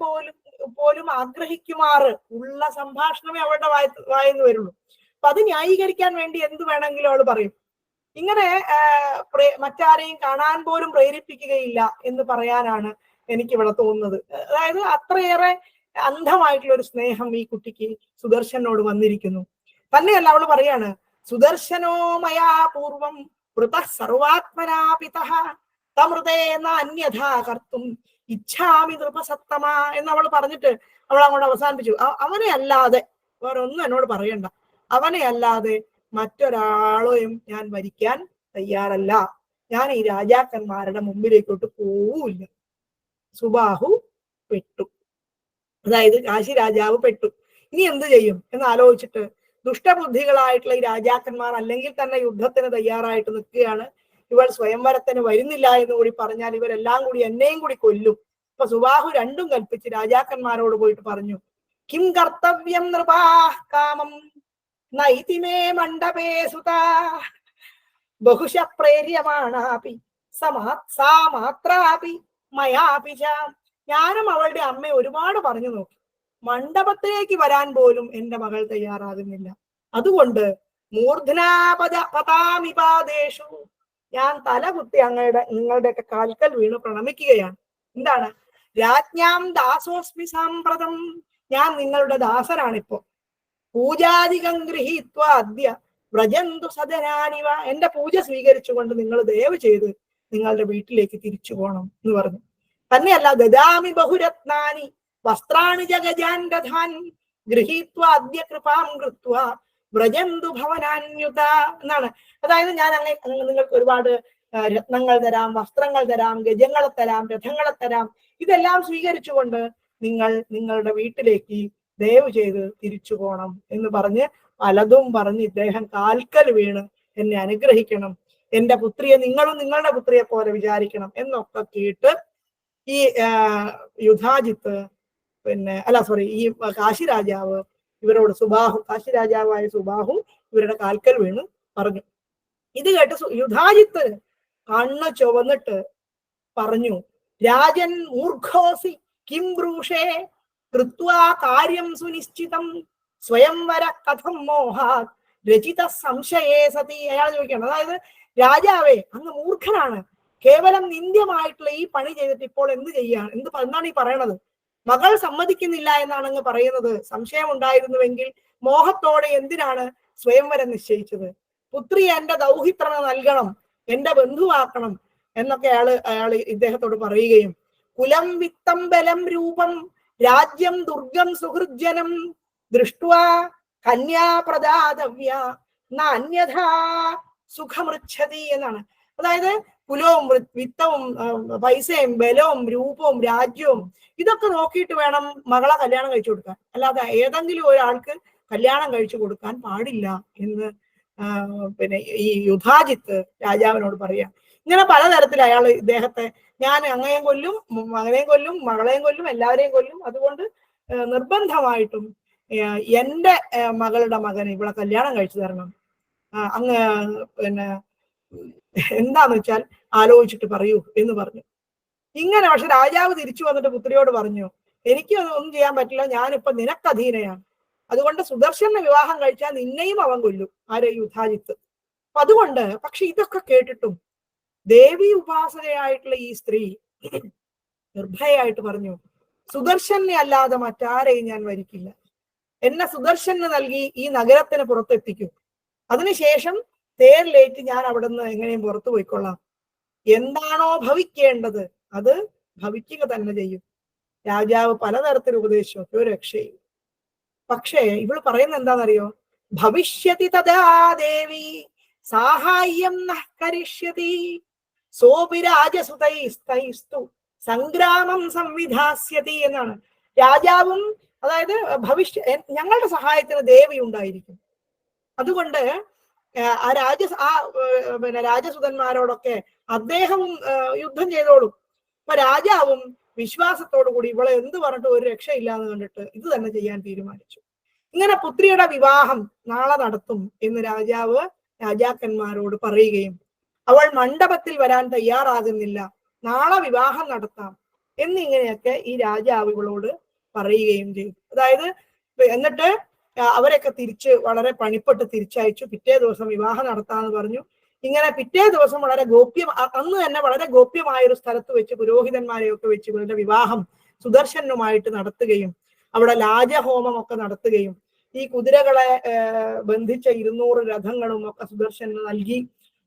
Speaker 3: പോലും ആഗ്രഹിക്കുമാറ് ഉള്ള സംഭാഷണമേ അവളുടെ വായിന്ന് വരുള്ളൂ. അപ്പൊ അത് ന്യായീകരിക്കാൻ വേണ്ടി എന്ത് വേണമെങ്കിലും അവൾ പറയും. ഇങ്ങനെ മറ്റാരെയും കാണാൻ പോലും പ്രേരിപ്പിക്കുകയില്ല എന്ന് പറയാനാണ് എനിക്കിവിടെ തോന്നുന്നത്. അതായത് അത്രയേറെ അന്ധമായിട്ടുള്ള ഒരു സ്നേഹം ഈ കുട്ടിക്ക് സുദർശനോട് വന്നിരിക്കുന്നു. തന്നെയല്ല അവള് പറയാണ്, സുദർശനോ മയാ പൂർവം വൃതഃ സർവാത്മനാ പിതഃ തമൃതേന അന്യഥാ കർത്തും ഇച്ഛാമി നൃപസത്തമ എന്ന് അവൾ പറഞ്ഞിട്ട് അവൾ അങ്ങോട്ട് അവസാനിപ്പിച്ചു. അവനെ അല്ലാതെ വേറെ ഒന്നും എന്നോട് പറയണ്ട, അവനെ അല്ലാതെ മറ്റൊരാളെയും ഞാൻ വരിക്കാൻ തയ്യാറല്ല. ഞാൻ ഈ രാജാക്കന്മാരുടെ മുമ്പിലേക്കോട്ട് പോവില്ല. സുബാഹു പെട്ടു, അതായത് കാശി രാജാവ് പെട്ടു. ഇനി എന്ത് ചെയ്യും എന്ന് ആലോചിച്ചിട്ട് ദുഷ്ടബുദ്ധികളായിട്ടുള്ള ഈ രാജാക്കന്മാർ അല്ലെങ്കിൽ തന്നെ യുദ്ധത്തിന് തയ്യാറായിട്ട് നിൽക്കുകയാണ്. ഇവൾ സ്വയംവരത്തിന് വരുന്നില്ല എന്ന് കൂടി പറഞ്ഞാൽ ഇവരെല്ലാം കൂടി എന്നെയും കൂടി കൊല്ലും. അപ്പൊ സുബാഹു രണ്ടും കൽപ്പിച്ച് രാജാക്കന്മാരോട് പോയിട്ട് പറഞ്ഞു, കിം കർത്തവ്യം നൃപാ കാമം നൈതിമേ മണ്ഡപേ സുതാ ബഹുശ പ്രേര്യമാണാപി സാ മാത്രാപി മയാപി ച. ഞാനും അവളുടെ അമ്മ ഒരുപാട് പറഞ്ഞു നോക്കി, മണ്ഡപത്തിലേക്ക് വരാൻ പോലും എന്റെ മകൾ തയ്യാറാകുന്നില്ല. അതുകൊണ്ട് മൂർധനാപതാമിപാദേശു, ഞാൻ തല കുത്തി നിങ്ങളുടെയൊക്കെ കാൽക്കൽ വീണ് പ്രണമിക്കുകയാണ്. എന്താണ്? രാജ്ഞാം ദാസോസ്മി സാമ്പ്രതം, ഞാൻ നിങ്ങളുടെ ദാസനാണിപ്പോ. പൂജാധികം ഗൃഹീത്വ അദ്യ വ്രജന്തു സദനാനിവ, എന്റെ പൂജ സ്വീകരിച്ചുകൊണ്ട് നിങ്ങൾ ദയവ് ചെയ്ത് നിങ്ങളുടെ വീട്ടിലേക്ക് തിരിച്ചു പോകണം എന്ന് പറഞ്ഞു. തന്നെയല്ല, ദദാമി ബഹുരത്നാനി വസ്ത്രാണി ജഗജാൻ രഥാൻ ഗൃഹീത്വ അദ്യ കൃപാം കൃത്വ വ്രജന്തു ഭവനാന്യുത എന്നാണ്. അതായത് ഞാൻ നിങ്ങൾക്ക് ഒരുപാട് രത്നങ്ങൾ തരാം, വസ്ത്രങ്ങൾ തരാം, ഗജങ്ങളെ തരാം, രഥങ്ങളെ തരാം, ഇതെല്ലാം സ്വീകരിച്ചുകൊണ്ട് നിങ്ങൾ നിങ്ങളുടെ വീട്ടിലേക്ക് ദയവ് ചെയ്ത് തിരിച്ചു പോകണം എന്ന് പറഞ്ഞ് പലതും പറഞ്ഞ് ഇദ്ദേഹം കാൽക്കൽ വീണ് എന്നെ അനുഗ്രഹിക്കണം, എന്റെ പുത്രിയെ നിങ്ങളും നിങ്ങളുടെ പുത്രിയെ പോലെ വിചാരിക്കണം എന്നൊക്കെ കേട്ട് ഈ യുധാജിത്ത് ഈ കാശി രാജാവ് ഇവരോട് കാശി രാജാവായ സുബാഹു ഇവരുടെ കാൽക്കൽ വീണ് പറഞ്ഞു. ഇത് കേട്ട് യുധാജിത്ത് കണ്ണ് ചുവന്നിട്ട് പറഞ്ഞു, രാജൻ മൂർഖോസി കിം ബ്രൂഷേ കൃത്വാ കാര്യം സുനിശ്ചിതം സ്വയംവര കഥം മോഹാത് രചിത സംശയേ സതി. അയാൾ ചോദിക്കണം, അതായത് രാജാവേ അങ്ങ് മൂർഖനാണ്, കേവലം നിന്ദ്യമായിട്ടുള്ള ഈ പണി ചെയ്തിട്ട് ഇപ്പോൾ എന്താണ് ഈ പറയണത്? മകൾ സമ്മതിക്കുന്നില്ല എന്നാണ് അങ്ങ് പറയുന്നത്. സംശയം ഉണ്ടായിരുന്നുവെങ്കിൽ മോഹത്തോടെ എന്തിനാണ് സ്വയംവരം നിശ്ചയിച്ചത്? പുത്രി എന്റെ ദൗഹിത്രന നൽകണം, എന്റെ ബന്ധുവാക്കണം എന്നൊക്കെ അയാൾ ഇദ്ദേഹത്തോട് പറയുകയും, കുലം വിത്തം ബലം രൂപം രാജ്യം ദുർഗം സുഹൃജനം ദൃഷ്ട്വാ കന്യാ പ്രദാതവ്യ അന്യഥാ സുഖമൃച്ഛതി എന്നാണ്. അതായത് കുലവും വിത്തവും പൈസയും ബലവും രൂപവും രാജ്യവും ഇതൊക്കെ നോക്കിയിട്ട് വേണം മകളെ കല്യാണം കഴിച്ചു കൊടുക്കാൻ, അല്ലാതെ ഏതെങ്കിലും ഒരാൾക്ക് കല്യാണം കഴിച്ചു കൊടുക്കാൻ പാടില്ല എന്ന് ഈ യുധാജിത്ത് രാജാവിനോട് പറയാം. ഇങ്ങനെ പലതരത്തിൽ അയാൾ ഇദ്ദേഹത്തെ, ഞാൻ അങ്ങയെയും കൊല്ലും, മകനെയും കൊല്ലും, മകളെയും കൊല്ലും, എല്ലാവരെയും കൊല്ലും, അതുകൊണ്ട് നിർബന്ധമായിട്ടും എന്റെ മകളുടെ മകന് ഇവിടെ കല്യാണം കഴിച്ചു തരണം, അങ്ങ് എന്താന്ന് വെച്ചാൽ ആലോചിച്ചിട്ട് പറയൂ എന്ന് പറഞ്ഞു. ഇങ്ങനെ പക്ഷെ രാജാവ് തിരിച്ചു വന്നിട്ട് പുത്രിയോട് പറഞ്ഞു, എനിക്ക് ഒന്നും ചെയ്യാൻ പറ്റില്ല, ഞാനിപ്പോ നിനക്ക് അധീനയാണ്, അതുകൊണ്ട് സുദർശനെ വിവാഹം കഴിച്ചാൽ നിന്നെയും അവൻ കൊല്ലും, ആരെ? യുധാജിത്ത്. അപ്പൊ അതുകൊണ്ട് പക്ഷെ ഇതൊക്കെ കേട്ടിട്ടും ദേവി ഉപാസനയായിട്ടുള്ള ഈ സ്ത്രീ നിർഭയായിട്ട് പറഞ്ഞു, സുദർശനെ അല്ലാതെ മറ്റാരെയും ഞാൻ വരിക്കില്ല, എന്നെ സുദർശന് നൽകി ഈ നഗരത്തിന് പുറത്തെത്തിക്കും, അതിനുശേഷം തേരിലേറ്റ് ഞാൻ അവിടുന്ന് എങ്ങനെയും പുറത്തു പോയിക്കൊള്ളാം, എന്താണോ ഭവിക്കേണ്ടത് അത് ഭവിക്കുക തന്നെ ചെയ്യും. രാജാവ് പലതരത്തിൽ ഉപദേശിച്ചു, ഒരു രക്ഷയും. പക്ഷേ ഇവള് പറയുന്നത് എന്താണെന്നറിയോ? ഭവിഷ്യതി തഥാ ദേവി സാഹായം നഃ കരിഷ്യതി സോപി രാജസുതൈസ്തു സംഗ്രാമം സംവിധാസ്യതി എന്നാണ്. രാജാവും, അതായത് ഞങ്ങളുടെ സഹായത്തിന് ദേവി ഉണ്ടായിരിക്കും, അതുകൊണ്ട് രാജസുതന്മാരോടൊക്കെ അദ്ദേഹവും യുദ്ധം ചെയ്തോളും. അപ്പൊ രാജാവും വിശ്വാസത്തോടു കൂടി ഇവളെ എന്ത് പറഞ്ഞിട്ട് ഒരു രക്ഷയില്ലാന്ന് കണ്ടിട്ട് ഇത് തന്നെ ചെയ്യാൻ തീരുമാനിച്ചു. ഇങ്ങനെ പുത്രിയുടെ വിവാഹം നാളെ നടത്തും എന്ന് രാജാവ് രാജാക്കന്മാരോട് പറയുകയും അവൾ മണ്ഡപത്തിൽ വരാൻ തയ്യാറാകുന്നില്ല, നാളെ വിവാഹം നടത്താം എന്നിങ്ങനെയൊക്കെ ഈ രാജാവ് ഇവളോട് പറയുകയും ചെയ്തു. അതായത് എന്നിട്ട് അവരൊക്കെ വളരെ പണിപ്പെട്ട് തിരിച്ചയച്ചു. പിറ്റേ ദിവസം വിവാഹം നടത്താന്ന് പറഞ്ഞു. ഇങ്ങനെ പിറ്റേ ദിവസം അന്ന് തന്നെ വളരെ ഗോപ്യമായ ഒരു സ്ഥലത്ത് വെച്ച് പുരോഹിതന്മാരെയൊക്കെ വെച്ച് ഇവരുടെ വിവാഹം സുദർശനുമായിട്ട് നടത്തുകയും അവിടെ ലാജഹോമം ഒക്കെ നടത്തുകയും ഈ കുതിരകളെ ബന്ധിച്ച 200 രഥങ്ങളും ഒക്കെ സുദർശന് നൽകി,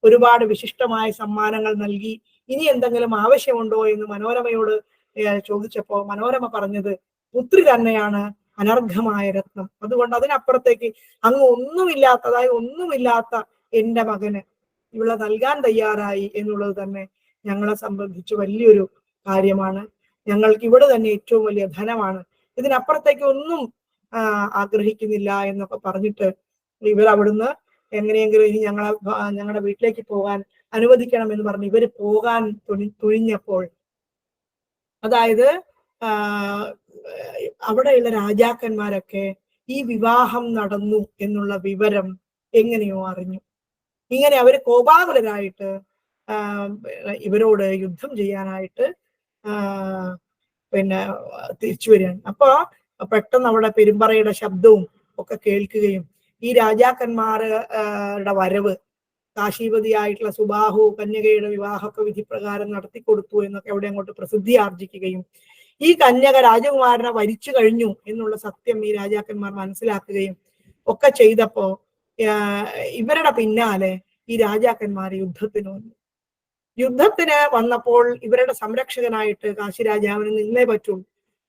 Speaker 3: ഒരുപാട് വിശിഷ്ടമായ സമ്മാനങ്ങൾ നൽകി. ഇനി എന്തെങ്കിലും ആവശ്യമുണ്ടോ എന്ന് മനോരമയോട് ചോദിച്ചപ്പോ മനോരമ പറഞ്ഞത് പുത്രി തന്നെയാണ് അനർഘമായ രത്നം, അതുകൊണ്ട് അതിനപ്പുറത്തേക്ക് അങ്ങ് ഒന്നുമില്ലാത്ത എന്റെ മകന് ഇവളെ നൽകാൻ തയ്യാറായി എന്നുള്ളത് തന്നെ ഞങ്ങളെ സംബന്ധിച്ച് വലിയൊരു കാര്യമാണ്. ഞങ്ങൾക്ക് ഇവിടെ തന്നെ ഏറ്റവും വലിയ ധനമാണ്, ഇതിനപ്പുറത്തേക്ക് ഒന്നും ആഗ്രഹിക്കുന്നില്ല എന്നൊക്കെ പറഞ്ഞിട്ട് ഇവർ അവിടുന്ന് എങ്ങനെയെങ്കിലും ഇനി ഞങ്ങളുടെ വീട്ടിലേക്ക് പോകാൻ അനുവദിക്കണം എന്ന് പറഞ്ഞ് ഇവര് പോകാൻ തുനിഞ്ഞപ്പോൾ, അതായത് അവിടെയുള്ള രാജാക്കന്മാരൊക്കെ ഈ വിവാഹം നടന്നു എന്നുള്ള വിവരം എങ്ങനെയോ അറിഞ്ഞു. ഇങ്ങനെ അവര് കോപാകുലരായിട്ട് ഇവരോട് യുദ്ധം ചെയ്യാനായിട്ട് തിരിച്ചു വരികയാണ്. അപ്പൊ പെട്ടെന്ന് അവിടെ പെരുമ്പറയുടെ ശബ്ദവും ഒക്കെ കേൾക്കുകയും ഈ രാജാക്കന്മാരുടെ വരവ്, കാശീപതിയായിട്ടുള്ള സുബാഹു കന്യകയുടെ വിവാഹമൊക്കെ വിധിപ്രകാരം നടത്തി കൊടുത്തു എന്നൊക്കെ അവിടെ അങ്ങോട്ട് പ്രസിദ്ധി ആർജിക്കുകയും ഈ കന്യക രാജകുമാരനെ വരിച്ചു കഴിഞ്ഞു എന്നുള്ള സത്യം ഈ രാജാക്കന്മാർ മനസ്സിലാക്കുകയും ഒക്കെ ചെയ്തപ്പോ ഇവരുടെ പിന്നാലെ ഈ രാജാക്കന്മാർ യുദ്ധത്തിന് വന്നപ്പോൾ ഇവരുടെ സംരക്ഷകനായിട്ട് കാശിരാജാവിന് നിന്നേ പറ്റുള്ളൂ.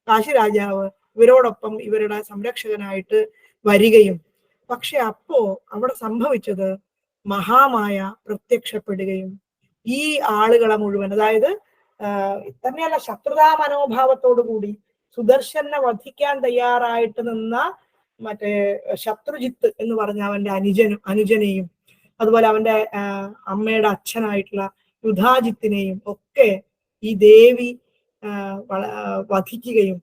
Speaker 3: കാശിരാജാവ് ഇവരോടൊപ്പം ഇവരുടെ സംരക്ഷകനായിട്ട് വരികയും, പക്ഷെ അപ്പോ അവിടെ സംഭവിച്ചത് മഹാമായ പ്രത്യക്ഷപ്പെടുകയും ഈ ആളുകളെ മുഴുവൻ, അതായത് തന്നെയല്ല ശത്രുതാ മനോഭാവത്തോടു കൂടി സുദർശനെ വധിക്കാൻ തയ്യാറായിട്ട് നിന്ന മറ്റേ ശത്രുജിത്ത് എന്ന് പറഞ്ഞ അവന്റെ അനുജനെയും അതുപോലെ അവന്റെ അമ്മയുടെ അച്ഛനായിട്ടുള്ള യുധാജിത്തിനെയും ഒക്കെ ഈ ദേവി വധിക്കുകയും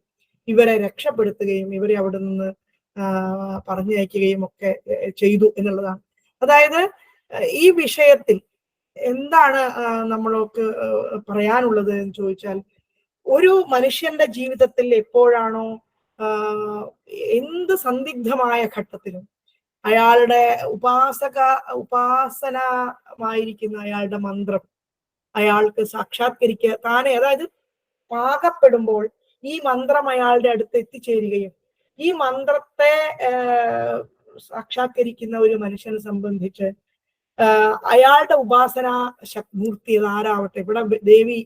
Speaker 3: ഇവരെ രക്ഷപ്പെടുത്തുകയും ഇവരെ അവിടെ നിന്ന് പറഞ്ഞയക്കുകയും ഒക്കെ ചെയ്തു എന്നുള്ളതാണ്. അതായത് ഈ വിഷയത്തിൽ എന്താണ് നമ്മൾക്ക് പറയാനുള്ളത് എന്ന് ചോദിച്ചാൽ, ഒരു മനുഷ്യന്റെ ജീവിതത്തിൽ എപ്പോഴാണോ എന്ത് സന്ദിഗ്ധമായ ഘട്ടത്തിലും അയാളുടെ ഉപാസനമായിരിക്കുന്ന അയാളുടെ മന്ത്രം അയാൾക്ക് താനെ, അതായത് പാകപ്പെടുമ്പോൾ ഈ മന്ത്രം അയാളുടെ അടുത്ത് എത്തിച്ചേരുകയും ഈ മന്ത്രത്തെ സാക്ഷാത്കരിക്കുന്ന ഒരു മനുഷ്യനെ സംബന്ധിച്ച് അയാളുടെ ഉപാസനാ മൂർത്തി ആരാവട്ടെ, ഇവിടെ ദേവി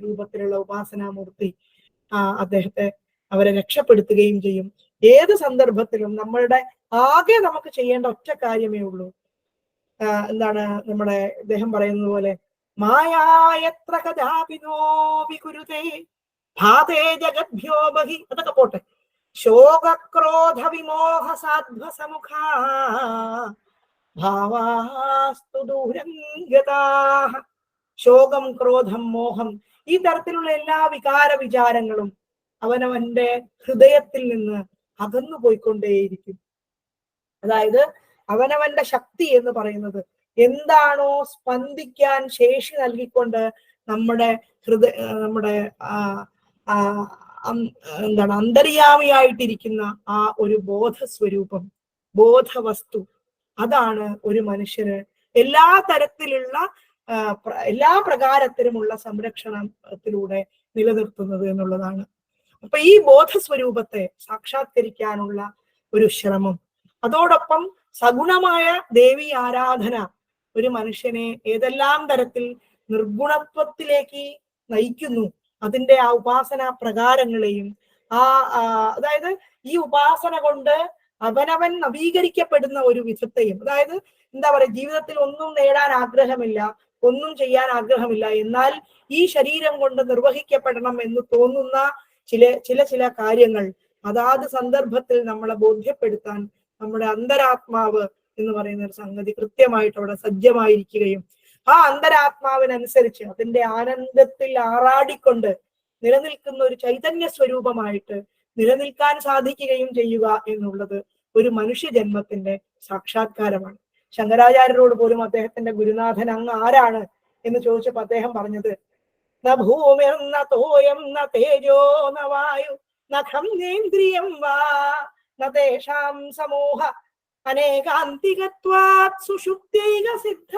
Speaker 3: രൂപത്തിലുള്ള ഉപാസനാമൂർത്തി അദ്ദേഹത്തെ അവരെ രക്ഷപ്പെടുത്തുകയും ചെയ്യും. ഏത് സന്ദർഭത്തിലും നമ്മളുടെ ആകെ നമുക്ക് ചെയ്യേണ്ട ഒറ്റ കാര്യമേ ഉള്ളൂ. എന്താണ് നമ്മുടെ അദ്ദേഹം പറയുന്നത് പോലെ, മായായത്ര കഥാപിനോ വികുരുതേ ഭാതേ ജഗദ്ഭ്യോ ബഹി, അതൊക്കെ പോട്ടെ, ശോകക്രോധ വിമോഹ സാധ്വസമുഖാ ഭാവാസ്തു ദൂരം ഗതാഃ. ശോകം, ക്രോധം, മോഹം, ഈ തരത്തിലുള്ള എല്ലാ വികാര വിചാരങ്ങളും അവനവന്റെ ഹൃദയത്തിൽ നിന്ന് അകന്നു പോയിക്കൊണ്ടേയിരിക്കും. അതായത് അവനവന്റെ ശക്തി എന്ന് പറയുന്നത് എന്താണോ സ്പന്ദിക്കാൻ ശേഷി നൽകിക്കൊണ്ട് നമ്മുടെ എന്താണ് അന്തര്യാമിയായിട്ടിരിക്കുന്ന ആ ഒരു ബോധസ്വരൂപം, ബോധവസ്തു, അതാണ് ഒരു മനുഷ്യന് എല്ലാ തരത്തിലുള്ള എല്ലാ പ്രകാരത്തിലുമുള്ള സംരക്ഷണത്തിലൂടെ നിലനിർത്തുന്നത് എന്നുള്ളതാണ്. അപ്പൊ ഈ ബോധസ്വരൂപത്തെ സാക്ഷാത്കരിക്കാനുള്ള ഒരു ശ്രമം, അതോടൊപ്പം സഗുണമായ ദേവി ആരാധന ഒരു മനുഷ്യനെ ഏതെല്ലാം തരത്തിൽ നിർഗുണത്വത്തിലേക്ക് നയിക്കുന്നു, അതിന്റെ ആ ഉപാസന പ്രകാരങ്ങളെയും അതായത് ഈ ഉപാസന കൊണ്ട് അവനവൻ നവീകരിക്കപ്പെടുന്ന ഒരു വിധത്തെയും, അതായത് എന്താ പറയുക, ജീവിതത്തിൽ ഒന്നും നേടാൻ ആഗ്രഹമില്ല, ഒന്നും ചെയ്യാൻ ആഗ്രഹമില്ല, എന്നാൽ ഈ ശരീരം കൊണ്ട് നിർവഹിക്കപ്പെടണം എന്ന് തോന്നുന്ന ചില കാര്യങ്ങൾ അതാത് സന്ദർഭത്തിൽ നമ്മളെ ബോധ്യപ്പെടുത്താൻ നമ്മുടെ അന്തരാത്മാവ് എന്ന് പറയുന്ന ഒരു സംഗതി കൃത്യമായിട്ട് അവിടെ സജ്ജമായിരിക്കുകയും ആ അന്തരാത്മാവിനനുസരിച്ച് അതിന്റെ ആനന്ദത്തിൽ ആറാടിക്കൊണ്ട് നിലനിൽക്കുന്ന ഒരു ചൈതന്യ സ്വരൂപമായിട്ട് നിലനിൽക്കാൻ സാധിക്കുകയും ചെയ്യുക എന്നുള്ളത് ഒരു മനുഷ്യജന്മത്തിന്റെ സാക്ഷാത്കാരമാണ്. ശങ്കരാചാര്യരോട് പോലും അദ്ദേഹത്തിന്റെ ഗുരുനാഥൻ അങ്ങ് ആരാണ് എന്ന് ചോദിച്ചപ്പോൾ അദ്ദേഹം പറഞ്ഞത്, ന ഭൂമിർ ന തോയം ന തേജോ ന വായു ന ഖംനേന്ദ്രിയം വാ ന തേഷാം സമൂഹ അനേകാന്തികത്വാത് സുഷുപ്തൈക സിദ്ധ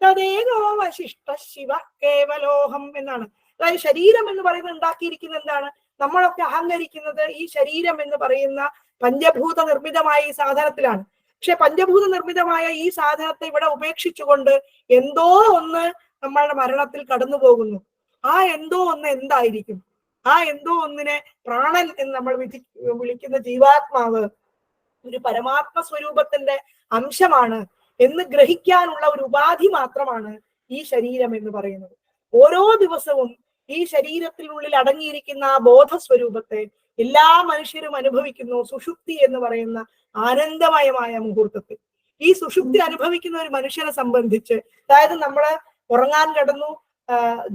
Speaker 3: തദേകോ വശിഷ്ട ശിവ കേവലോഹം എന്നാണ്. അതായത് ശരീരം എന്ന് പറയുന്നത് ഉണ്ടാക്കിയിരിക്കുന്നത് എന്താണ്? നമ്മളൊക്കെ അഹങ്കരിക്കുന്നത് ഈ ശരീരം എന്ന് പറയുന്ന പഞ്ചഭൂത നിർമ്മിതമായ ഈ സാധനത്തിലാണ്. പക്ഷെ പഞ്ചഭൂത നിർമ്മിതമായ ഈ സാധനത്തെ ഇവിടെ ഉപേക്ഷിച്ചുകൊണ്ട് എന്തോ ഒന്ന് നമ്മളുടെ മരണത്തിൽ കടന്നു പോകുന്നു. ആ എന്തോ ഒന്ന് എന്തായിരിക്കും? ആ എന്തോ ഒന്നിനെ പ്രാണൻ എന്ന് നമ്മൾ വിളിക്കുന്ന ജീവാത്മാവ് ഒരു പരമാത്മ സ്വരൂപത്തിന്റെ അംശമാണ് എന്ന് ഗ്രഹിക്കാനുള്ള ഒരു ഉപാധി മാത്രമാണ് ഈ ശരീരം എന്ന് പറയുന്നത്. ഓരോ ദിവസവും ഈ ശരീരത്തിനുള്ളിൽ അടങ്ങിയിരിക്കുന്ന ആ ബോധസ്വരൂപത്തെ എല്ലാ മനുഷ്യരും അനുഭവിക്കുന്നു സുഷുപ്തി എന്ന് പറയുന്ന ആനന്ദമയമായ മുഹൂർത്തത്തിൽ. ഈ സുഷുപ്തി അനുഭവിക്കുന്ന ഒരു മനുഷ്യനെ സംബന്ധിച്ച്, അതായത് നമ്മള് ഉറങ്ങാൻ കിടന്നു,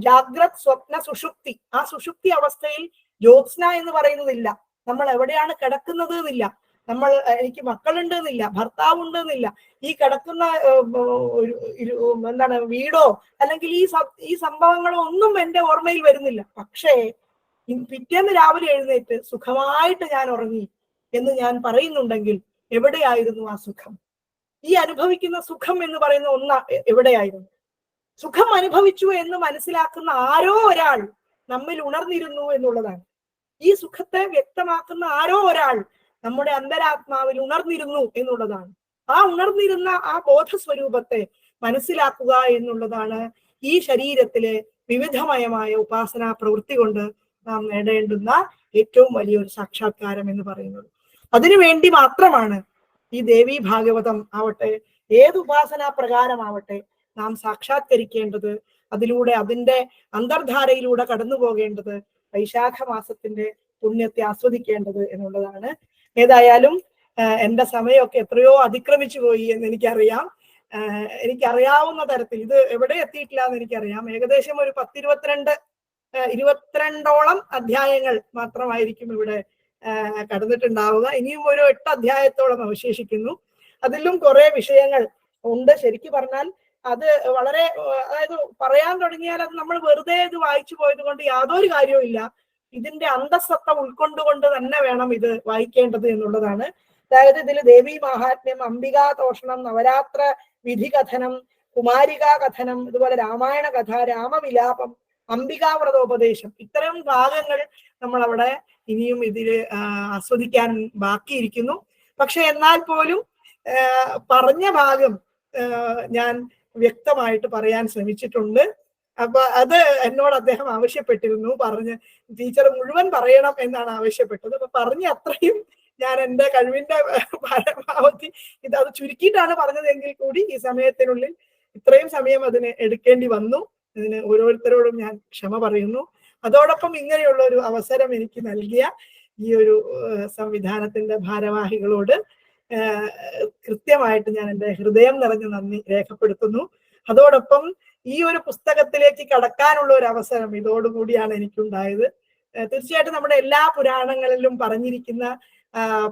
Speaker 3: ജാഗ്രത് സ്വപ്ന സുഷുപ്തി, ആ സുഷുപ്തി അവസ്ഥയിൽ ജ്യോത്സ്ന എന്ന് പറയുന്നതില്ല, നമ്മൾ എവിടെയാണ് കിടക്കുന്നത് എന്നില്ല, നമ്മൾ എനിക്ക് മക്കളുണ്ട് എന്നില്ല, ഭർത്താവുണ്ട് എന്നില്ല, ഈ കിടക്കുന്ന എന്താണ് വീടോ അല്ലെങ്കിൽ ഈ സംഭവങ്ങളോ ഒന്നും എന്റെ ഓർമ്മയിൽ വരുന്നില്ല. പക്ഷേ പിറ്റേന്ന് രാവിലെ എഴുന്നേറ്റ് സുഖമായിട്ട് ഞാൻ ഉറങ്ങി എന്ന് ഞാൻ പറയുന്നുണ്ടെങ്കിൽ എവിടെയായിരുന്നു ആ സുഖം? ഈ അനുഭവിക്കുന്ന സുഖം എന്ന് പറയുന്ന എവിടെയായിരുന്നു? സുഖം അനുഭവിച്ചു എന്ന് മനസ്സിലാക്കുന്ന ആരോ ഒരാൾ നമ്മിൽ ഉണർന്നിരുന്നു എന്നുള്ളതാണ്. ഈ സുഖത്തെ വ്യക്തമാക്കുന്ന ആരോ ഒരാൾ നമ്മുടെ അന്തരാത്മാവിൽ ഉണർന്നിരുന്നു എന്നുള്ളതാണ്. ആ ഉണർന്നിരുന്ന ആ ബോധസ്വരൂപത്തെ മനസ്സിലാക്കുക എന്നുള്ളതാണ് ഈ ശരീരത്തിലെ വിവിധമയമായ ഉപാസനാ പ്രവൃത്തി കൊണ്ട് നാം നേടേണ്ടുന്ന ഏറ്റവും വലിയൊരു സാക്ഷാത്കാരം എന്ന് പറയുന്നത്. അതിനുവേണ്ടി മാത്രമാണ് ഈ ദേവി ഭാഗവതം ആവട്ടെ, ഏത് ഉപാസനാ പ്രകാരമാവട്ടെ നാം സാക്ഷാത്കരിക്കേണ്ടത്, അതിലൂടെ അതിന്റെ അന്തർധാരയിലൂടെ കടന്നു പോകേണ്ടത്, വൈശാഖ മാസത്തിന്റെ പുണ്യത്തെ ആസ്വദിക്കേണ്ടത് എന്നുള്ളതാണ്. ഏതായാലും എന്റെ സമയമൊക്കെ എത്രയോ അതിക്രമിച്ചു പോയി എന്ന് എനിക്കറിയാം. എനിക്കറിയാവുന്ന തരത്തിൽ ഇത് എവിടെ എത്തിയിട്ടില്ല എന്ന് എനിക്കറിയാം. ഏകദേശം ഒരു 22ഓളം അധ്യായങ്ങൾ മാത്രമായിരിക്കും ഇവിടെ കടന്നിട്ടുണ്ടാവുക. ഇനിയും ഒരു 8 അധ്യായത്തോളം അവശേഷിക്കുന്നു. അതിലും കുറെ വിഷയങ്ങൾ ഉണ്ട്. ശരിക്കും പറഞ്ഞാൽ അത് വളരെ, അതായത് പറയാൻ തുടങ്ങിയാൽ അത് നമ്മൾ വെറുതെ ഇത് വായിച്ചു പോയത് കൊണ്ട് യാതൊരു കാര്യവും ഇല്ല. ഇതിന്റെ അന്തസത്ത ഉൾക്കൊണ്ടുകൊണ്ട് തന്നെ വേണം ഇത് വായിക്കേണ്ടത് എന്നുള്ളതാണ്. അതായത് ഇതിൽ ദേവി മാഹാത്മ്യം, അംബികാ തോഷണം, നവരാത്ര വിധി കഥനം, കുമാരികാ കഥനം, ഇതുപോലെ രാമായണ കഥ, രാമവിലാപം, അംബികാവ്രതോപദേശം, ഇത്തരം ഭാഗങ്ങൾ നമ്മൾ അവിടെ ഇനിയും ഇതിൽ ആസ്വദിക്കാൻ ബാക്കിയിരിക്കുന്നു. പക്ഷെ എന്നാൽ പോലും പറഞ്ഞ ഭാഗം ഞാൻ വ്യക്തമായിട്ട് പറയാൻ ശ്രമിച്ചിട്ടുണ്ട്. അപ്പൊ അത് എന്നോട് അദ്ദേഹം ആവശ്യപ്പെട്ടിരുന്നു, പറഞ്ഞ് ടീച്ചർ മുഴുവൻ പറയണം എന്നാണ് ആവശ്യപ്പെട്ടത്. അപ്പൊ പറഞ്ഞ അത്രയും ഞാൻ എൻ്റെ കഴിവിന്റെ പരമാവധി അത് ചുരുക്കിയിട്ടാണ് പറഞ്ഞതെങ്കിൽ കൂടി ഈ സമയത്തിനുള്ളിൽ ഇത്രയും സമയം അതിന് എടുക്കേണ്ടി വന്നു. ഇതിന് ഓരോരുത്തരോടും ഞാൻ ക്ഷമ പറയുന്നു. അതോടൊപ്പം ഇങ്ങനെയുള്ള ഒരു അവസരം എനിക്ക് നൽകിയ ഈ ഒരു സംവിധാനത്തിന്റെ ഭാരവാഹികളോട് കൃത്യമായിട്ട് ഞാൻ എൻ്റെ ഹൃദയം നിറഞ്ഞ നന്ദി രേഖപ്പെടുത്തുന്നു. അതോടൊപ്പം ഈ ഒരു പുസ്തകത്തിലേക്ക് കടക്കാനുള്ള ഒരു അവസരം ഇതോടുകൂടിയാണ് എനിക്കുണ്ടായത്. തീർച്ചയായിട്ടും നമ്മുടെ എല്ലാ പുരാണങ്ങളിലും പറഞ്ഞിരിക്കുന്ന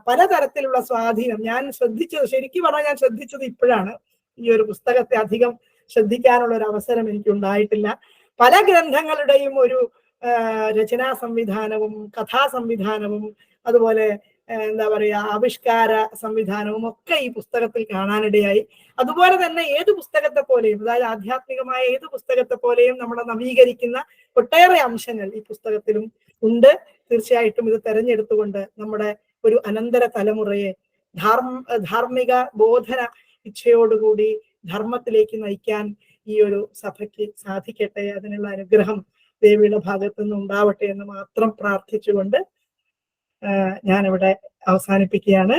Speaker 3: പലതരത്തിലുള്ള സ്വാധീനം ഞാൻ ശ്രദ്ധിച്ചത്, ശരിക്കും പറഞ്ഞാൽ ഞാൻ ശ്രദ്ധിച്ചത് ഇപ്പോഴാണ്. ഈ ഒരു പുസ്തകത്തെ അധികം ശ്രദ്ധിക്കാനുള്ള ഒരു അവസരം എനിക്ക് ഉണ്ടായിട്ടില്ല. പല ഗ്രന്ഥങ്ങളുടെയും ഒരു രചനാ സംവിധാനവും കഥാ സംവിധാനവും അതുപോലെ എന്താ പറയാ ആവിഷ്കാര സംവിധാനവും ഒക്കെ ഈ പുസ്തകത്തിൽ കാണാനിടയായി. അതുപോലെ തന്നെ ഏത് പുസ്തകത്തെ പോലെയും, അതായത് ആധ്യാത്മികമായ ഏത് പുസ്തകത്തെ പോലെയും നമ്മളെ നവീകരിക്കുന്ന ഒട്ടേറെ അംശങ്ങൾ ഈ പുസ്തകത്തിലും ഉണ്ട്. തീർച്ചയായിട്ടും ഇത് തെരഞ്ഞെടുത്തുകൊണ്ട് നമ്മുടെ ഒരു അനന്തര തലമുറയെ ധാർമ്മിക ബോധന ഇച്ഛയോടുകൂടി ധർമ്മത്തിലേക്ക് നയിക്കാൻ ഈ ഒരു സഭയ്ക്ക് സാധിക്കട്ടെ. അതിനുള്ള അനുഗ്രഹം ദേവിയുടെ ഭാഗത്തു നിന്ന് ഉണ്ടാവട്ടെ എന്ന് മാത്രം പ്രാർത്ഥിച്ചുകൊണ്ട് ഞാനിവിടെ അവസാനിപ്പിക്കുകയാണ്.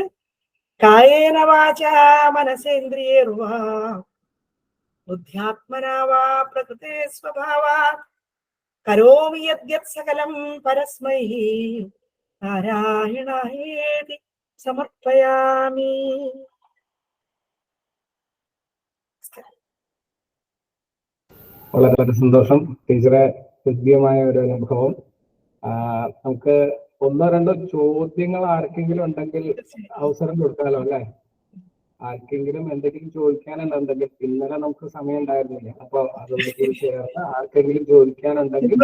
Speaker 3: കായേന വാചാ മനസേന്ദ്രിയേർവാ ബുദ്ധ്യാത്മനാ വാ പ്രകൃതേ സ്വഭാവാത് കരോമി യദ്യത് സകലം പരസ്മൈ നാരായണായേതി സമർപ്പയാമി.
Speaker 1: വളരെ സന്തോഷം ടീച്ചറെ, ഹൃദ്യമായ ഒരു അനുഭവം. നമുക്ക് 1-2 ചോദ്യങ്ങൾ ആർക്കെങ്കിലും ഉണ്ടെങ്കിൽ അവസരം കൊടുക്കാലോ അല്ലെ? ആർക്കെങ്കിലും എന്തെങ്കിലും ചോദിക്കാനുണ്ടെങ്കിൽ, ഇന്നലെ നമുക്ക് സമയം ഉണ്ടായിരുന്നില്ല, അപ്പൊ അതൊന്ന് ചേർത്ത് ആർക്കെങ്കിലും ചോദിക്കാനുണ്ടെങ്കിൽ.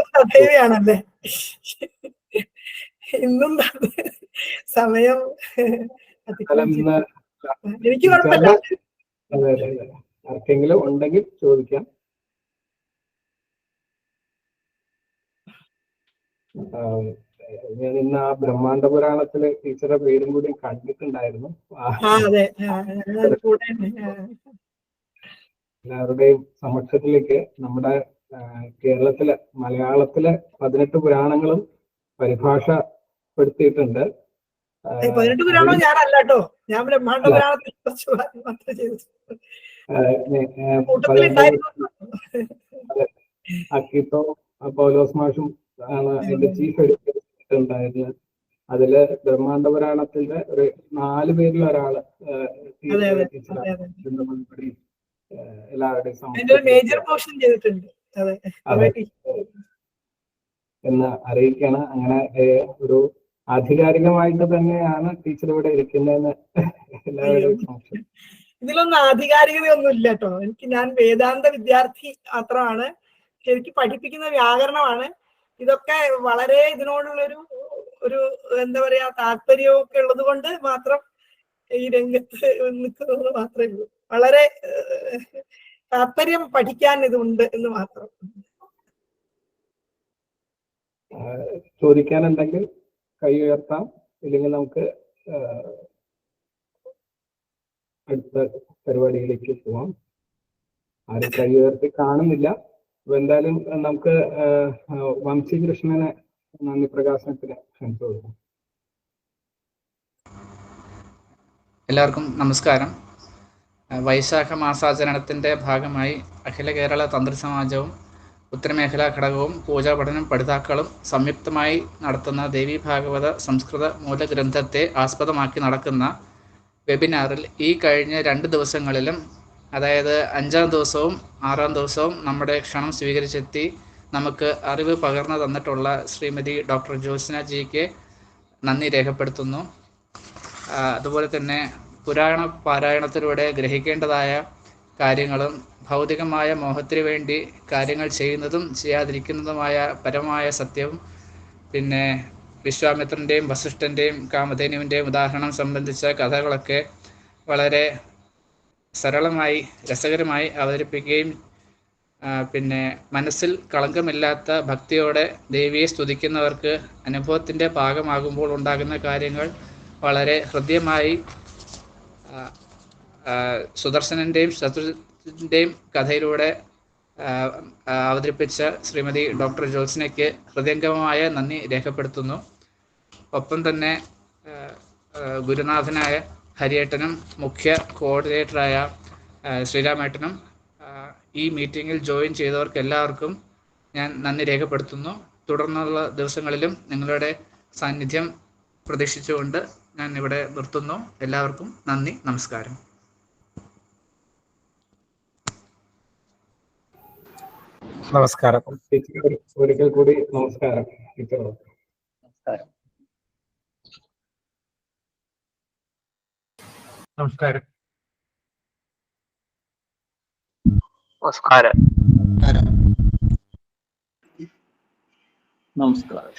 Speaker 3: ഇന്നും സമയം എനിക്ക്
Speaker 1: ആർക്കെങ്കിലും ഉണ്ടെങ്കിൽ ചോദിക്കാം. ഞാൻ ഇന്ന് ആ ബ്രഹ്മാണ്ഡ പുരാണത്തിലെ ടീച്ചറുടെ പേരും കൂടി കണ്ടിട്ടുണ്ടായിരുന്നു. എല്ലാവരുടെയും സമക്ഷത്തിലേക്ക് നമ്മുടെ കേരളത്തിലെ മലയാളത്തിലെ 18 പുരാണങ്ങളും പരിഭാഷപ്പെടുത്തിയിട്ടുണ്ട്.
Speaker 3: 18 പുരാണം ഞാനല്ല കേട്ടോ, ഞാൻ ബ്രഹ്മാണ്ഡ പുരാണത്തിൽ
Speaker 1: അക്കിത്തോ പൗലോസ് മാഷും ആണ് അതിന്റെ ചീഫ് എഡിറ്റർ ഉണ്ടായിരുന്നത്. അതില് ബ്രഹ്മാണ്ഡ പുരാണത്തിന്റെ ഒരു 4 പേരിൽ ഒരാള് എല്ലാവരുടെയും എന്ന് അറിയിക്കാണ്. അങ്ങനെ ഒരു ആധികാരികമായിട്ട് തന്നെയാണ് ടീച്ചർ ഇവിടെ ഇരിക്കുന്നതെന്ന് എല്ലാവരുടെയും സംശയം.
Speaker 3: ഇതിലൊന്നും ആധികാരികതയൊന്നും ഇല്ല കേട്ടോ. ഞാൻ വേദാന്ത വിദ്യാർത്ഥി മാത്രമാണ്. ശരിക്കും പഠിപ്പിക്കുന്ന വ്യാകരണമാണ്. ഇതൊക്കെ വളരെ ഇതിനോടുള്ളൊരു എന്താ പറയാ താല്പര്യമൊക്കെ ഉള്ളത് കൊണ്ട് മാത്രം ഈ രംഗത്ത് നിൽക്കുന്നത് മാത്രമേ ഉള്ളൂ. വളരെ താല്പര്യം പഠിക്കാൻ ഇതുണ്ട് എന്ന് മാത്രം.
Speaker 1: ചോദിക്കാനുണ്ടെങ്കിൽ കൈ ഉയർത്താം, ഇല്ലെങ്കിൽ നമുക്ക് അടുത്ത പരിപാടിയിലേക്ക് പോവാം. ആരും കൈ ഉയർത്തി കാണുന്നില്ല. അപ്പൊ എന്തായാലും നമുക്ക് വംശി കൃഷ്ണനെ നന്ദി പ്രകാശനത്തിന് ക്ഷണിച്ചു കൊടുക്കാം.
Speaker 4: എല്ലാവർക്കും നമസ്കാരം. വൈശാഖ മാസാചരണത്തിൻ്റെ ഭാഗമായി അഖില കേരള തന്ത്രി സമാജവും ഉത്തരമേഖലാ ഘടകവും പൂജാ പഠനം പഠിതാക്കളും സംയുക്തമായി നടത്തുന്ന ദേവി ഭാഗവത സംസ്കൃത മൂലഗ്രന്ഥത്തെ ആസ്പദമാക്കി നടക്കുന്ന വെബിനാറിൽ ഈ കഴിഞ്ഞ 2 ദിവസങ്ങളിലും അതായത് 5-ാം ദിവസവും 6-ാം ദിവസവും നമ്മുടെ ക്ഷണം സ്വീകരിച്ചെത്തി നമുക്ക് അറിവ് പകർന്നു തന്നിട്ടുള്ള ശ്രീമതി ഡോക്ടർ ജ്യോത്സ്ന ജിക്ക് നന്ദി രേഖപ്പെടുത്തുന്നു. അതുപോലെ തന്നെ പുരാണ പാരായണത്തിലൂടെ ഗ്രഹിക്കേണ്ടതായ കാര്യങ്ങളും ഭൗതികമായ മോഹത്തിന് വേണ്ടി കാര്യങ്ങൾ ചെയ്യുന്നതും ചെയ്യാതിരിക്കുന്നതുമായ പരമായ സത്യവും, പിന്നെ വിശ്വാമിത്രൻ്റെയും വസിഷ്ഠൻ്റെയും കാമധേനുവിൻ്റെയും ഉദാഹരണം സംബന്ധിച്ച കഥകളൊക്കെ വളരെ സരളമായി രസകരമായി അവതരിപ്പിക്കുകയും പിന്നെ മനസ്സിൽ കളങ്കമില്ലാത്ത ഭക്തിയോടെ ദേവിയെ സ്തുതിക്കുന്നവർക്ക് അനുഭവത്തിൻ്റെ ഭാഗമാകുമ്പോൾ ഉണ്ടാകുന്ന കാര്യങ്ങൾ വളരെ ഹൃദ്യമായി സുദർശനൻ്റെയും ശത്രുജിൻ്റെയും കഥയിലൂടെ അവതരിപ്പിച്ച ശ്രീമതി ഡോക്ടർ ജ്യോത്സ്നയ്ക്ക് ഹൃദയംഗമമായ നന്ദി രേഖപ്പെടുത്തുന്നു. ഒപ്പം തന്നെ ഗുരുനാഥനായ ഹരിയേട്ടനും മുഖ്യ കോർഡിനേറ്ററായ ശ്രീരാമേട്ടനും ഈ മീറ്റിങ്ങിൽ ജോയിൻ ചെയ്തവർക്ക് എല്ലാവർക്കും ഞാൻ നന്ദി രേഖപ്പെടുത്തുന്നു. തുടർന്നുള്ള ദിവസങ്ങളിലും നിങ്ങളുടെ സാന്നിധ്യം പ്രതീക്ഷിച്ചുകൊണ്ട് ഞാൻ ഇവിടെ നിർത്തുന്നു. എല്ലാവർക്കും നന്ദി, നമസ്കാരം.
Speaker 5: നമസ്കാരം.
Speaker 1: ഒരിക്കൽ കൂടി നമസ്കാരം ടീച്ചർ.
Speaker 5: നമസ്കാരം.
Speaker 6: നമസ്കാരം.
Speaker 7: നമസ്കാരം.